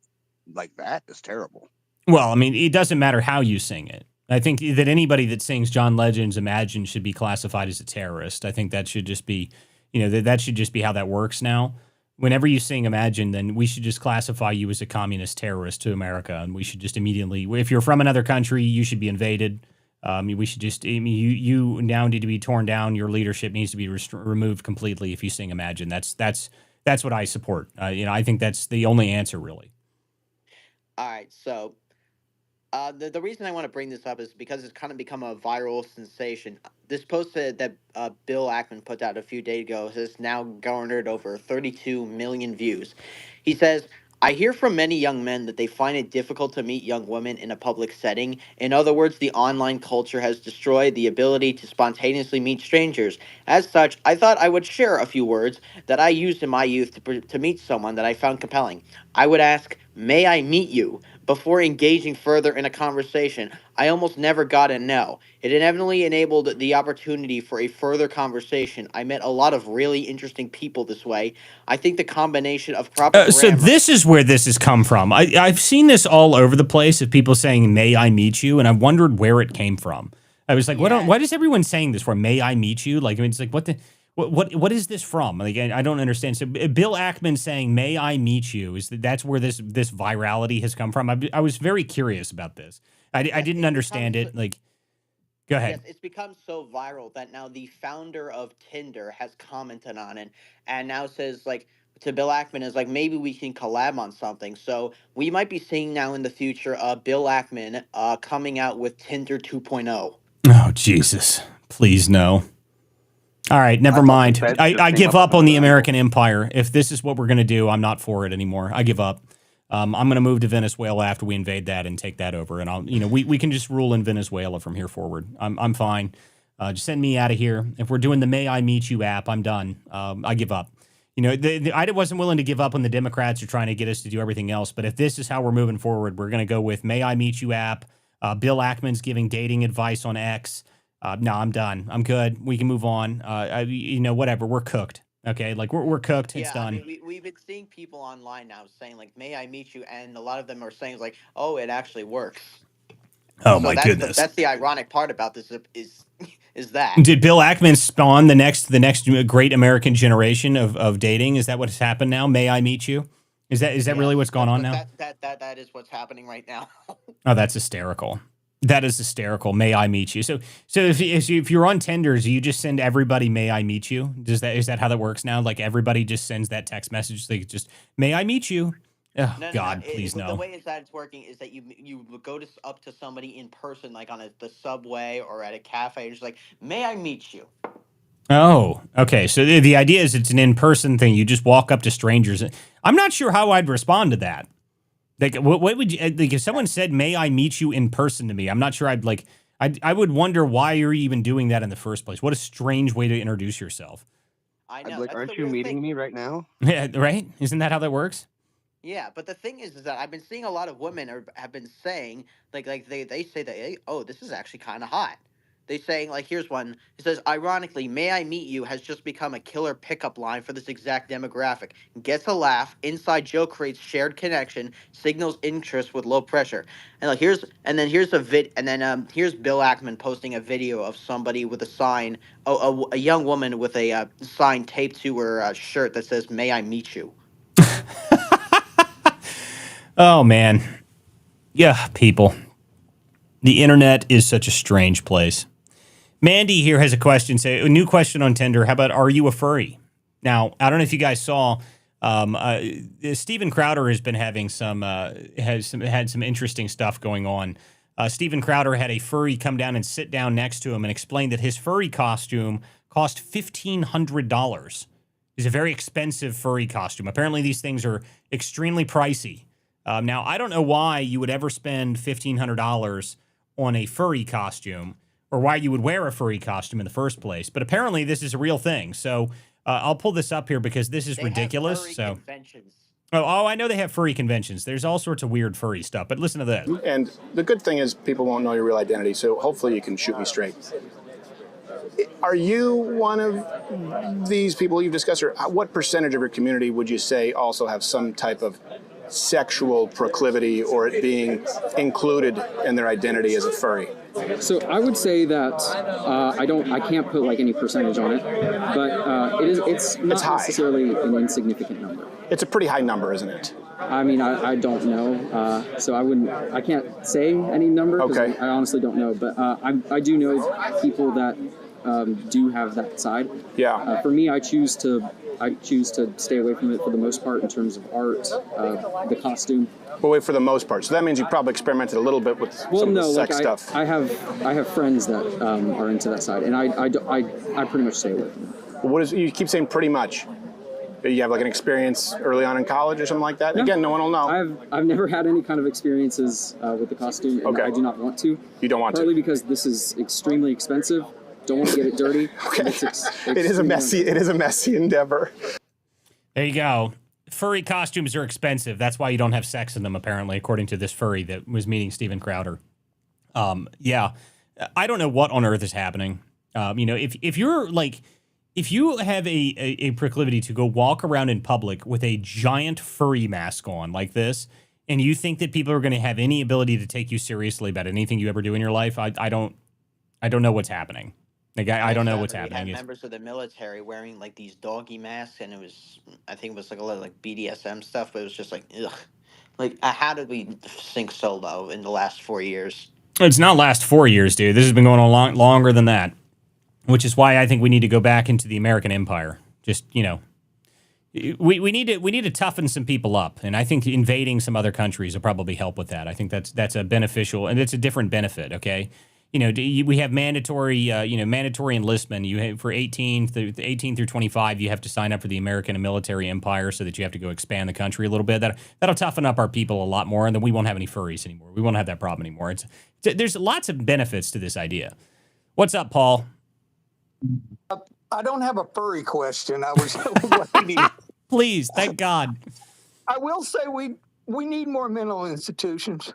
like that is terrible. Well, I mean, it doesn't matter how you sing it. I think that anybody that sings John Legend's Imagine should be classified as a terrorist. I think that should just be, that should just be how that works now. Whenever you sing Imagine, then we should just classify you as a communist terrorist to America, and we should just immediately, if you're from another country, you should be invaded. We should just, you now need to be torn down. Your leadership needs to be removed completely if you sing Imagine. That's what I support. I think that's the only answer, really. All right, so the reason I want to bring this up is because it's kind of become a viral sensation. This post that Bill Ackman put out a few days ago has now garnered over 32 million views. He says, I hear from many young men that they find it difficult to meet young women in a public setting. In other words, the online culture has destroyed the ability to spontaneously meet strangers. As such, I thought I would share a few words that I used in my youth to meet someone that I found compelling. I would ask, may I meet you? Before engaging further in a conversation, I almost never got a no. It inevitably enabled the opportunity for a further conversation. I met a lot of really interesting people this way. I think the combination of proper grammar... So this is where this has come from. I've seen this all over the place of people saying, may I meet you? And I wondered where it came from. I was like, why is everyone saying this for? May I meet you? Like, I mean, it's like, what is this from? Like, I don't understand. So Bill Ackman saying, may I meet you, that's where this virality has come from. I was very curious about this. I didn't understand it. Like, go ahead. Yes, it's become so viral that now the founder of Tinder has commented on it and now says, like, to Bill Ackman is like, maybe we can collab on something. So we might be seeing now in the future Bill Ackman coming out with Tinder 2.0. Oh, Jesus. Please, no. All right, never I thought the mind. feds just I came give up up with on the another American empire. If this is what we're going to do, I'm not for it anymore. I give up. I'm going to move to Venezuela after we invade that and take that over. And we can just rule in Venezuela from here forward. I'm fine. Just send me out of here. If we're doing the May I Meet You app, I'm done. I give up. I wasn't willing to give up when the Democrats are trying to get us to do everything else. But if this is how we're moving forward, we're going to go with May I Meet You app. Bill Ackman's giving dating advice on X. No, I'm done. I'm good. We can move on. Whatever. We're cooked. Okay, like we're cooked. It's done. I mean, we've been seeing people online now saying like, "May I meet you?" And a lot of them are saying like, "Oh, it actually works." Oh So my that's goodness. that's the ironic part about this is that. Did Bill Ackman spawn the next great American generation of dating? Is that what's happened now? May I meet you? Is that really what's going on now? That is what's happening right now. Oh, that's hysterical. That is hysterical. May I meet you? So if you're on Tinder, do you just send everybody "May I meet you"? Is that how that works now? Like everybody just sends that text message. They just "May I meet you"? Oh God, please no. The way it's working is that you go up to somebody in person, like on the subway or at a cafe, and just like, "May I meet you?" Oh, okay. So the idea is it's an in-person thing. You just walk up to strangers. I'm not sure how I'd respond to that. Like, what would you, like, if someone said, "May I meet you in person" to me, I'm not sure I would wonder why you're even doing that in the first place. What a strange way to introduce yourself. I know. Like, aren't you meeting me right now? Yeah, right? Isn't that how that works? Yeah, but the thing is that I've been seeing a lot of women have been saying like they say that, "Hey, oh, this is actually kind of hot." They saying like, here's one. It says, ironically, "May I meet you" has just become a killer pickup line for this exact demographic. Gets a laugh, inside joke creates shared connection, signals interest with low pressure. And like here's Bill Ackman posting a video of somebody with a sign, a young woman with a sign taped to her shirt that says, "May I meet you." Oh man, yeah, people. The internet is such a strange place. Mandy here has a question. Say a new question on Tinder. How about, are you a furry? Now, I don't know if you guys saw. Steven Crowder has been having had some interesting stuff going on. Steven Crowder had a furry come down and sit down next to him and explain that his furry costume cost $1,500. It's a very expensive furry costume. Apparently, these things are extremely pricey. Now, I don't know why you would ever spend $1,500 on a furry costume, or why you would wear a furry costume in the first place. But apparently this is a real thing. So I'll pull this up here because this is ridiculous. Conventions. Oh, I know they have furry conventions. There's all sorts of weird furry stuff. But listen to this. And the good thing is people won't know your real identity. So hopefully you can shoot me straight. Are you one of these people you've discussed, or what percentage of your community would you say also have some type of sexual proclivity or it being included in their identity as a furry? So I would say that I can't put like any percentage on it, but it's not necessarily an insignificant number. It's a pretty high number, isn't it? I mean, I don't know, so I can't say any number because I honestly don't know, but I do know people that do have that side. Yeah. For me, I choose to stay away from it for the most part in terms of art, the costume. Well, wait, for the most part. So that means you probably experimented a little bit with some of the sex stuff. I have friends that are into that side, and I pretty much stay away from it. What is, you keep saying pretty much? You have like an experience early on in college or something like that? No. Again, no one will know. I've never had any kind of experiences with the costume, and I do not want to. You don't want Partly because this is extremely expensive. Don't want to get it dirty. Okay. It is a messy endeavor. There you go. Furry costumes are expensive. That's why you don't have sex in them, apparently, according to this furry that was meeting Steven Crowder. Yeah, I don't know what on earth is happening. If you have a proclivity to go walk around in public with a giant furry mask on like this, and you think that people are going to have any ability to take you seriously about anything you ever do in your life, I don't know what's happening. Like, I don't know what's happening. We had members of the military wearing like these doggy masks, and I think it was like a lot of like BDSM stuff, but it was just like, ugh. Like, how did we sink so low in the last 4 years? It's not last 4 years, dude. This has been going on longer than that, which is why I think we need to go back into the American empire. Just, We need to toughen some people up, and I think invading some other countries will probably help with that. I think that's a beneficial, and it's a different benefit. Okay, we have mandatory mandatory enlistment. You have for 18 through 25, you have to sign up for the American military empire, so that you have to go expand the country a little bit. That'll toughen up our people a lot more, and then we won't have any furries anymore. We won't have that problem anymore. There's lots of benefits to this idea. What's up, Paul? I don't have a furry question. I was waiting. Please, thank God. I will say we need more mental institutions.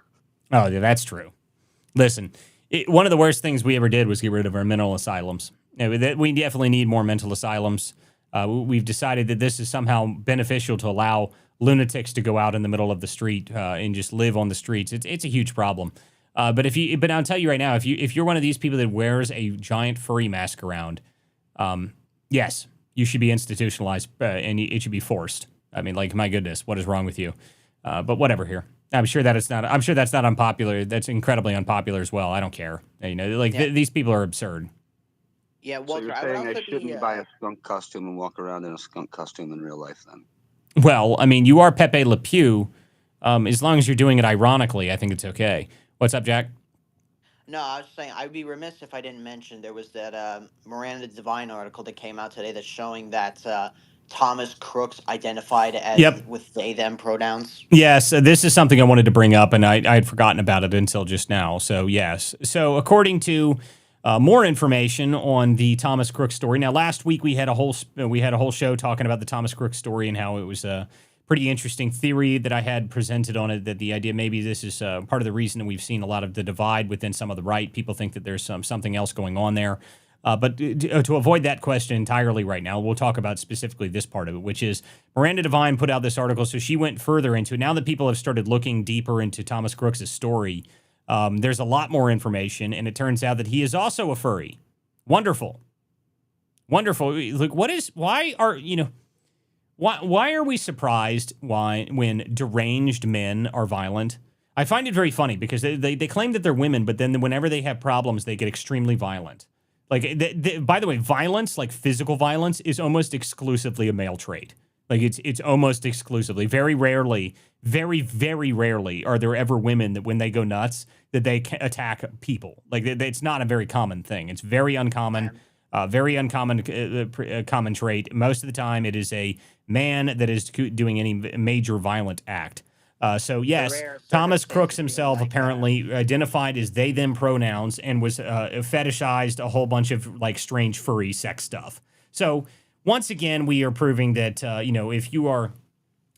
Oh, yeah, that's true. Listen, one of the worst things we ever did was get rid of our mental asylums. We definitely need more mental asylums. We've decided that this is somehow beneficial to allow lunatics to go out in the middle of the street and just live on the streets. It's a huge problem. But I'll tell you right now, if you're one of these people that wears a giant furry mask around, yes, you should be institutionalized and it should be forced. I mean, like, my goodness, what is wrong with you? But whatever here. I'm sure that's not unpopular. That's incredibly unpopular as well. I don't care. These people are absurd. Yeah, Walter, so you're saying I shouldn't buy a skunk costume and walk around in a skunk costume in real life then? Well, I mean, you are Pepe Le Pew. As long as you're doing it ironically, I think it's okay. What's up, Jack? No, I was saying I'd be remiss if I didn't mention there was that Miranda Devine article that came out today that's showing that Thomas Crooks identified as with they them pronouns. Yes, this is something I wanted to bring up, and I had forgotten about it until just now. So yes, so according to more information on the Thomas Crooks story. Now, last week we had a whole show talking about the Thomas Crooks story and how it was a pretty interesting theory that I had presented on it, that the idea maybe this is part of the reason that we've seen a lot of the divide within some of the right. People think that there's something else going on there. But to avoid that question entirely right now, we'll talk about specifically this part of it, which is Miranda Devine put out this article, so she went further into it. Now that people have started looking deeper into Thomas Crooks' story, there's a lot more information, and it turns out that he is also a furry. Wonderful. Look, why are we surprised when deranged men are violent? I find it very funny because they claim that they're women, but then whenever they have problems, they get extremely violent. Like, by the way, violence, like physical violence, is almost exclusively a male trait. Like, it's almost exclusively. Very rarely, very, very rarely are there ever women that when they go nuts, that they attack people. Like, it's not a very common thing. It's very uncommon. Common trait. Most of the time, it is a man that is doing any major violent act. So yes, Thomas Crooks himself apparently identified as they them pronouns and was fetishized a whole bunch of like strange furry sex stuff. So once again, we are proving that if you are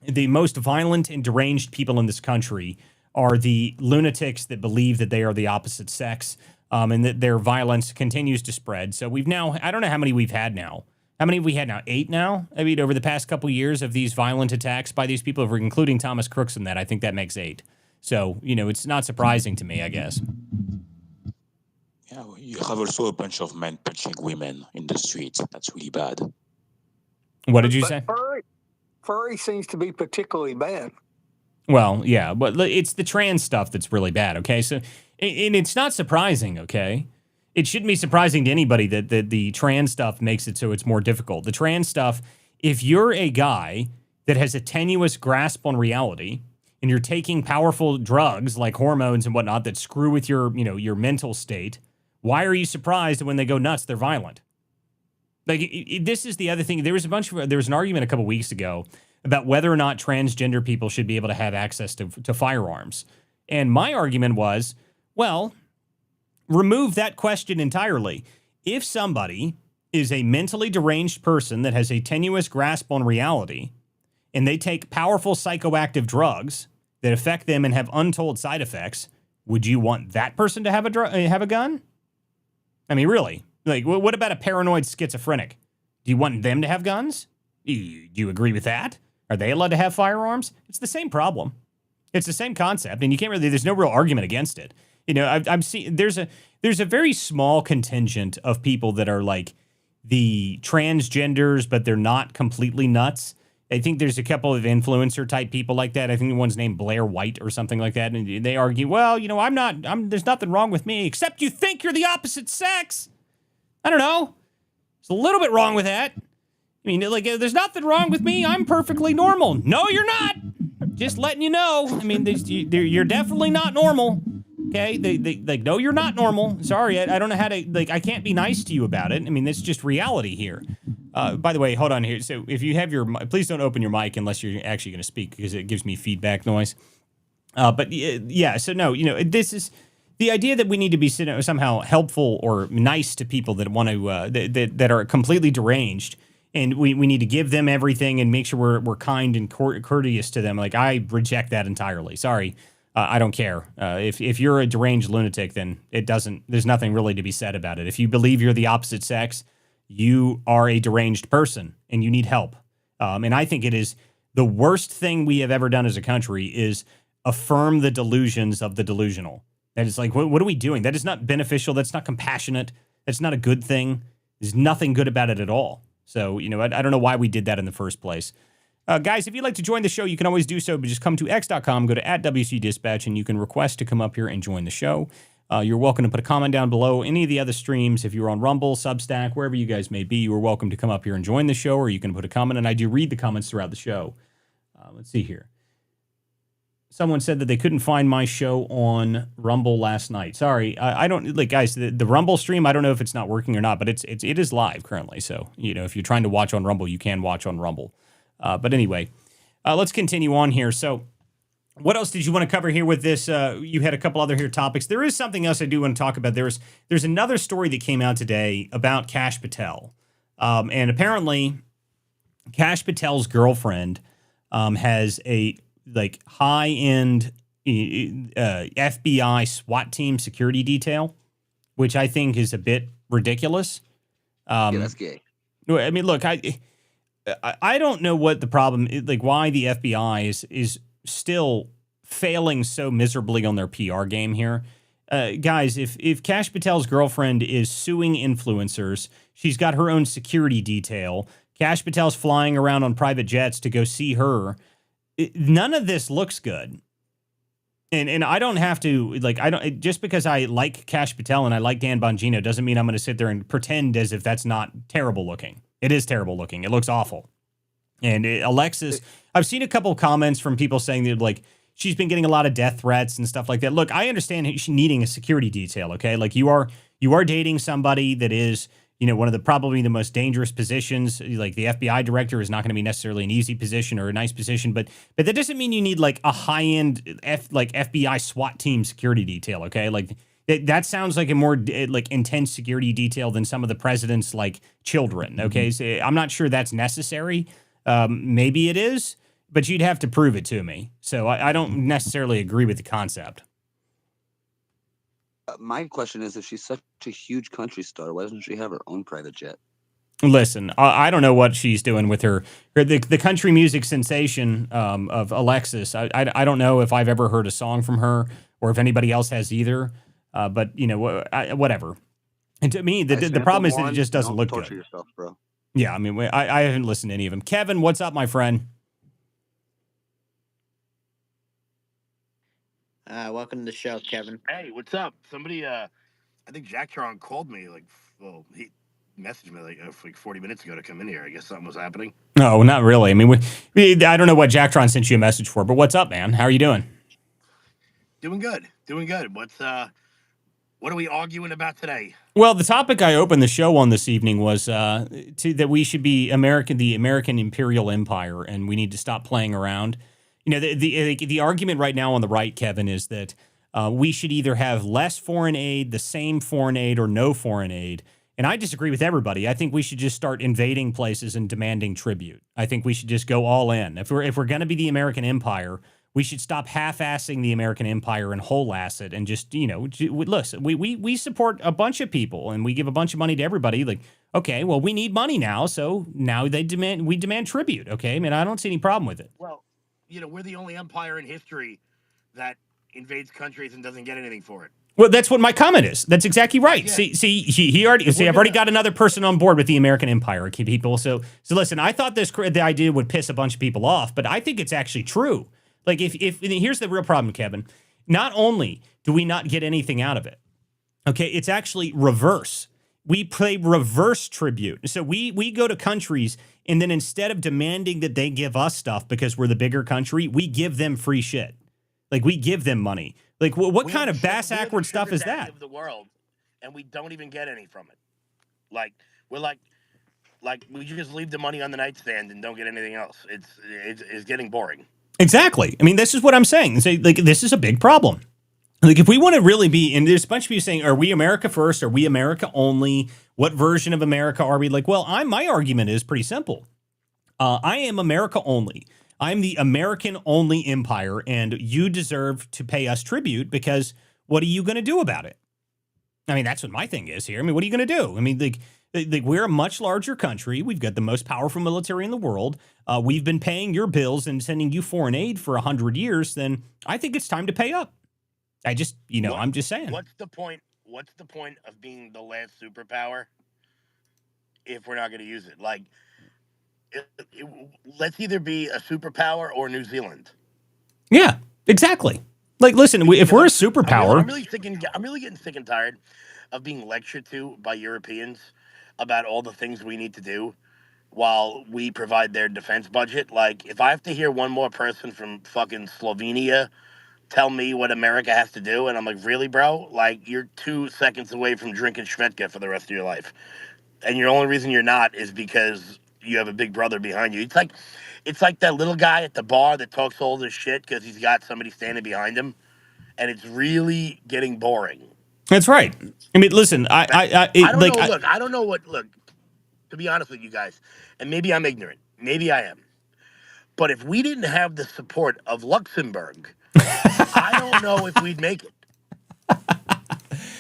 the most violent and deranged people in this country are the lunatics that believe that they are the opposite sex. And that their violence continues to spread. So we've now, I don't know how many we've had now. How many have we had now? 8 now? I mean, over the past couple years of these violent attacks by these people, including Thomas Crooks in that, I think that makes 8. So, it's not surprising to me, I guess. Yeah, you have also a bunch of men punching women in the streets. That's really bad. What did you say? Furry seems to be particularly bad. Well, yeah, but it's the trans stuff that's really bad, okay? So, and it's not surprising, okay? It shouldn't be surprising to anybody that the trans stuff makes it so it's more difficult. The trans stuff, if you're a guy that has a tenuous grasp on reality and you're taking powerful drugs like hormones and whatnot that screw with your mental state, why are you surprised that when they go nuts, they're violent? Like, this is the other thing. There was an argument a couple weeks ago about whether or not transgender people should be able to have access to firearms. And my argument was, well, remove that question entirely. If somebody is a mentally deranged person that has a tenuous grasp on reality, and they take powerful psychoactive drugs that affect them and have untold side effects, would you want that person to have a gun? I mean, really? Like, what about a paranoid schizophrenic? Do you want them to have guns? Do you agree with that? Are they allowed to have firearms? It's the same problem. It's the same concept, and you can't really. There's no real argument against it. I'm seeing there's a very small contingent of people that are like the transgenders, but they're not completely nuts. I think there's a couple of influencer type people like that. I think the one's named Blair White or something like that, and they argue, well, there's nothing wrong with me except you think you're the opposite sex. I don't know. There's a little bit wrong with that. I mean, like, there's nothing wrong with me. I'm perfectly normal. No, you're not. Just letting you know. I mean, you're definitely not normal. Okay? They like, no, you're not normal. Sorry, I don't know how to, like, I can't be nice to you about it. I mean, that's just reality here. By the way, hold on here. So if you have please don't open your mic unless you're actually going to speak, because it gives me feedback noise. But yeah, so no, this is the idea that we need to be somehow helpful or nice to people that want to, that are completely deranged. And we need to give them everything and make sure we're kind and courteous to them. Like, I reject that entirely. Sorry. I don't care. If you're a deranged lunatic, then there's nothing really to be said about it. If you believe you're the opposite sex, you are a deranged person and you need help. And I think it is the worst thing we have ever done as a country is affirm the delusions of the delusional. That is like, what are we doing? That is not beneficial. That's not compassionate. That's not a good thing. There's nothing good about it at all. So, I don't know why we did that in the first place. Guys, if you'd like to join the show, you can always do so, but just come to x.com, go to @WCDispatch, and you can request to come up here and join the show. You're welcome to put a comment down below. Any of the other streams, if you're on Rumble, Substack, wherever you guys may be, you are welcome to come up here and join the show, or you can put a comment, and I do read the comments throughout the show. Let's see here. Someone said that they couldn't find my show on Rumble last night. Sorry, I don't, like, guys, the Rumble stream, I don't know if it's not working or not, but it is live currently. So, if you're trying to watch on Rumble, you can watch on Rumble. But anyway, let's continue on here. So, what else did you want to cover here with this? You had a couple other here topics. There is something else I do want to talk about. There's another story that came out today about Kash Patel. And apparently, Kash Patel's girlfriend has a high-end FBI SWAT team security detail, which I think is a bit ridiculous. Yeah, that's gay. I mean, look, I don't know what the problem is, like why the FBI is still failing so miserably on their PR game here. Guys, if Kash Patel's girlfriend is suing influencers, she's got her own security detail. Kash Patel's flying around on private jets to go see her. None of this looks good. And I don't have to, just because I like Kash Patel and I like Dan Bongino doesn't mean I'm going to sit there and pretend as if that's not terrible looking. It is terrible looking. It looks awful. And Alexis, I've seen a couple of comments from people saying that, she's been getting a lot of death threats and stuff like that. Look, I understand she's needing a security detail, okay? Like, you are dating somebody that is, one of the probably the most dangerous positions. Like, the FBI director is not going to be necessarily an easy position or a nice position, but that doesn't mean you need a high-end FBI SWAT team security detail, okay? Like, that sounds like a more intense security detail than some of the president's children, okay? So I'm not sure that's necessary. Maybe it is, but you'd have to prove it to me. So I don't necessarily agree with the concept. My question is, if she's such a huge country star, why doesn't she have her own private jet? Listen, I don't know what she's doing with the country music sensation of Alexis. I don't know if I've ever heard a song from her or if anybody else has either. But whatever. And to me, the problem is that it just doesn't look good. Torture yourself, bro. Yeah, I mean, I haven't listened to any of them. Kevin, what's up, my friend? Welcome to the show, Kevin. Hey, what's up? Somebody, I think Jacktron called me, he messaged me 40 minutes ago to come in here. I guess something was happening. No, not really. I mean, I don't know what Jacktron sent you a message for, but what's up, man? How are you doing? Doing good. What are we arguing about today? Well, the topic I opened the show on this evening was that we should be the American Imperial Empire, and we need to stop playing around. The argument right now on the right, Kevin, is that we should either have less foreign aid, the same foreign aid, or no foreign aid. And I disagree with everybody. I think we should just start invading places and demanding tribute. I think we should just go all in. If we're going to be the American Empire, we should stop half-assing the American Empire and whole-ass it and just, listen, we support a bunch of people and we give a bunch of money to everybody. Okay, well, we need money now, so now we demand tribute, okay? I mean, I don't see any problem with it. Well, we're the only empire in history that invades countries and doesn't get anything for it. Well, that's what my comment is. That's exactly right. Yeah. I've already got another person on board with the American Empire, okay, people. So listen, I thought the idea would piss a bunch of people off, but I think it's actually true. If here's the real problem, Kevin. Not only do we not get anything out of it, okay, it's actually reverse. We play reverse tribute. So we go to countries, and then instead of demanding that they give us stuff because we're the bigger country, we give them free shit. Like, we give them money. Like, what kind of bass-backward stuff is that? Of the world, and we don't even get any from it. Like, we're like we just leave the money on the nightstand and don't get anything else. It's getting boring. Exactly. I mean, this is what I'm saying. So, like, this is a big problem. Like, if we want to really be, and there's a bunch of people saying, are we America first? Are we America only? What version of America are we? Like, well, my argument is pretty simple. I am America only. I'm the American only empire, and you deserve to pay us tribute because what are you going to do about it? I mean, that's what my thing is here. I mean, what are you going to do? I mean, like we're a much larger country. We've got the most powerful military in the world. We've been paying your bills and sending you foreign aid for 100 years. Then I think it's time to pay up. I'm just saying. What's the point? What's the point of being the last superpower if we're not going to use it? Like, let's either be a superpower or New Zealand. Yeah, exactly. Like, listen, if we're a superpower, I'm really getting sick and tired of being lectured to by Europeans about all the things we need to do while we provide their defense budget. Like, if I have to hear one more person from fucking Slovenia tell me what America has to do, and I'm like, really, bro? Like, you're 2 seconds away from drinking Schvedka for the rest of your life. And your only reason you're not is because you have a big brother behind you. It's like that little guy at the bar that talks all this shit because he's got somebody standing behind him, and it's really getting boring. That's right. I mean, listen, I don't know. Look, to be honest with you guys, and maybe I'm ignorant, maybe I am, but if we didn't have the support of Luxembourg, I don't know if we'd make it.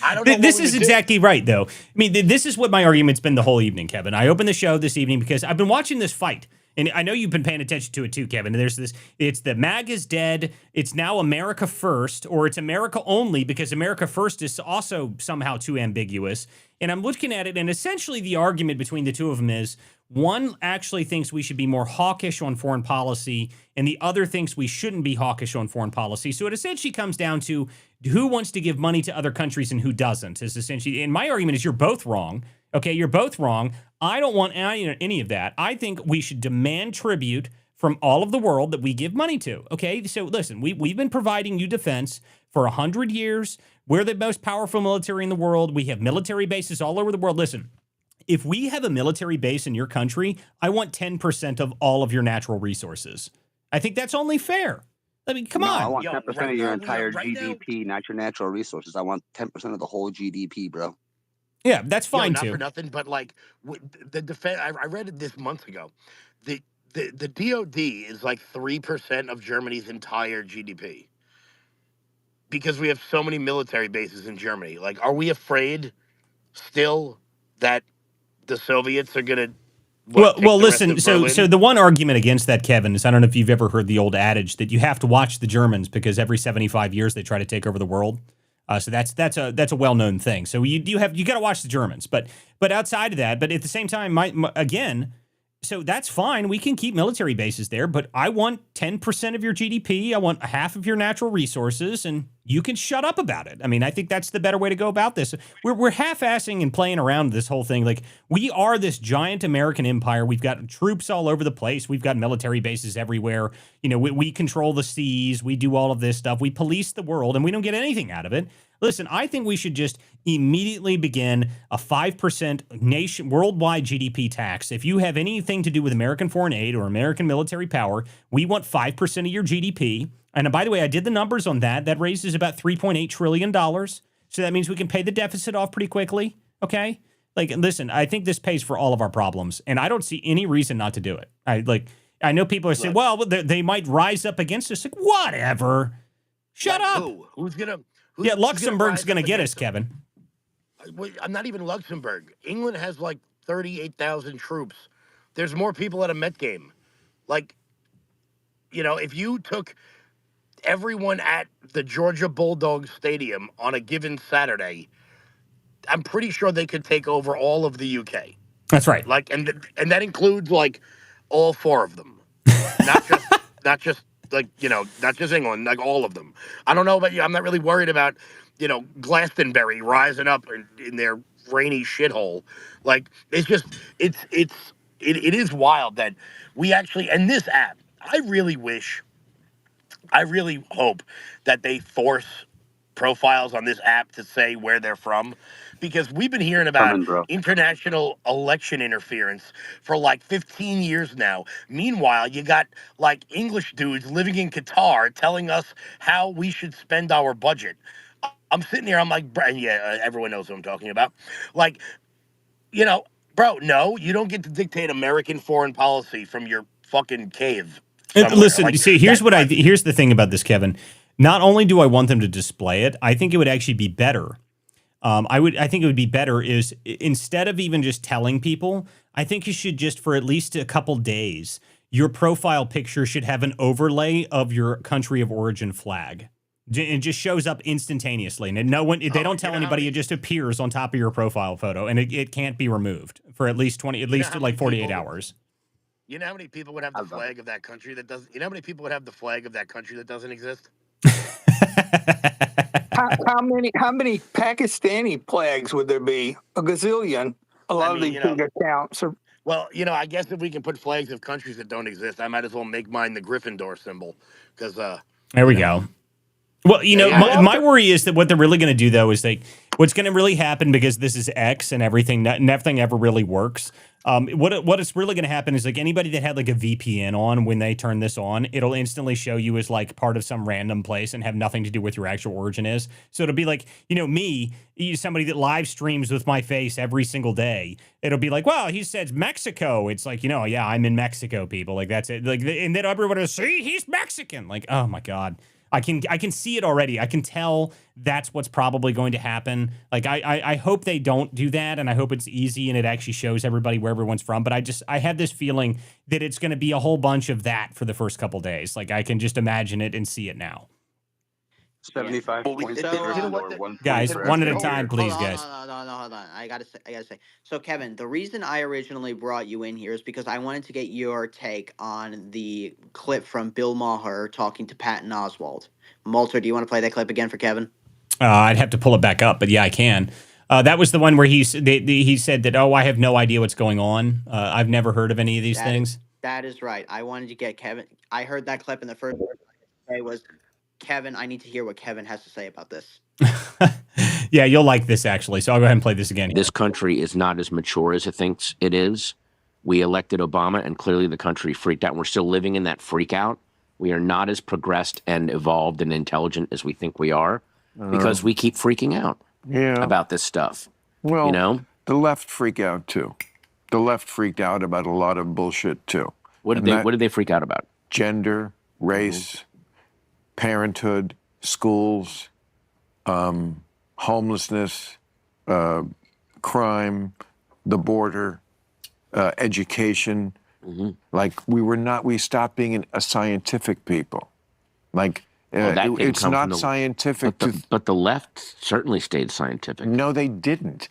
I don't know. This is exactly right, though. I mean, this is what my argument's been the whole evening, Kevin. I opened the show this evening because I've been watching this fight. And I know you've been paying attention to it too, Kevin. There's this, it's the MAG is dead. It's now America first, or it's America only because America first is also somehow too ambiguous. And I'm looking at it, and essentially the argument between the two of them is one actually thinks we should be more hawkish on foreign policy, and the other thinks we shouldn't be hawkish on foreign policy. So it essentially comes down to who wants to give money to other countries and who doesn't. Is essentially, and my argument is you're both wrong. Okay, you're both wrong. I don't want any of that. I think we should demand tribute from all of the world that we give money to. Okay, so listen, we've been providing you defense for 100 years. We're the most powerful military in the world. We have military bases all over the world. Listen, if we have a military base in your country, I want 10% of all of your natural resources. I think that's only fair. I mean, come on. I want 10% of your entire GDP, not your natural resources. I want 10% of the whole GDP, bro. Yeah, that's fine not too. For nothing, but like the defense. I read it this months ago. The DoD is like 3% of Germany's entire GDP because we have so many military bases in Germany. Like, are we afraid still that the Soviets are gonna? Well, listen. So the one argument against that, Kevin, is I don't know if you've ever heard the old adage that you have to watch the Germans because every 75 years they try to take over the world. So that's a well-known thing. So you got to watch the Germans, but outside of that, but at the same time, again, so that's fine. We can keep military bases there, but I want 10% of your GDP. I want half of your natural resources, and you can shut up about it. I mean, I think that's the better way to go about this. We're half-assing and playing around with this whole thing. Like, we are this giant American empire. We've got troops all over the place. We've got military bases everywhere. You know, we control the seas. We do all of this stuff. We police the world, and we don't get anything out of it. Listen, I think we should just immediately begin a 5% worldwide GDP tax. If you have anything to do with American foreign aid or American military power, we want 5% of your GDP. And by the way, I did the numbers on that. That raises about $3.8 trillion. So that means we can pay the deficit off pretty quickly. Okay? Like, listen, I think this pays for all of our problems, and I don't see any reason not to do it. I know people are saying, well, they might rise up against us. Like, whatever. Shut up. Who's gonna? Yeah, Luxembourg's going to get us, Kevin. I'm not even Luxembourg. England has like 38,000 troops. There's more people at a Met game. Like, you know, if you took everyone at the Georgia Bulldogs Stadium on a given Saturday, I'm pretty sure they could take over all of the UK. That's right. Like, and that includes like all 4 of them, not just. Like, you know, not just England, like all of them. I don't know about you. I'm not really worried about, you know, Glastonbury rising up in their rainy shithole. Like it is wild that we actually, and this app, I really hope that they force profiles on this app to say where they're from, because we've been hearing about international election interference for like 15 years now. Meanwhile, you got like English dudes living in Qatar telling us how we should spend our budget. I'm sitting here, I'm like, yeah, everyone knows what I'm talking about. Like, you know, bro, no, you don't get to dictate American foreign policy from your fucking cave somewhere. Listen, Like, see, here's here's the thing about this, Kevin. Not only do I want them to display it, I think it would actually be better. I think it would be better is instead of even just telling people, I think you should just for at least a couple days, your profile picture should have an overlay of your country of origin flag. It just shows up instantaneously, and no one, they don't tell anybody. It just appears on top of your profile photo, and it can't be removed for at least 48 hours. You know how many people would have the flag of that country that doesn't? You know how many people would have the flag of that country that doesn't exist? How many Pakistani flags would there be? A gazillion. A lot of these big accounts are. Well, I guess if we can put flags of countries that don't exist, I might as well make mine the Gryffindor symbol, because there we go. Well, my worry is that what they're really going to do, though, is what's going to really happen, because this is X and everything ever really works. What is really going to happen is like anybody that had like a VPN on, when they turn this on, it'll instantly show you as like part of some random place and have nothing to do with your actual origin is. So it'll be like, me, somebody that live streams with my face every single day. It'll be like, well, he says Mexico. It's like, yeah, I'm in Mexico, people. Like, that's it. Like, and then everyone will see he's Mexican. Like, oh my God. I can see it already. I can tell that's what's probably going to happen. Like, I hope they don't do that, and I hope it's easy and it actually shows everybody where everyone's from. But I have this feeling that it's going to be a whole bunch of that for the first couple days. Like, I can just imagine it and see it now. 75 points. Guys, one at a time, please, guys. Hold on. I gotta say. So, Kevin, the reason I originally brought you in here is because I wanted to get your take on the clip from Bill Maher talking to Patton Oswalt. Malter, do you want to play that clip again for Kevin? I'd have to pull it back up, but yeah, I can. That was the one where he said that, I have no idea what's going on. I've never heard of any of these things. That is right. I wanted to get Kevin. I heard that clip, and the first word I say was, Kevin, I need to hear what Kevin has to say about this. Yeah, you'll like this, actually. So I'll go ahead and play this again. This country is not as mature as it thinks it is. We elected Obama, and clearly the country freaked out. We're still living in that freak out. We are not as progressed and evolved and intelligent as we think we are, because we keep freaking out about this stuff. Well, the left freak out, too. The left freaked out about a lot of bullshit, too. What did they freak out about? Gender, race, parenthood, schools, homelessness, crime, the border, education. Like, we stopped being a scientific people. Like, it's not scientific. But the left certainly stayed scientific. No, they didn't.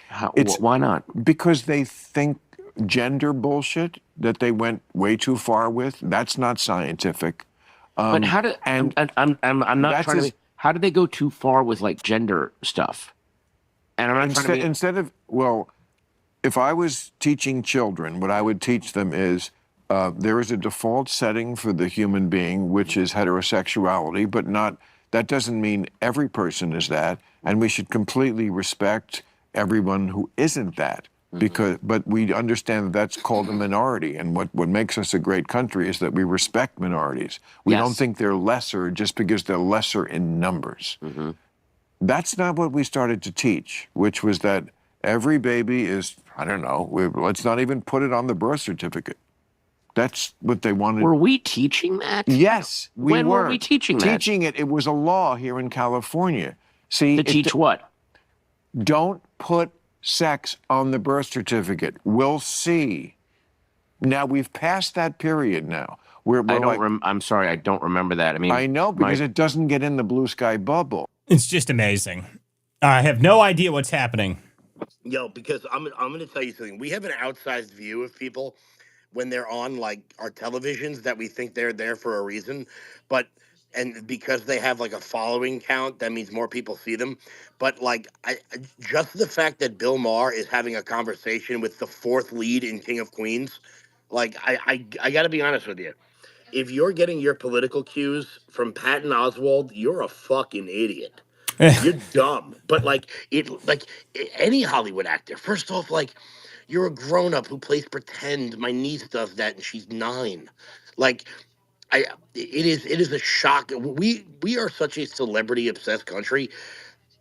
Why not? Because they think gender bullshit that they went way too far with, that's not scientific. But how did I'm not trying to. How did they go too far with like gender stuff? And I'm not trying to instead of if I was teaching children, what I would teach them is there is a default setting for the human being, which is heterosexuality, but that doesn't mean every person is that, and we should completely respect everyone who isn't that. But we understand that that's called a minority, and what makes us a great country is that we respect minorities. We don't think they're lesser just because they're lesser in numbers. That's not what we started to teach, which was that every baby is, I don't know, let's not even put it on the birth certificate. That's what they wanted. Were we teaching that? Yes, we When were. were we teaching that? Teaching it. It was a law here in California. See, to teach what? Don't put sex on the birth certificate. We'll see. Now, we've passed that period now. I'm sorry, I don't remember that. I mean, I know, because it doesn't get in the blue sky bubble. It's just amazing. I have no idea what's happening. Yo, because I'm going to tell you something. We have an outsized view of people when they're on like our televisions that we think they're there for a reason. But and because they have like a following count, that means more people see them. But like, just the fact that Bill Maher is having a conversation with the fourth lead in King of Queens, like, I got to be honest with you. If you're getting your political cues from Patton Oswalt, you're a fucking idiot. You're dumb. But any Hollywood actor, first off, like, you're a grown up who plays pretend. My niece does that, and she's 9. Like, it is a shock. We are such a celebrity obsessed country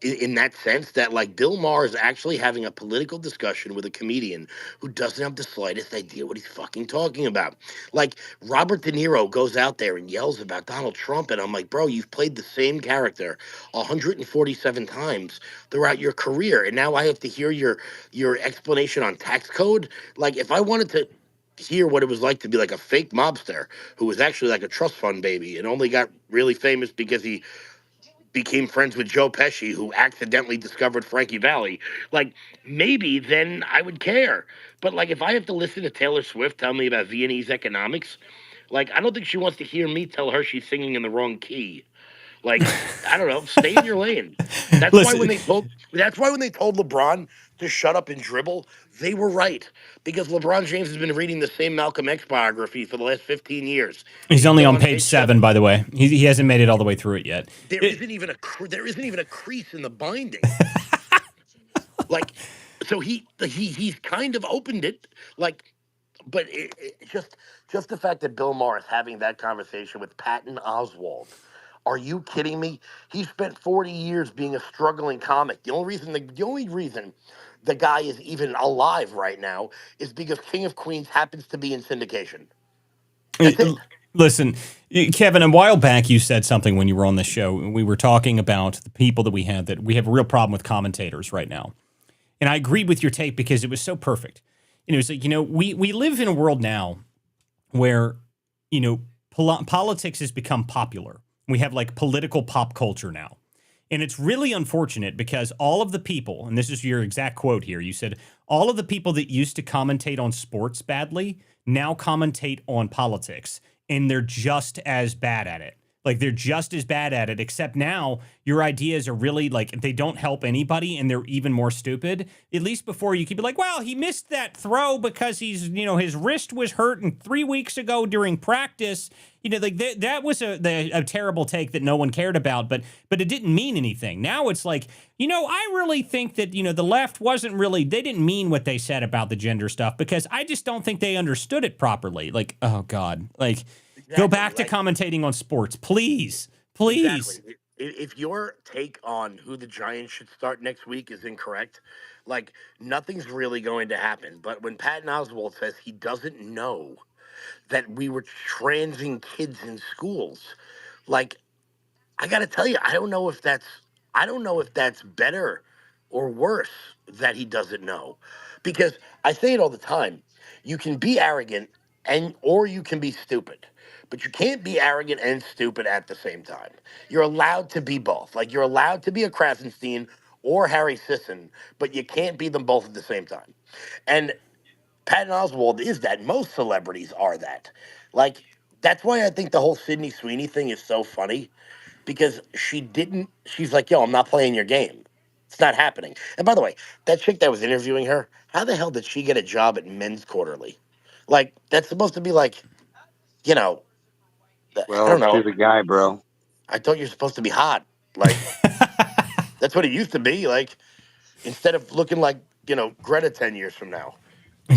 in that sense that like Bill Maher is actually having a political discussion with a comedian who doesn't have the slightest idea what he's fucking talking about. Like Robert De Niro goes out there and yells about Donald Trump, and I'm like, bro, you've played the same character 147 times throughout your career, and now I have to hear your explanation on tax code. Like if I wanted to hear what it was like to be like a fake mobster who was actually like a trust fund baby and only got really famous because he became friends with Joe Pesci, who accidentally discovered Frankie Valli. Like, maybe then I would care. But, like, if I have to listen to Taylor Swift tell me about Viennese economics, like, I don't think she wants to hear me tell her she's singing in the wrong key. Like, I don't know, stay in your lane. That's why when they told LeBron to shut up and dribble, they were right. Because LeBron James has been reading the same Malcolm X biography for the last 15 years. He's only on page 7, by the way. He hasn't made it all the way through it yet. There isn't even a crease in the binding. Like, so he's kind of opened it. Like, but just the fact that Bill Maher is having that conversation with Patton Oswalt. Are you kidding me? He spent 40 years being a struggling comic. The only reason the guy is even alive right now is because King of Queens happens to be in syndication. That's it. Listen, Kevin, a while back you said something when you were on the show. We were talking about the people that we have a real problem with commentators right now. And I agreed with your take because it was so perfect. And it was like, we live in a world now where, politics has become popular. We have like political pop culture now. And it's really unfortunate because all of the people, and this is your exact quote here, you said, all of the people that used to commentate on sports badly now commentate on politics, and they're just as bad at it. Like, they're just as bad at it, except now your ideas are really, like, they don't help anybody, and they're even more stupid. At least before, you could be like, well, he missed that throw because his wrist was hurt, and 3 weeks ago during practice, that was a terrible take that no one cared about, but it didn't mean anything. Now it's like, I really think that, the left they didn't mean what they said about the gender stuff, because I just don't think they understood it properly. Like, oh, God, like... Exactly. Go back to commentating on sports, please. Exactly. If your take on who the Giants should start next week is incorrect, like, nothing's really going to happen. But when Patton Oswalt says he doesn't know that we were transing kids in schools, like, I got to tell you, I don't know if that's better or worse that he doesn't know, because I say it all the time. You can be arrogant or you can be stupid. But you can't be arrogant and stupid at the same time. You're allowed to be both. Like, you're allowed to be a Krasenstein or Harry Sisson, but you can't be them both at the same time. And Patton Oswalt is that. Most celebrities are that. Like, that's why I think the whole Sydney Sweeney thing is so funny, because she's like, yo, I'm not playing your game. It's not happening. And by the way, that chick that was interviewing her, how the hell did she get a job at Men's Quarterly? Like, that's supposed to be like, Well, I don't know. she's a guy, bro. I thought you're supposed to be hot. Like, that's what it used to be. Like, instead of looking like, Greta 10 years from now.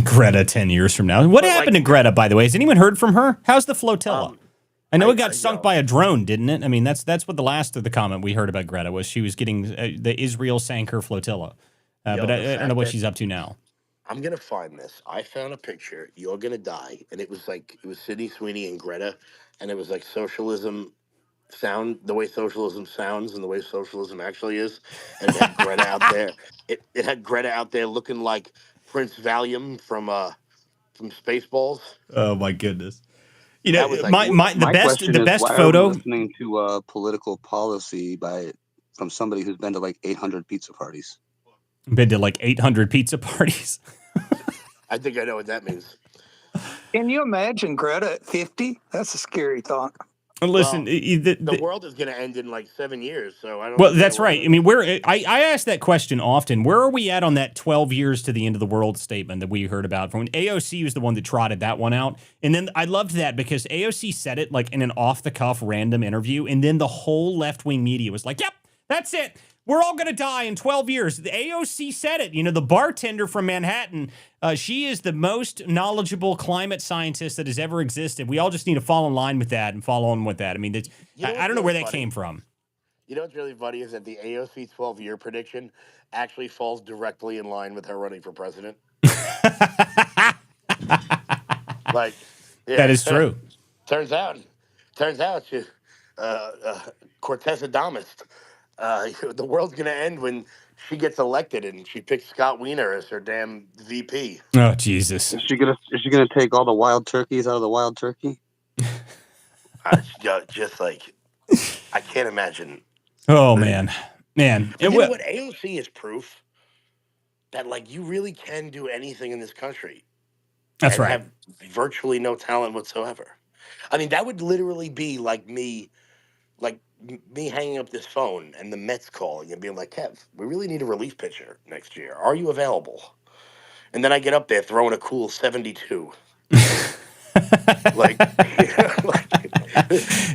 Greta 10 years from now. What happened to Greta, by the way? Has anyone heard from her? How's the flotilla? I know it got sunk by a drone, didn't it? I mean, that's what the last of the comment we heard about Greta was. She was getting the Israel sank her flotilla. But I don't know what she's up to now. I'm going to find this. I found a picture. You're going to die. And it was Sydney Sweeney and Greta. And it was like socialism the way socialism sounds and the way socialism actually is. And it had Greta out there. It had Greta out there looking like Prince Valium from Spaceballs. Oh my goodness! My the best why photo. Are we listening to political policy from somebody who's been to like 800 pizza parties. Been to like 800 pizza parties. I think I know what that means. Can you imagine Greta at 50? That's a scary thought. Listen, the world is going to end in like 7 years, so I don't. Well, that's right. I mean, I ask that question often. Where are we at on that 12 years to the end of the world statement that we heard about? From when AOC was the one that trotted that one out. And then I loved that because AOC said it like in an off-the-cuff random interview, and then the whole left-wing media was like, yep, that's it. We're all going to die in 12 years. The AOC said it. You know, the bartender from Manhattan, she is the most knowledgeable climate scientist that has ever existed. We all just need to fall in line with that and follow on with that. I mean, I don't know where that came from. You know what's really funny is that the AOC 12-year prediction actually falls directly in line with her running for president. Like, yeah, that is true. Turns out, she's Cortez Adamist. The world's gonna end when she gets elected and she picks Scott Wiener as her damn VP. Oh Jesus! Is she gonna take all the wild turkeys out of the wild turkey? Just like I can't imagine. Oh man. But you know what? AOC is proof that like you really can do anything in this country. That's and right. Have virtually no talent whatsoever. I mean, that would literally be like me hanging up this phone and the Mets calling and being like, Kev, we really need a relief pitcher next year. Are you available? And then I get up there throwing a cool 72.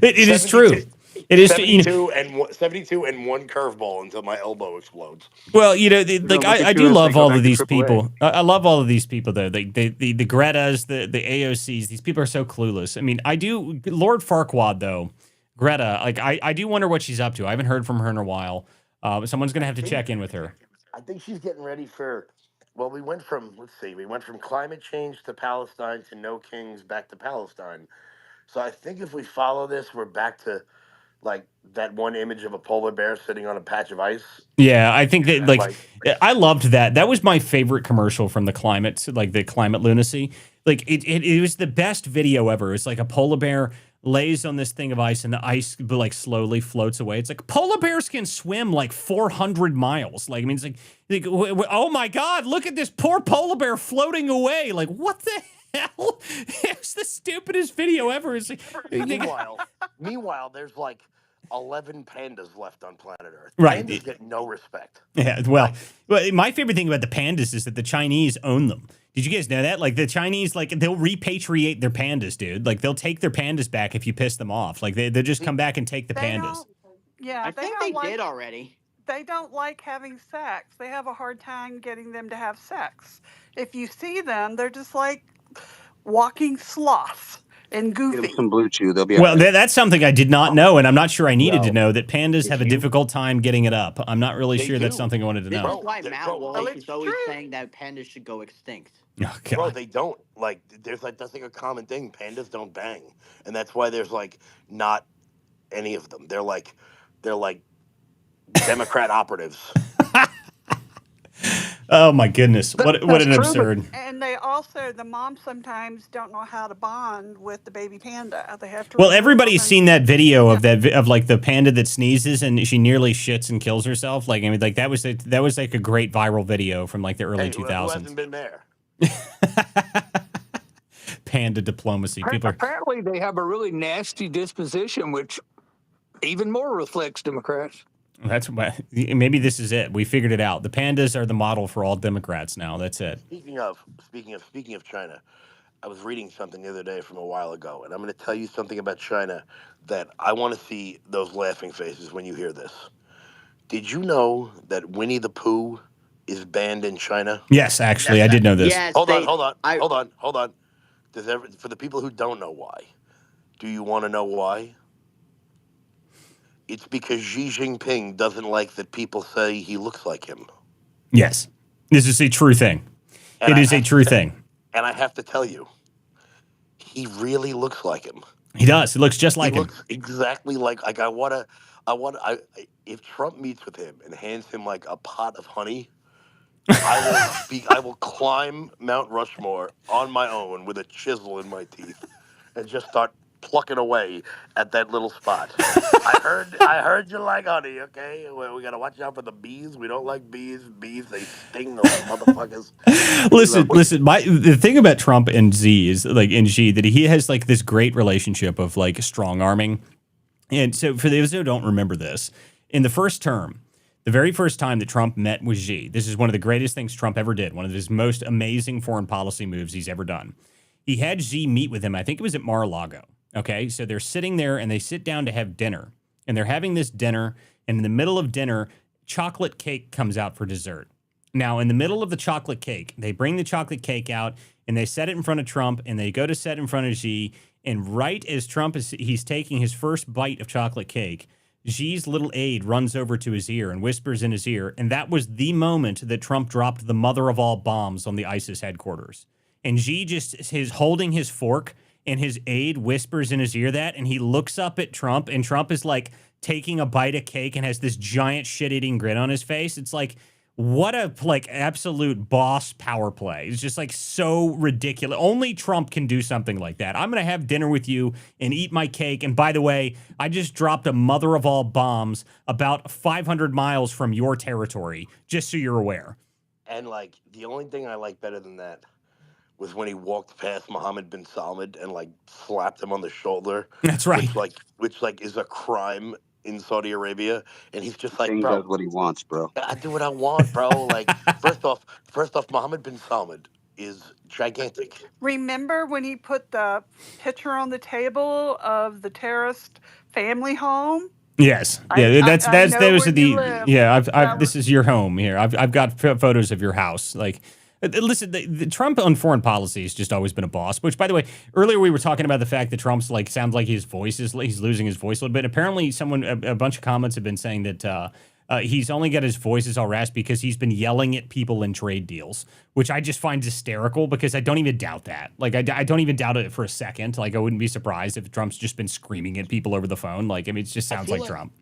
It is true. It is 72 and one curveball until my elbow explodes. Well, you know, I do love all of these people. I love all of these people, though. The Gretas, the AOCs. These people are so clueless. I mean, I do. Lord Farquaad, though, Greta. Like, I do wonder what she's up to. I haven't heard from her in a while. Someone's gonna have to check in with her. I think she's getting ready for. Well, we went from climate change to Palestine to no kings back to Palestine. So I think if we follow this, we're back to like that one image of a polar bear sitting on a patch of ice. Yeah, I think that I loved that. That was my favorite commercial from the climate lunacy. Like it was the best video ever. It's like a polar bear lays on this thing of ice and the ice like slowly floats away. It's like polar bears can swim like 400 miles. Like, I mean, it's like oh my God, look at this poor polar bear floating away. Like, what the hell? It's the stupidest video ever. It's like, meanwhile, there's like 11 pandas left on planet Earth. Right. Pandas get no respect. Yeah, well, my favorite thing about the pandas is that the Chinese own them. Did you guys know that? Like, the Chinese, like, they'll repatriate their pandas, dude. Like, they'll take their pandas back if you piss them off. Like, they'll just come back and take the pandas. Yeah, I think they did already. They don't like having sex. They have a hard time getting them to have sex. If you see them, they're just like walking sloths and goofy. Give them some blue chew. They'll be well, that's something I did not know, and I'm not sure I needed to know, that pandas have a difficult time getting it up. I'm not really sure that's something I wanted to know. This is why Matt Walsh is always saying that pandas should go extinct. Oh, God. Bro, they don't. Like, that's like a common thing. Pandas don't bang. And that's why there's, like, not any of them. They're like Democrat operatives. Oh, my goodness. What an absurd. And they also, the moms sometimes don't know how to bond with the baby panda. They have to. Well, everybody's seen that video of like the panda that sneezes and she nearly shits and kills herself. Like, I mean, like that was like a great viral video from like the early 2000s. Who hasn't been there? Panda diplomacy. Apparently, they have a really nasty disposition, which even more reflects Democrats. That's maybe this is it. We figured it out. The pandas are the model for all Democrats now. That's it. Speaking of China, I was reading something the other day from a while ago, and I'm going to tell you something about China that I want to see those laughing faces when you hear this. Did you know that Winnie the Pooh is banned in China? Yes, actually, I did know this. Yes, Hold on. For the people who don't know why, do you want to know why? It's because Xi Jinping doesn't like that people say he looks like him. Yes. This is a true thing. It is a true thing. And I have to tell you, he really looks like him. He does. He looks just like him. Looks exactly like if Trump meets with him and hands him like a pot of honey, I will climb Mount Rushmore on my own with a chisel in my teeth and just start plucking away at that little spot. I heard you like honey, okay? We gotta watch out for the bees. We don't like bees. Bees, they sting those motherfuckers. Listen. The thing about Trump and Xi is like in Xi that he has like this great relationship of like strong arming And so for those who don't remember this, in the first term, the very first time that Trump met with Xi, this is one of the greatest things Trump ever did, one of his most amazing foreign policy moves he's ever done. He had Xi meet with him, I think it was at Mar-a-Lago. Okay, so they're sitting there and they sit down to have dinner. And they're having this dinner, and in the middle of dinner, chocolate cake comes out for dessert. Now, in the middle of the chocolate cake, they bring the chocolate cake out and they set it in front of Trump, and they go to set in front of Xi. And right as he's taking his first bite of chocolate cake, Xi's little aide runs over to his ear and whispers in his ear. And that was the moment that Trump dropped the mother of all bombs on the ISIS headquarters. And Xi just is holding his fork, and his aide whispers in his ear that, and he looks up at Trump, and Trump is like taking a bite of cake and has this giant shit-eating grin on his face. It's like, what a absolute boss power play. It's just like so ridiculous. Only Trump can do something like that. I'm going to have dinner with you and eat my cake. And by the way, I just dropped a mother of all bombs about 500 miles from your territory, just so you're aware. And like, the only thing I like better than that was when he walked past Mohammed bin Salman and like slapped him on the shoulder. That's right. Which is a crime in Saudi Arabia, and he's just like, King bro, does what he wants, bro. I do what I want, bro. Like, first off, Mohammed bin Salman is gigantic. Remember when he put the picture on the table of the terrorist family home? Yes. Yeah, that's those are the this is your home here. I've got photos of your house. Like, listen, the Trump on foreign policy has just always been a boss, which, by the way, earlier we were talking about the fact that Trump's like sounds like his voice is he's losing his voice a little bit. Apparently a bunch of comments have been saying that he's only got his voices all raspy because he's been yelling at people in trade deals, which I just find hysterical because I don't even doubt that. Like, I don't even doubt it for a second. Like, I wouldn't be surprised if Trump's just been screaming at people over the phone. Like, I mean, it just sounds like Trump.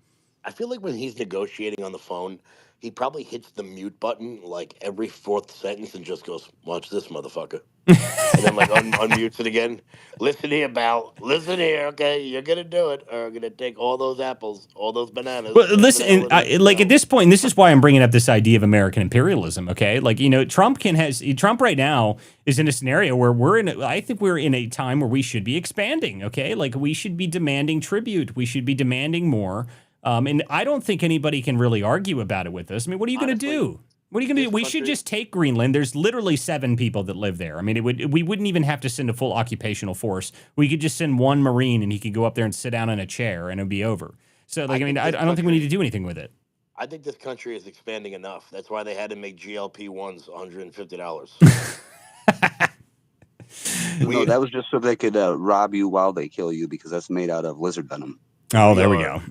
I feel like when he's negotiating on the phone, he probably hits the mute button like every fourth sentence and just goes, "Watch this, motherfucker." And then like unmutes it again. Listen here, Bal. Listen here, okay? You're going to do it, or I'm going to take all those apples, all those bananas. Well, listen, like at this point, and this is why I'm bringing up this idea of American imperialism, okay? Like, you know, Trump right now is in a scenario where I think we're in a time where we should be expanding, okay? Like, we should be demanding tribute. We should be demanding more. And I don't think anybody can really argue about it with us. I mean, what are you going to do? What are you going to do? We should just take Greenland. There's literally 7 people that live there. I mean, we wouldn't even have to send a full occupational force. We could just send one Marine, and he could go up there and sit down in a chair, and it'd be over. So, like, I don't think we need to do anything with it. I think this country is expanding enough. That's why they had to make GLP-1s $150. No, that was just so they could rob you while they kill you, because that's made out of lizard venom. Oh, there we go.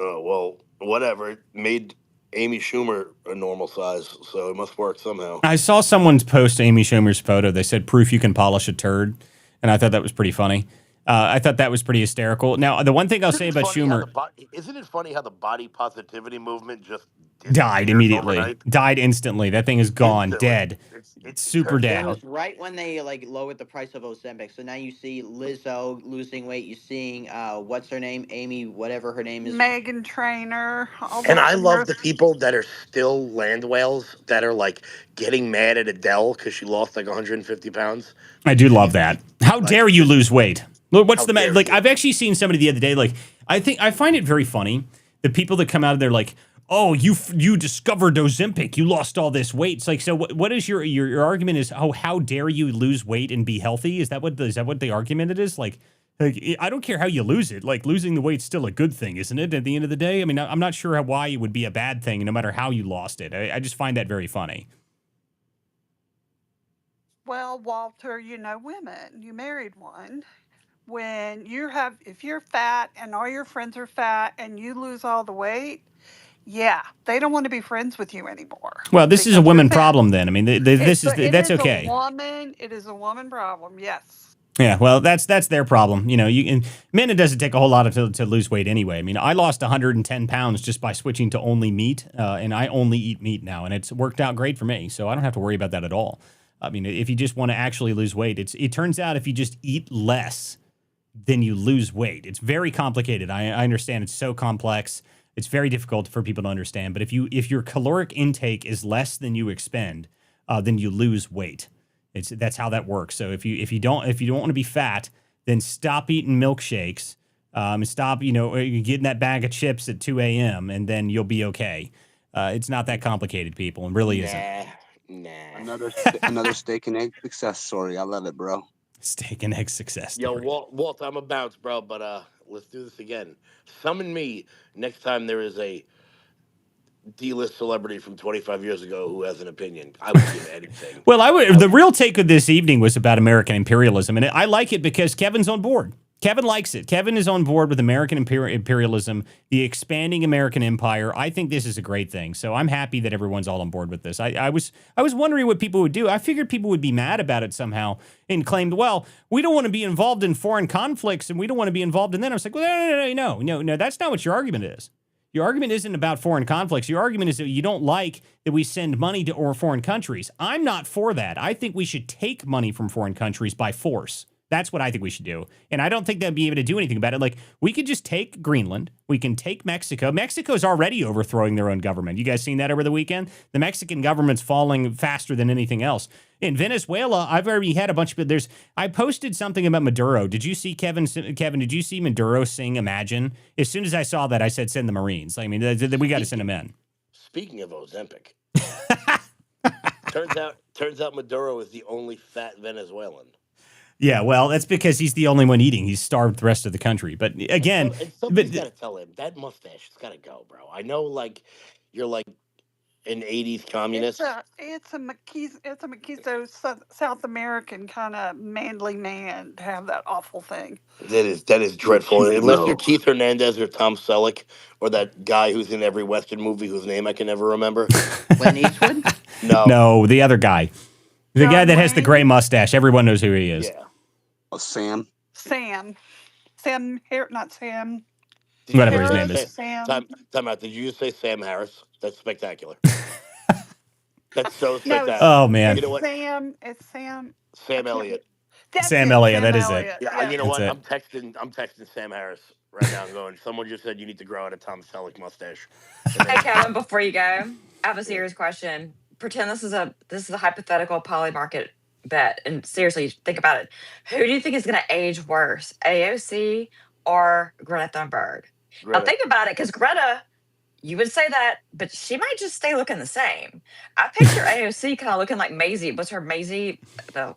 Well, whatever. It made Amy Schumer a normal size, so it must work somehow. I saw someone's post Amy Schumer's photo. They said, "Proof you can polish a turd," and I thought that was pretty funny. I thought that was pretty hysterical. Now, the one thing I'll say about Schumer... Isn't it funny how the body positivity movement just died immediately? Overnight? Died instantly. That thing is gone. Dead. It's super dead. It was right when they like lowered the price of Ozempic. So now you see Lizzo losing weight. You're seeing what's her name, Amy, whatever her name is, Megan Trainor. And I love the people that are still land whales that are like getting mad at Adele because she lost like 150 pounds. I do love that. How dare you lose weight? Look, what's the matter? Like, I've actually seen somebody the other day. Like, I find it very funny the people that come out of there like, "Oh, you discovered Ozempic, you lost all this weight." It's like, so what is your argument is, oh, how dare you lose weight and be healthy? Is that what the argument it is? Like, I don't care how you lose it. Like, losing the weight's still a good thing, isn't it? At the end of the day, I mean, I'm not sure why it would be a bad thing, no matter how you lost it. I just find that very funny. Well, Walter, you know women. You married one. When if you're fat and all your friends are fat and you lose all the weight, yeah, they don't want to be friends with you anymore. Well, this is a woman problem then. I mean, that's okay. It is a woman problem. Yes. Yeah, well, that's their problem. You know, men, it doesn't take a whole lot to lose weight anyway. I mean, I lost 110 pounds just by switching to only meat, and I only eat meat now, and it's worked out great for me. So I don't have to worry about that at all. I mean, if you just want to actually lose weight, it turns out if you just eat less, then you lose weight. It's very complicated. I understand it's so complex. It's very difficult for people to understand. But if your caloric intake is less than you expend, then you lose weight. That's how that works. So if you don't want to be fat, then stop eating milkshakes. Stop, getting that bag of chips at 2 a.m. and then you'll be okay. It's not that complicated, people, and really isn't. Another steak and egg success story. I love it, bro. Steak and egg success Yo, story. Walt, I'm a bounce, bro, but let's do this again. Summon me next time there is a D-list celebrity from 25 years ago who has an opinion. I would give anything. Well, the real take of this evening was about American imperialism, and I like it because Kevin's on board. Kevin likes it. Kevin is on board with American imperialism, the expanding American empire. I think this is a great thing. So I'm happy that everyone's all on board with this. I was wondering what people would do. I figured people would be mad about it somehow and claimed, well, we don't want to be involved in foreign conflicts and we don't want to be involved in that. I was like, well, no, that's not what your argument is. Your argument isn't about foreign conflicts. Your argument is that you don't like that we send money to foreign countries. I'm not for that. I think we should take money from foreign countries by force. That's what I think we should do. And I don't think they'll be able to do anything about it. Like, we could just take Greenland. We can take Mexico. Mexico's already overthrowing their own government. You guys seen that over the weekend? The Mexican government's falling faster than anything else. In Venezuela, I've already had a bunch of... I posted something about Maduro. Did you see, Kevin, did you see Maduro sing Imagine? As soon as I saw that, I said, send the Marines. I mean, we got to send them in. Speaking of Ozempic, turns out Maduro is the only fat Venezuelan. Yeah, well, that's because he's the only one eating. He's starved the rest of the country. But again... And somebody's got to tell him, that mustache has got to go, bro. I know, like, you're like an 80s communist. It's a Maquisto South American kind of manly man to have that awful thing. That is dreadful. Unless you're Keith Hernandez or Tom Selleck or that guy who's in every Western movie whose name I can never remember. Clint Eastwood? No, the other guy. The guy that has the gray mustache. Everyone knows who he is. Yeah. Sam. Not Sam. Whatever his name is. Sam. Time out. Did you just say Sam Harris? That's spectacular. That's so spectacular. Oh, man. You know what? It's Sam. Sam Elliott. Sam Elliott, that is it. Yeah, you know what? That's I'm texting Sam Harris right now and going, someone just said you need to grow out a Tom Selleck mustache. Hey, Kevin, before you go, I have a serious question. Pretend this is a hypothetical poly market bet, and seriously, think about it. Who do you think is going to age worse, AOC or Greta Thunberg? Now think about it, because Greta, you would say that, but she might just stay looking the same. I picture AOC kind of looking like Maisie. What's her Maisie? No,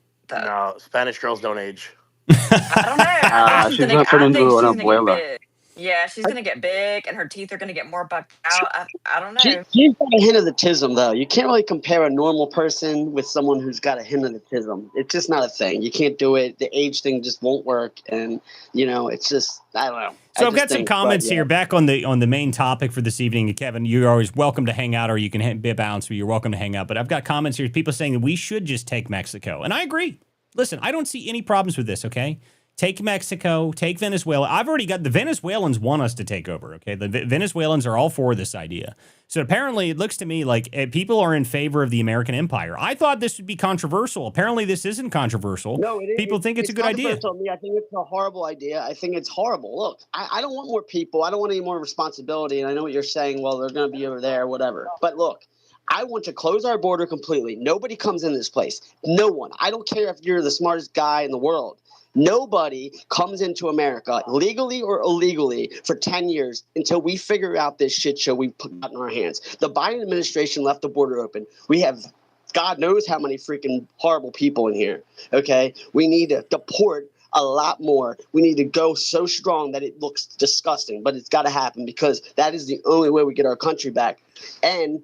Spanish girls don't age. I don't know. She's going to turn into an abuela. Yeah, she's going to get big, and her teeth are going to get more bucked out. I don't know. She's got a hint of the tism, though. You can't really compare a normal person with someone who's got a hint of the tism. It's just not a thing. You can't do it. The age thing just won't work, and it's just, I don't know. So I've got some comments here back on the main topic for this evening. Kevin, you're always welcome to hang out, or you can bounce, or you're welcome to hang out. But I've got comments here, people saying that we should just take Mexico, and I agree. Listen, I don't see any problems with this. Okay. Take Mexico, take Venezuela. I've already got the Venezuelans want us to take over, okay? The Venezuelans are all for this idea. So apparently it looks to me like people are in favor of the American empire. I thought this would be controversial. Apparently this isn't controversial. No, people think it's a good idea. I think it's a horrible idea. I think it's horrible. Look, I don't want more people. I don't want any more responsibility. And I know what you're saying. Well, they're going to be over there, whatever. But look, I want to close our border completely. Nobody comes in this place. No one. I don't care if you're the smartest guy in the world. Nobody comes into America, legally or illegally, for 10 years until we figure out this shit show we put out in our hands. The Biden administration left the border open. We have God knows how many freaking horrible people in here, okay? We need to deport a lot more. We need to go so strong that it looks disgusting, but it's got to happen because that is the only way we get our country back. And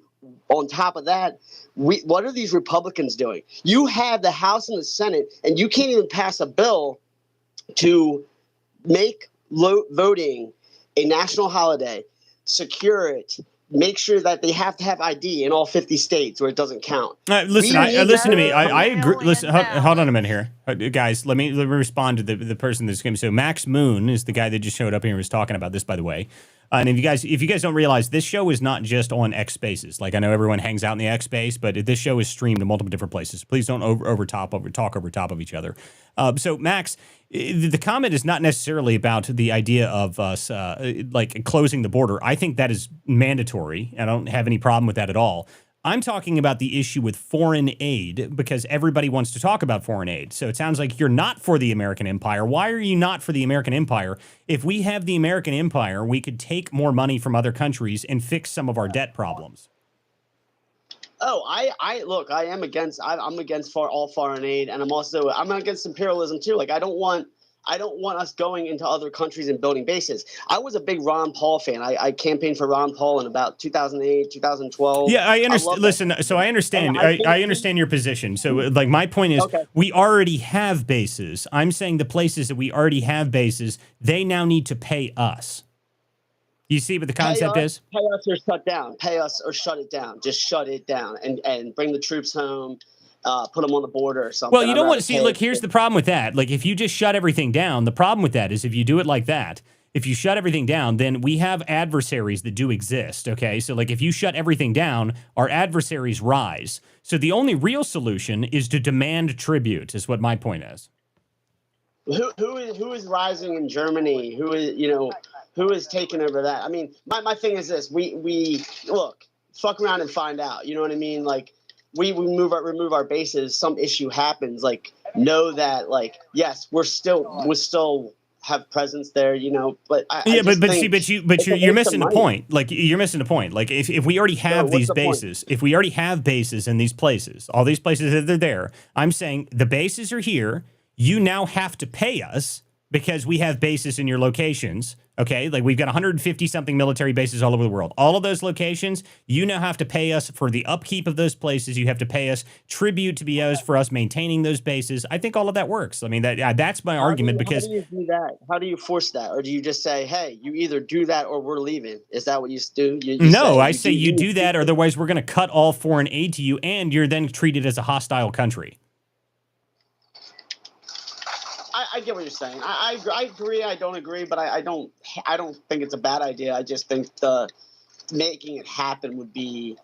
on top of that, what are these Republicans doing? You have the House and the Senate, and you can't even pass a bill to make voting a national holiday, secure it, make sure that they have to have ID in all 50 states where it doesn't count. Listen to me. I agree. Listen, hold on a minute here. Guys, let me respond to the person that's going to. So Max Moon is the guy that just showed up here and was talking about this, by the way. And if you guys don't realize, this show is not just on X Spaces. Like, I know everyone hangs out in the X Space, but this show is streamed to multiple different places. Please don't talk over top of each other. So Max, the comment is not necessarily about the idea of us like closing the border. I think that is mandatory. I don't have any problem with that at all. I'm talking about the issue with foreign aid because everybody wants to talk about foreign aid. So it sounds like you're not for the American empire. Why are you not for the American empire? If we have the American empire, we could take more money from other countries and fix some of our debt problems. Oh, I look, I am against, I'm against all foreign aid, and I'm against imperialism too. Like I don't want us going into other countries and building bases. I was a big Ron Paul fan. I campaigned for Ron Paul in about 2008, 2012. Yeah, I understand. Listen, so I understand. I understand your position. So, like, my point is, we already have bases. I'm saying the places that we already have bases, they now need to pay us. You see what the concept is? Pay us or shut down. Pay us or shut it down. Just shut it down and bring the troops home. Put them on the border or something. Well, you don't want to see. Look, here's the problem with that. Like, if you just shut everything down, the problem with that is if you do it like that, if you shut everything down, then we have adversaries that do exist. Okay, so like if you shut everything down, our adversaries rise. So the only real solution is to demand tribute. Is what my point is. Who is rising in Germany? Who is taking over that? I mean, my thing is this: we look, fuck around and find out. You know what I mean? Like we remove our bases. Some issue happens. Like know that yes, we're still have presence there. But you're missing the point. Like you're missing the point. Like if we already have these bases, if we already have bases in these places, all these places that they're there, I'm saying the bases are here. You now have to pay us because we have bases in your locations, okay? Like we've got 150 something military bases all over the world. All of those locations, you now have to pay us for the upkeep of those places. You have to pay us tribute to be owed for us maintaining those bases. I think all of that works. I mean, that's my argument because... How do you do that? How do you force that? Or do you just say, hey, you either do that or we're leaving? Is that what you do? I say you do that, or otherwise we're going to cut all foreign aid to you and you're then treated as a hostile country. I get what you're saying. I agree. I don't agree, but I don't think it's a bad idea. I just think making it happen would be,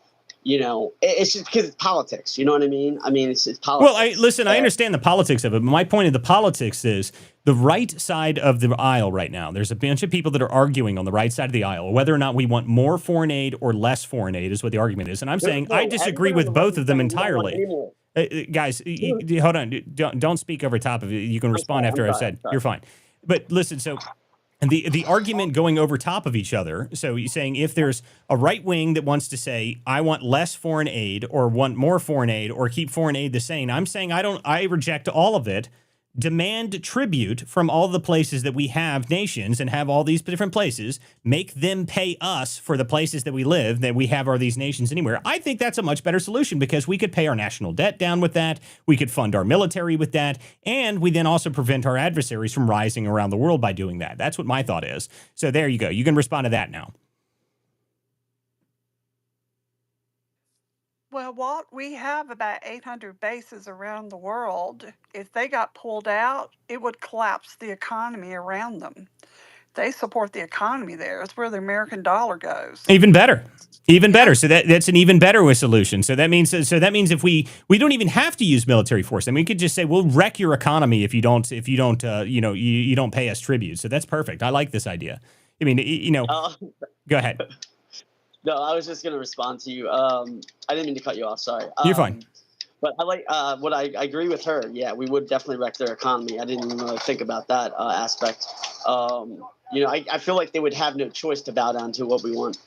it's just because it's politics. You know what I mean? I mean, it's politics. Well, I understand the politics of it, but my point of the politics is the right side of the aisle right now. There's a bunch of people that are arguing on the right side of the aisle whether or not we want more foreign aid or less foreign aid is what the argument is. And I'm saying I disagree with both of them entirely. Guys, hold on. Don't speak over top of it. You can respond after I've said. You're fine. But listen, so the argument going over top of each other. So you're saying if there's a right wing that wants to say, I want less foreign aid or want more foreign aid or keep foreign aid the same, I'm saying I reject all of it. Demand tribute from all the places that we have nations and have all these different places, make them pay us for the places that we live, that we have are these nations anywhere. I think that's a much better solution because we could pay our national debt down with that. We could fund our military with that. And we then also prevent our adversaries from rising around the world by doing that. That's what my thought is. So there you go. You can respond to that now. Well, Walt, we have about 800 bases around the world. If they got pulled out, it would collapse the economy around them. They support the economy there. It's where the American dollar goes. Even better. Even better. So that's an even better solution. So that means if we don't even have to use military force. I mean, we could just say we'll wreck your economy if you don't you don't pay us tribute. So that's perfect. I like this idea. I mean, go ahead. No, I was just going to respond to you. I didn't mean to cut you off. Sorry. You're fine. But I like what I agree with her. Yeah, we would definitely wreck their economy. I didn't even really think about that aspect. I feel like they would have no choice to bow down to what we want.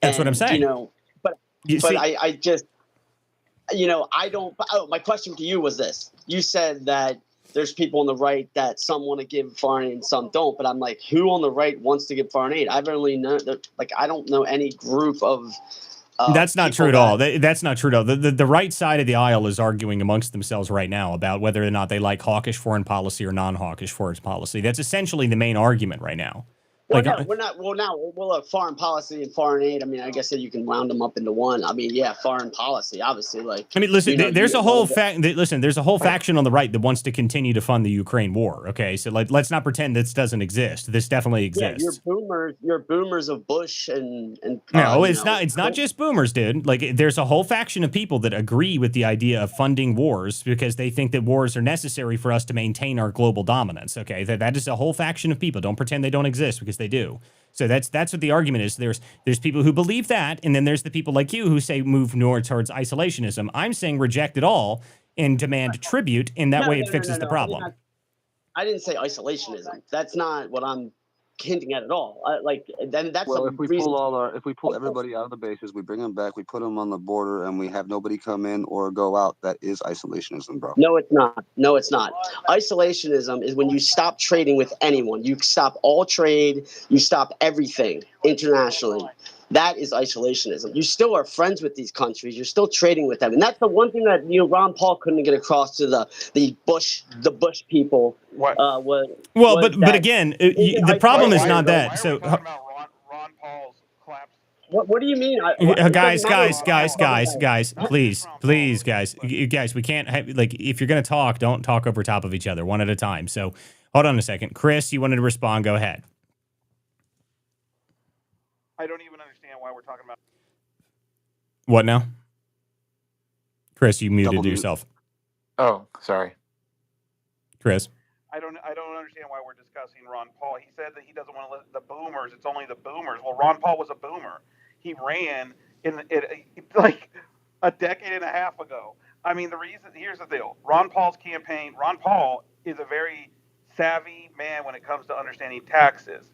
That's what I'm saying. I just, I don't. Oh, my question to you was this. You said that there's people on the right that some want to give foreign aid and some don't. But I'm like, who on the right wants to give foreign aid? I've only known, I don't know any group of. That's not true at all. That's not true at all. The right side of the aisle is arguing amongst themselves right now about whether or not they like hawkish foreign policy or non-hawkish foreign policy. That's essentially the main argument right now. Foreign policy and foreign aid. I mean, I guess that you can round them up into one. I mean, yeah, foreign policy, obviously. Listen, there's a whole faction on the right that wants to continue to fund the Ukraine war. Okay, so let's not pretend this doesn't exist. This definitely exists. Yeah, you're boomers of Bush and no, it's not. It's not just boomers, dude. Like, there's a whole faction of people that agree with the idea of funding wars because they think that wars are necessary for us to maintain our global dominance. Okay, that is a whole faction of people. Don't pretend they don't exist because they do. So that's what the argument is. There's people who believe that, and then there's the people like you who say move more towards isolationism. I'm saying reject it all and demand tribute, and that way it fixes the problem. I didn't say isolationism. That's not what I'm hinting at all. Then that's Well, a if we reason. pull everybody out of the bases, we bring them back, we put them on the border, and we have nobody come in or go out. That is isolationism, bro. No, it's not. No, it's not. Isolationism is when you stop trading with anyone. You stop all trade. You stop everything internationally. That is isolationism. You still are friends with these countries. You're still trading with them, and that's the one thing that Ron Paul couldn't get across to the Bush people. What? But again, the problem is not that. So. Ron Paul's collapse. What do you mean? Guys, please, guys, we can't have, if you're going to talk, don't talk over top of each other, one at a time. So hold on a second. Chris, you wanted to respond. Go ahead. I don't even understand why we're talking about. What now? Chris, you muted yourself. Oh, sorry. Chris. I don't understand why we're discussing Ron Paul. He said that he doesn't want to let the boomers. It's only the boomers. Well, Ron Paul was a boomer. He ran in like a decade and a half ago. I mean, here's the deal. Ron Paul's campaign. Ron Paul is a very savvy man when it comes to understanding taxes.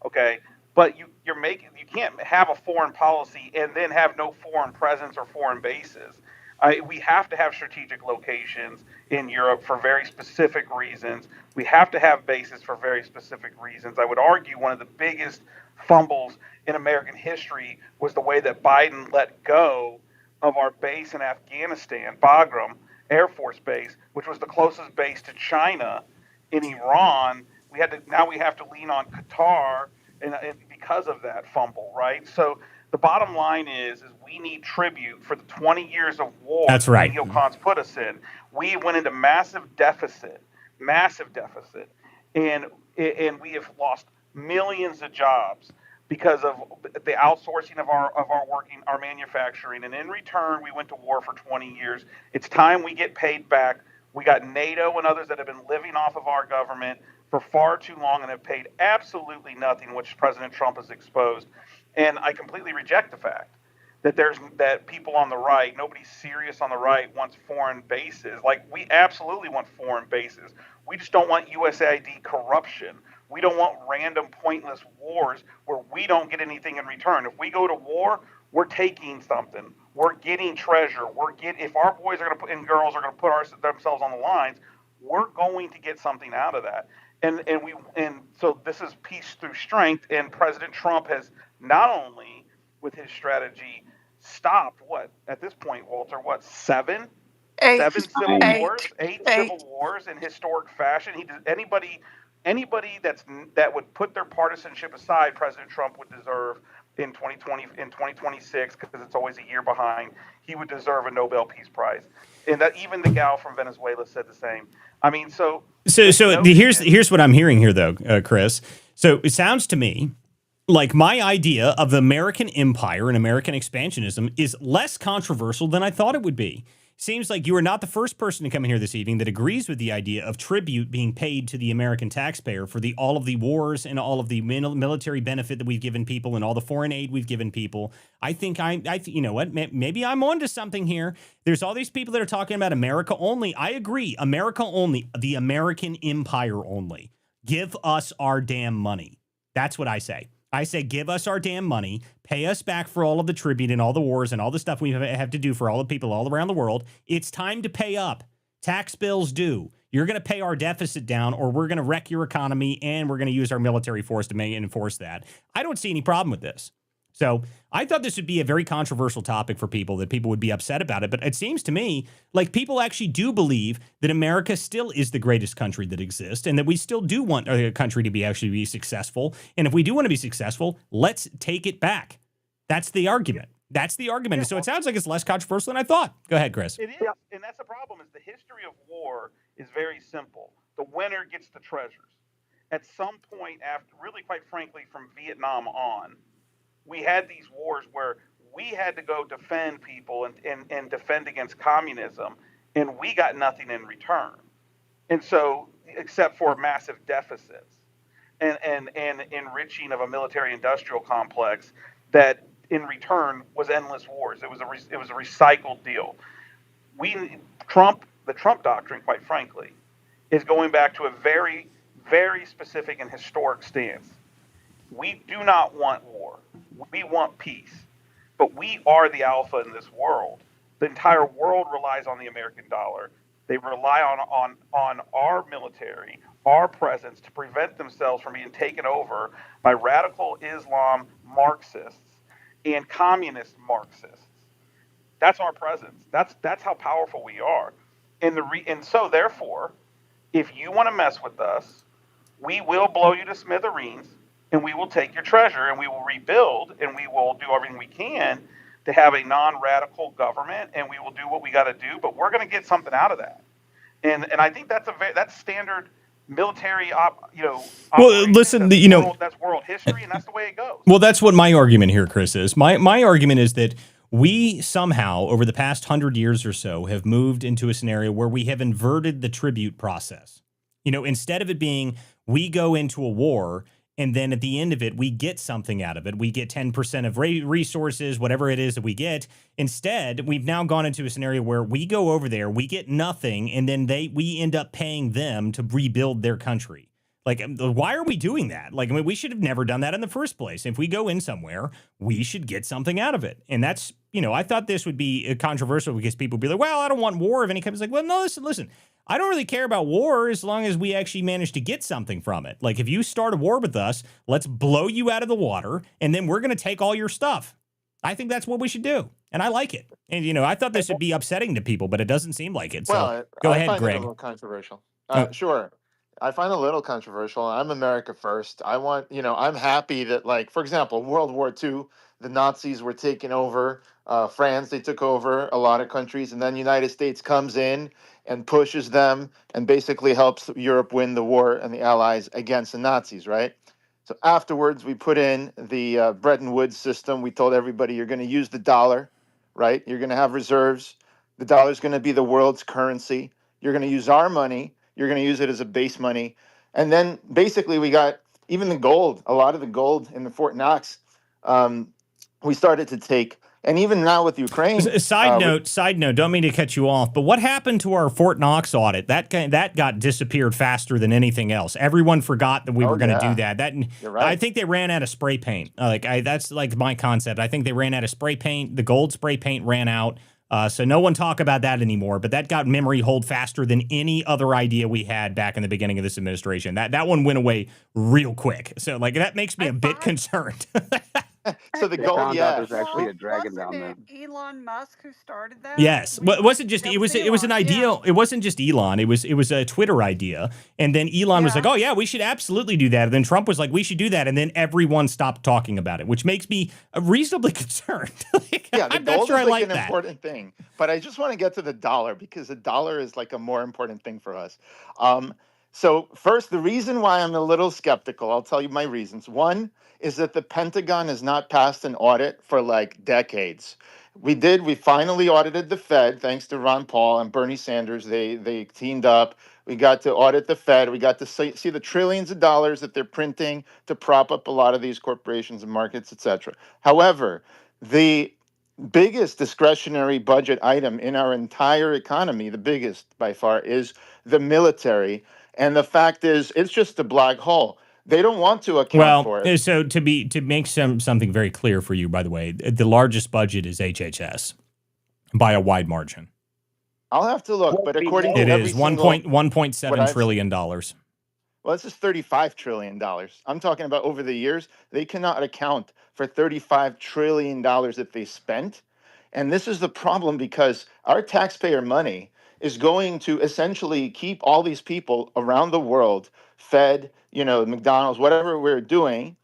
Okay, but you can't have a foreign policy and then have no foreign presence or foreign bases. We have to have strategic locations in Europe for very specific reasons. We have to have bases for very specific reasons. I would argue one of the biggest fumbles in American history was the way that Biden let go of our base in Afghanistan, Bagram Air Force Base, which was the closest base to China in Iran. Now we have to lean on Qatar and because of that fumble, right? So the bottom line is we need tribute for the 20 years of war that's right. the neocons put us in. We went into massive deficit, and we have lost millions of jobs because of the outsourcing of our manufacturing. And in return, we went to war for 20 years. It's time we get paid back. We got NATO and others that have been living off of our government for far too long and have paid absolutely nothing, which President Trump has exposed. And I completely reject the fact that people on the right, nobody serious on the right wants foreign bases. Like, we absolutely want foreign bases. We just don't want USAID corruption. We don't want random pointless wars where we don't get anything in return. If we go to war, we're taking something. We're getting treasure. If our boys are going to and girls are going to put themselves on the lines, we're going to get something out of that. And so this is peace through strength. And President Trump has not only with his strategy stopped at this point, Walter, seven civil wars in historic fashion. Anybody that would put their partisanship aside, President Trump would deserve in 2026, because it's always a year behind. He would deserve a Nobel Peace Prize, and that even the gal from Venezuela said the same. I mean, here's what I'm hearing here, though, Chris. So it sounds to me like my idea of the American empire and American expansionism is less controversial than I thought it would be. Seems like you are not the first person to come in here this evening that agrees with the idea of tribute being paid to the American taxpayer for all of the wars and all of the military benefit that we've given people and all the foreign aid we've given people. I think you know what? Maybe I'm onto something here. There's all these people that are talking about America only. I agree. America only. The American empire only. Give us our damn money. That's what I say. I say, give us our damn money, pay us back for all of the tribute and all the wars and all the stuff we have to do for all the people all around the world. It's time to pay up. Tax bills due. You're going to pay our deficit down, or we're going to wreck your economy, and we're going to use our military force to enforce that. I don't see any problem with this. So I thought this would be a very controversial topic for people, that people would be upset about it. But it seems to me like people actually do believe that America still is the greatest country that exists, and that we still do want a country to be successful. And if we do want to be successful, let's take it back. That's the argument. Yeah, so it sounds like it's less controversial than I thought. Go ahead, Chris. It is, and that's the problem. Is the history of war is very simple. The winner gets the treasures. At some point after, really quite frankly, from Vietnam on, we had these wars where we had to go defend people and defend against communism, and we got nothing in return. And so, except for massive deficits. and enriching of a military-industrial complex that, in return, was endless wars. It was a recycled deal. The Trump doctrine, quite frankly, is going back to a very, very specific and historic stance. We do not want war. We want peace. But we are the alpha in this world. The entire world relies on the American dollar. They rely on our military, our presence, to prevent themselves from being taken over by radical Islam Marxists and communist Marxists. That's our presence. That's how powerful we are. And so therefore, if you want to mess with us, we will blow you to smithereens, and we will take your treasure, and we will rebuild, and we will do everything we can to have a non-radical government, and we will do what we got to do. But we're going to get something out of that, and I think that's standard military Well, listen, that's world history, and that's the way it goes. Well, that's what my argument here, Chris, is. My argument is that we somehow, over the past 100 years or so, have moved into a scenario where we have inverted the tribute process. Instead of it being we go into a war and then at the end of it, we get something out of it. We get 10% of resources, whatever it is that we get. Instead, we've now gone into a scenario where we go over there, we get nothing, and then we end up paying them to rebuild their country. Like, why are we doing that? Like, I mean, we should have never done that in the first place. If we go in somewhere, we should get something out of it. And that's, I thought this would be controversial because people would be like, well, I don't want war of any kind. It's like, well, no, listen, I don't really care about war as long as we actually manage to get something from it. Like, if you start a war with us, let's blow you out of the water, and then we're going to take all your stuff. I think that's what we should do. And I like it. And, I thought this would be upsetting to people, but it doesn't seem like it. So go ahead, find Greg. it a little controversial. Sure. I find it a little controversial. I'm America first. I want, I'm happy that, like, for example, World War II, the Nazis were taking over France. They took over a lot of countries, and then the United States comes in and pushes them and basically helps Europe win the war and the Allies against the Nazis, right? So afterwards, we put in the Bretton Woods system. We told everybody, you're going to use the dollar, right? You're going to have reserves. The dollar is going to be the world's currency. You're going to use our money. You're going to use it as a base money. And then basically we got even the gold, a lot of the gold in the Fort Knox, we started to take. And even now with Ukraine. Side note, don't mean to cut you off, but what happened to our Fort Knox audit? That got disappeared faster than anything else. Everyone forgot that we were going to do that. You're right. I think they ran out of spray paint. That's like my concept. I think they ran out of spray paint. The gold spray paint ran out. So no one talk about that anymore, but that got memory hold faster than any other idea we had back in the beginning of this administration. That one went away real quick. So that makes me a bit concerned. So the gold, yeah, there's actually a dragon down there. Elon Musk who started that? Yes, well, it wasn't just it was an idea. Yeah. It wasn't just Elon. It was a Twitter idea, and then Elon was like, "Oh yeah, we should absolutely do that." And then Trump was like, "We should do that," and then everyone stopped talking about it, which makes me reasonably concerned. Yeah, the I'm gold not sure is I like an that. important thing, but I just want to get to the dollar because the dollar is like a more important thing for us. So first, the reason why I'm a little skeptical, I'll tell you my reasons. One is that the Pentagon has not passed an audit for like decades. We finally audited the Fed, thanks to Ron Paul and Bernie Sanders. They teamed up. We got to audit the Fed. We got to see the trillions of dollars that they're printing to prop up a lot of these corporations and markets, et cetera. However, the biggest discretionary budget item in our entire economy, the biggest by far, is the military. And the fact is, it's just a black hole. They don't want to account for it. So to make something very clear for you, by the way, the largest budget is HHS by a wide margin. I'll have to look, but according to it is $1.7 trillion. Well, this is $35 trillion. I'm talking about over the years. They cannot account for $35 trillion that they spent. And this is the problem because our taxpayer money is going to essentially keep all these people around the world fed, McDonald's, whatever we're doing.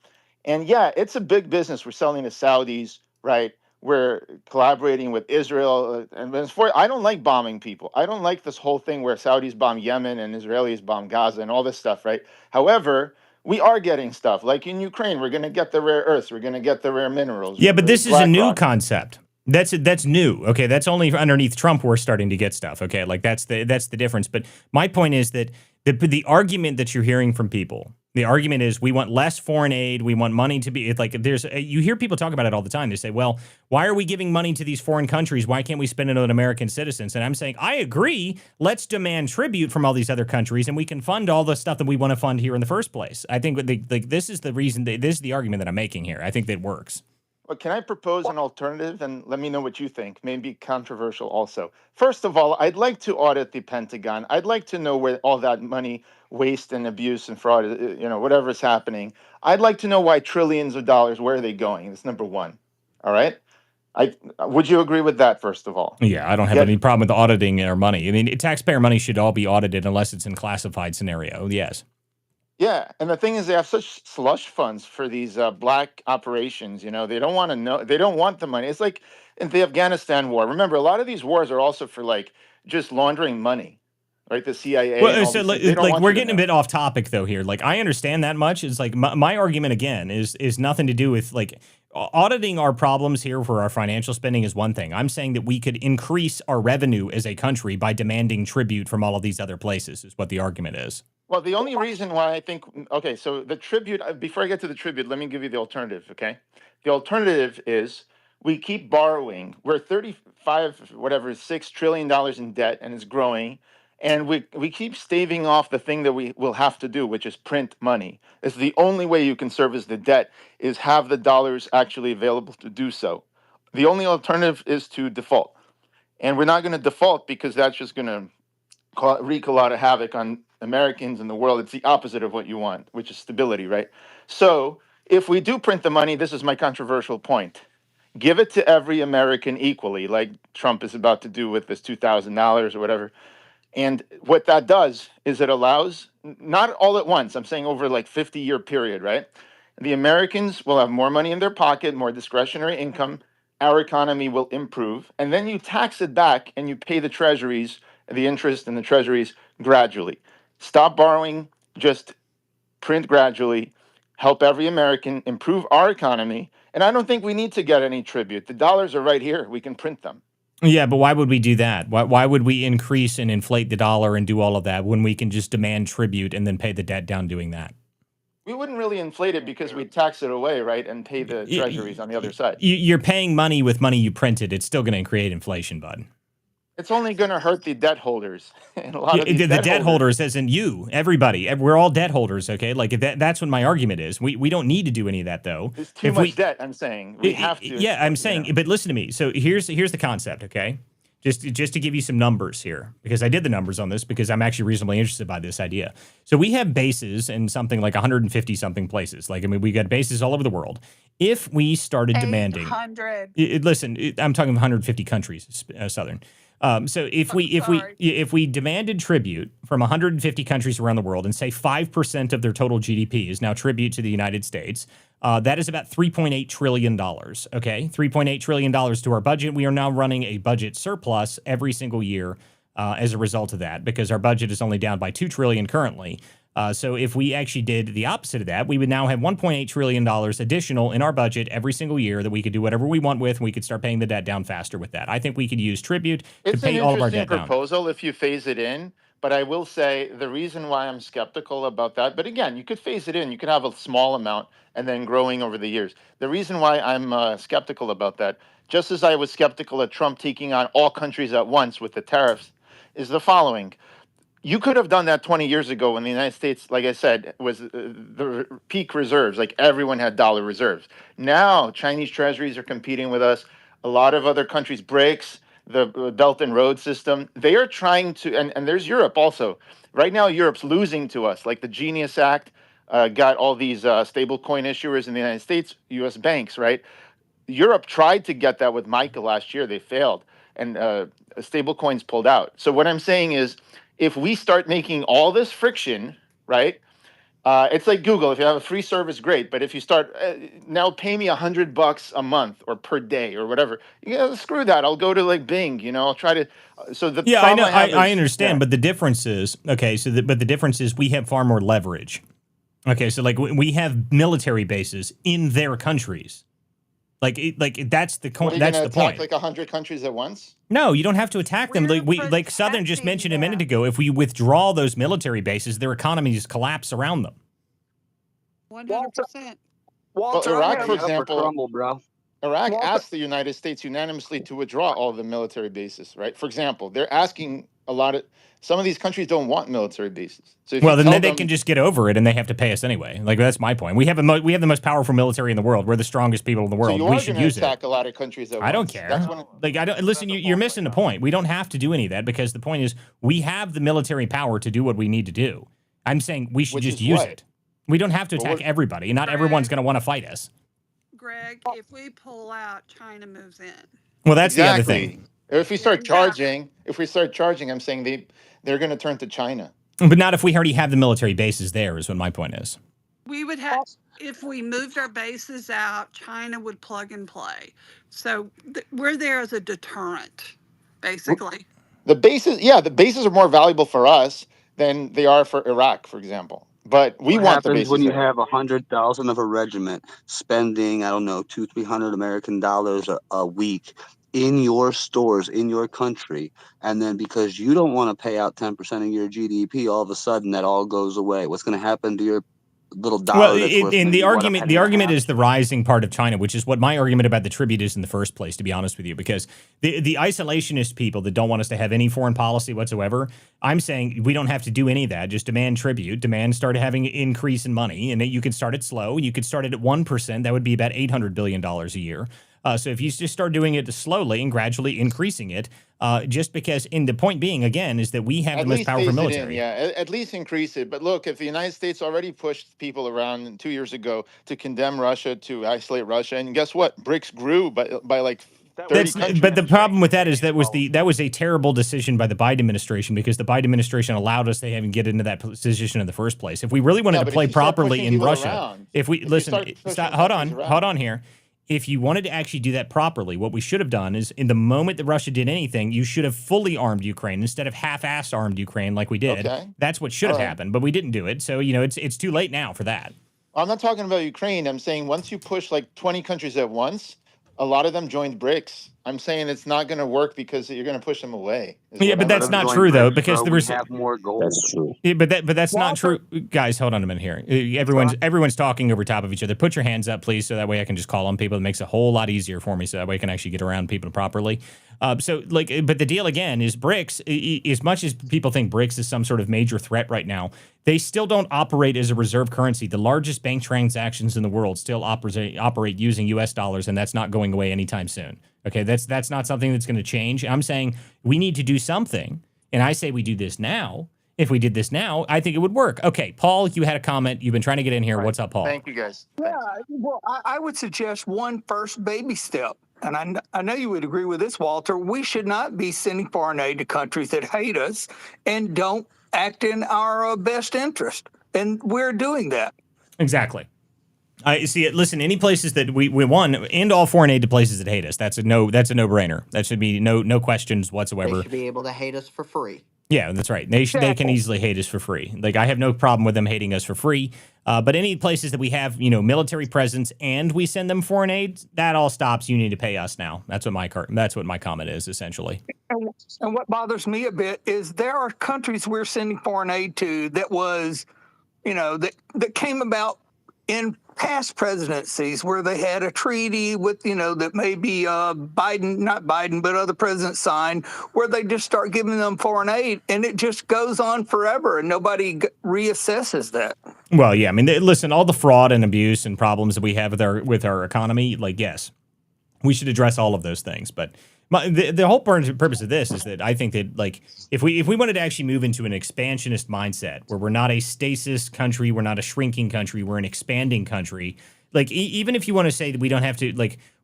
And yeah, it's a big business. We're selling to Saudis, right? We're collaborating with Israel. I don't like bombing people. I don't like this whole thing where Saudis bomb Yemen and Israelis bomb Gaza and all this stuff, right? However, we are getting stuff. Like in Ukraine, we're going to get the rare earths. We're going to get the rare minerals. Yeah, but this is a new concept. That's new. Okay, that's only underneath Trump we're starting to get stuff. Okay, like that's the difference. But my point is that the argument that you're hearing from people The argument is we want less foreign aid. We want money to be it's like you hear people talk about it all the time. They say, well, why are we giving money to these foreign countries? Why can't we spend it on American citizens? And I'm saying, I agree. Let's demand tribute from all these other countries and we can fund all the stuff that we want to fund here in the first place. I think this is the reason this is the argument that I'm making here. I think that works. Well, can I propose an alternative and let me know what you think? Maybe controversial also. First of all, I'd like to audit the Pentagon. I'd like to know where all that money, waste and abuse and fraud, whatever's happening. I'd like to know why trillions of dollars, where are they going? That's number one. All right. Would you agree with that, first of all? Yeah, I don't have any problem with auditing our money. I mean, taxpayer money should all be audited unless it's in classified scenario. Yes. Yeah, and the thing is, they have such slush funds for these black operations. They don't want to know. They don't want the money. It's like in the Afghanistan war. Remember, a lot of these wars are also for like just laundering money, right? The CIA. Well, so we're getting a bit off topic though here. Like I understand that much. It's like my argument again is nothing to do with like auditing our problems here for our financial spending is one thing. I'm saying that we could increase our revenue as a country by demanding tribute from all of these other places. Is what the argument is. Well, the only reason why I think, okay, so the tribute, before I get to the tribute, let me give you the alternative, okay? The alternative is we keep borrowing. We're 6 trillion dollars in debt and it's growing. And we keep staving off the thing that we will have to do, which is print money. It's the only way you can service the debt is have the dollars actually available to do so. The only alternative is to default. And we're not going to default because that's just going to wreak a lot of havoc on Americans and the world. It's the opposite of what you want, which is stability, right? So if we do print the money, this is my controversial point. Give it to every American equally, like Trump is about to do with this $2,000 or whatever. And what that does is it allows, not all at once, I'm saying over like 50-year period, right? The Americans will have more money in their pocket, more discretionary income. Our economy will improve. And then you tax it back and you pay the treasuries, the interest and the treasuries gradually. Stop borrowing, just print gradually, help every American, improve our economy. And I don't think we need to get any tribute. The dollars are right here. We can print them. Yeah, but why would we do that? Why would we increase and inflate the dollar and do all of that when we can just demand tribute and then pay the debt down doing that? We wouldn't really inflate it because we'd tax it away, right, and pay the treasuries on the other side. You're paying money with money you printed. It's still going to create inflation, bud. It's only going to hurt the debt holders. And a lot of these the debt holders, as in you, everybody. We're all debt holders, okay? Like that's what my argument is. We don't need to do any of that, though. It's too much debt, I'm saying. We have to. Yeah, I'm saying, but listen to me. So here's the concept, okay? Just to give you some numbers here, because I did the numbers on this because I'm actually reasonably interested by this idea. So we have bases in something like 150 something places. Like, I mean, we got bases all over the world. If we started demanding, 800. Listen, I'm talking 150 countries, Southern. So if we demanded tribute from 150 countries around the world and say 5% of their total GDP is now tribute to the United States, that is about $3.8 trillion. Okay, $3.8 trillion to our budget. We are now running a budget surplus every single year as a result of that because our budget is only down by $2 trillion currently. So if we actually did the opposite of that, we would now have $1.8 trillion additional in our budget every single year that we could do whatever we want with, and we could start paying the debt down faster with that. I think we could use tribute to pay all of our debt down. It's an interesting proposal if you phase it in, but I will say the reason why I'm skeptical about that, but again, you could phase it in. You could have a small amount and then growing over the years. The reason why I'm skeptical about that, just as I was skeptical of Trump taking on all countries at once with the tariffs, is the following. You could have done that 20 years ago when the United States, like I said, was the peak reserves, like everyone had dollar reserves. Now, Chinese treasuries are competing with us. A lot of other countries, BRICS, the Belt and Road system, they are trying to, and there's Europe also. Right now, Europe's losing to us, like the Genius Act got all these stable coin issuers in the United States, U.S. banks, right? Europe tried to get that with Michael last year. They failed, and stable coins pulled out. So what I'm saying is, if we start making all this friction, right? It's like Google. If you have a free service, great. But if you start now, pay me $100 a month or per day or whatever. Screw that. I'll go to like Bing. I'll try to. So the I know. I Yeah. understand, but the difference is okay. But the difference is we have far more leverage. Okay, so like we have military bases in their countries. Like that's the that's the point. Like 100 countries at once. No, you don't have to attack them. Like Southern just mentioned a minute ago, if we withdraw those military bases, their economies collapse around them. 100%. Well, Walter, Iraq, for up or example, crumble, bro. Iraq Walter, asked the United States unanimously to withdraw all the military bases, right? For example, they're asking some of these countries don't want military bases. So if you Well, then tell they can them, just get over it, and they have to pay us anyway. Like that's my point. We have the most powerful military in the world. We're the strongest people in the so world. you We are should going to use it. attack a lot of countries at I don't once. That's care. when, Like I don't listen. You're missing the point. We don't have to do any of that because the point is we have the military power to do what we need to do. I'm saying we should which just is use what? it. We don't have to But attack what? everybody, and not everyone's going to want to fight us. Greg, if we pull out, China moves in. Well, that's the other Exactly. thing. If we start charging, I'm saying they're going to turn to China. But not if we already have the military bases there. Is what my point is. We would have, if we moved our bases out, China would plug and play. So we're there as a deterrent, basically. The bases are more valuable for us than they are for Iraq, for example. But we What want the happens when bases you there. have 100,000 of a regiment spending, I don't know, $200-300 American dollars a week in your stores in your country, and then because you don't want to pay out 10% of your GDP, all of a sudden that all goes away? What's going to happen to your little dollar Well, that's worth in maybe, the what, a argument, penny and a half? is the rising part of China, which is what my argument about the tribute is in the first place, to be honest with you, because the isolationist people that don't want us to have any foreign policy whatsoever, I'm saying we don't have to do any of that. Just demand tribute, start having an increase in money, and you can start it slow. You could start it at 1%. That would be about $800 billion a year. So if you just start doing it slowly and gradually increasing it, just because, and the point being, again, is that we have the most powerful military. At least increase it. But look, if the United States already pushed people around 2 years ago to condemn Russia, to isolate Russia, and guess what? BRICS grew by like 30 countries. But the problem with that is that was a terrible decision by the Biden administration, because the Biden administration allowed us to even get into that position in the first place. If we really wanted to play properly in Russia, hold on here. If you wanted to actually do that properly, what we should have done is, in the moment that Russia did anything, you should have fully armed Ukraine instead of half-assed armed Ukraine like we did. Okay. That's what should have happened, but we didn't do it. So, it's too late now for that. I'm not talking about Ukraine. I'm saying once you push like 20 countries at once, a lot of them joined BRICS. I'm saying it's not going to work because you're going to push them away. Yeah, but that's not true though, because we have more gold. That's true. Yeah, but that's not true, guys. Hold on a minute here. Everyone's talking over top of each other. Put your hands up, please, so that way I can just call on people. It makes it a whole lot easier for me, so that way I can actually get around people properly. But the deal again is BRICS. As much as people think BRICS is some sort of major threat right now, they still don't operate as a reserve currency. The largest bank transactions in the world still operate using U.S. dollars, and that's not going away anytime soon. Okay, that's not something that's going to change. I'm saying we need to do something, and I say we do this now. If we did this now, I think it would work. Okay, Paul, you had a comment. You've been trying to get in here. Right. What's up, Paul? Thank you, guys. Yeah, well, I would suggest one first baby step. And I know you would agree with this, Walter. We should not be sending foreign aid to countries that hate us and don't act in our best interest. And we're doing that. Exactly. I see it. Listen, any places that we want, end all foreign aid to places that hate us. That's a no-brainer. That should be no questions whatsoever. They should be able to hate us for free. Yeah, that's right. They can easily hate us for free. Like, I have no problem with them hating us for free. But any places that we have, military presence and we send them foreign aid, that all stops. You need to pay us now. That's what my comment is, essentially. And what bothers me a bit is there are countries we're sending foreign aid to that was, that came about in past presidencies where they had a treaty with, that maybe not Biden, but other presidents signed, where they just start giving them foreign aid, and it just goes on forever, and nobody reassesses that. Well, yeah, I mean, listen, all the fraud and abuse and problems that we have with our economy, yes, we should address all of those things, but the whole purpose of this is that I think that, if we wanted to actually move into an expansionist mindset where we're not a stasis country, we're not a shrinking country, we're an expanding country. Even if you want to say that we don't have to,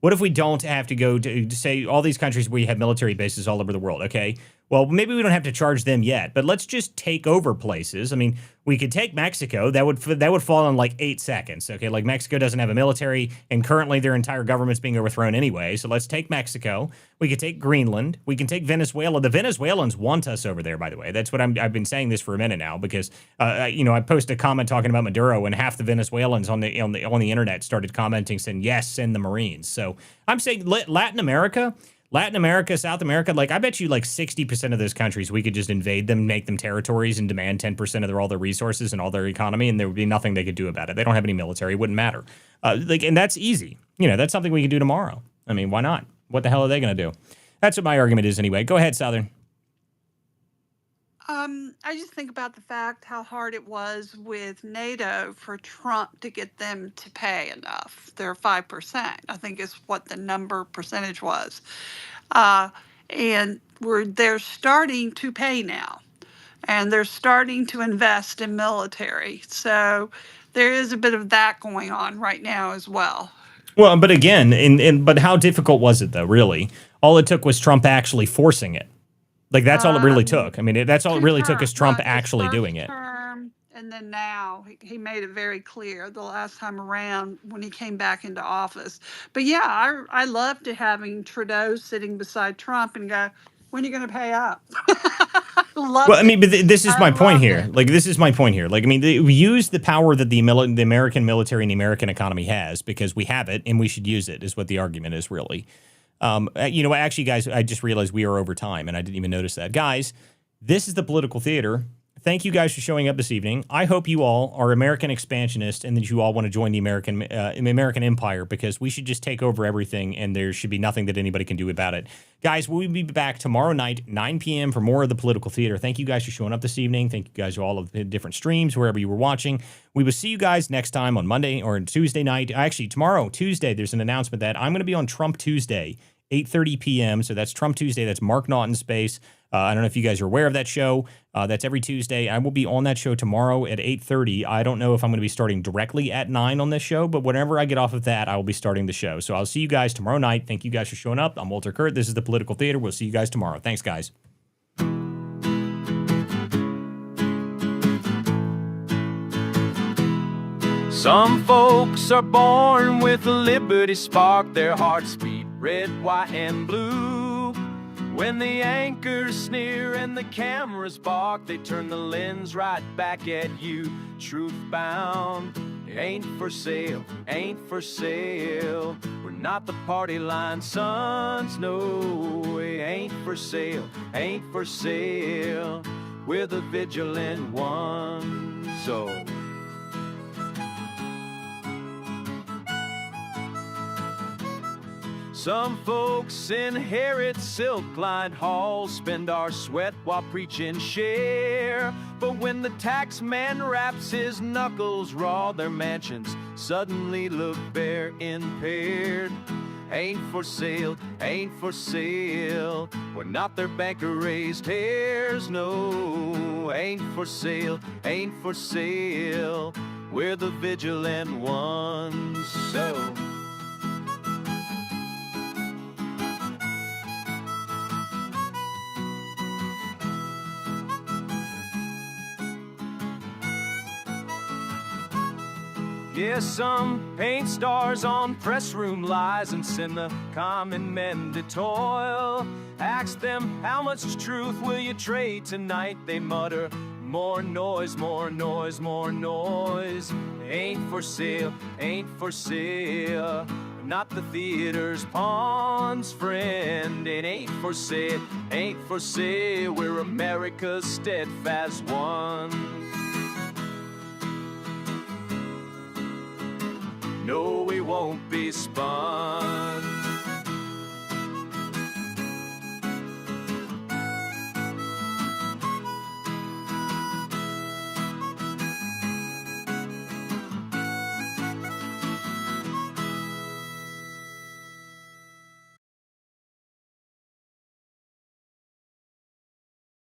what if we don't have to go to say all these countries where you have military bases all over the world? Okay, well, maybe we don't have to charge them yet, but let's just take over places. I mean, we could take Mexico. That would fall in 8 seconds. Okay, Mexico doesn't have a military, and currently their entire government's being overthrown anyway. So let's take Mexico. We could take Greenland. We can take Venezuela. The Venezuelans want us over there, by the way. That's what I've been saying this for a minute now, because I posted a comment talking about Maduro, and half the Venezuelans on the internet started commenting saying, yes, send the Marines. So I'm saying Latin America, Latin America, South America, like I bet you like 60% of those countries, we could just invade them, make them territories, and demand 10% of all their resources and all their economy, and there would be nothing they could do about it. They don't have any military. It wouldn't matter. And that's easy. That's something we can do tomorrow. I mean, why not? What the hell are they going to do? That's what my argument is anyway. Go ahead, Southern. I just think about the fact how hard it was with NATO for Trump to get them to pay enough. They're 5%, I think is what the percentage was. And they're starting to pay now. And they're starting to invest in military. So there is a bit of that going on right now as well. Well, but again, but how difficult was it, though, really? All it took was Trump actually forcing it. Like, that's all it really took. I mean, that's all it really took is Trump actually doing it. And then now he made it very clear the last time around when he came back into office. But yeah, I loved having Trudeau sitting beside Trump and go, when are you going to pay up? Well, I mean, but this is my point here. Like, this is my point here. Like, I mean, we use the power that the American military and the American economy has because we have it and we should use it is what the argument is really. Actually, guys, I just realized we are over time, and I didn't even notice that. Guys, this is the Political Theater. Thank you guys for showing up this evening. I hope you all are American expansionists and that you all want to join the American empire because we should just take over everything, and there should be nothing that anybody can do about it. Guys, we'll be back tomorrow night, 9 p.m. for more of the Political Theater. Thank you guys for showing up this evening. Thank you guys for all of the different streams, wherever you were watching. We will see you guys next time on Monday or Tuesday night. Actually, tomorrow, Tuesday, there's an announcement that I'm going to be on Trump Tuesday, 8:30 p.m. So that's Trump Tuesday. That's Mark Naughton's space. I don't know if you guys are aware of that show. That's every Tuesday. I will be on that show tomorrow at 8:30. I don't know if I'm going to be starting directly at 9 on this show, but whenever I get off of that, I will be starting the show. So I'll see you guys tomorrow night. Thank you guys for showing up. I'm Walter Kurt. This is the Political Theater. We'll see you guys tomorrow. Thanks, guys. Some folks are born with a liberty spark. Their hearts beat red, white, and blue. When the anchors sneer and the cameras bark, they turn the lens right back at you. Truth bound, ain't for sale, ain't for sale. We're not the party line sons, no, it ain't for sale, ain't for sale. We're the vigilant ones, so... Some folks inherit silk-lined halls, spend our sweat while preaching share. But when the tax man wraps his knuckles raw, their mansions suddenly look bare, impaired. Ain't for sale, ain't for sale. We're not their banker-raised hairs, no. Ain't for sale, ain't for sale. We're the vigilant ones, so... Yeah, some paint stars on press room lies and send the common men to toil. Ask them, how much truth will you trade tonight? They mutter, more noise, more noise, more noise. Ain't for sale, ain't for sale. Not the theater's pawns, friend. It ain't for sale, ain't for sale. We're America's steadfast ones. No, we won't be spun.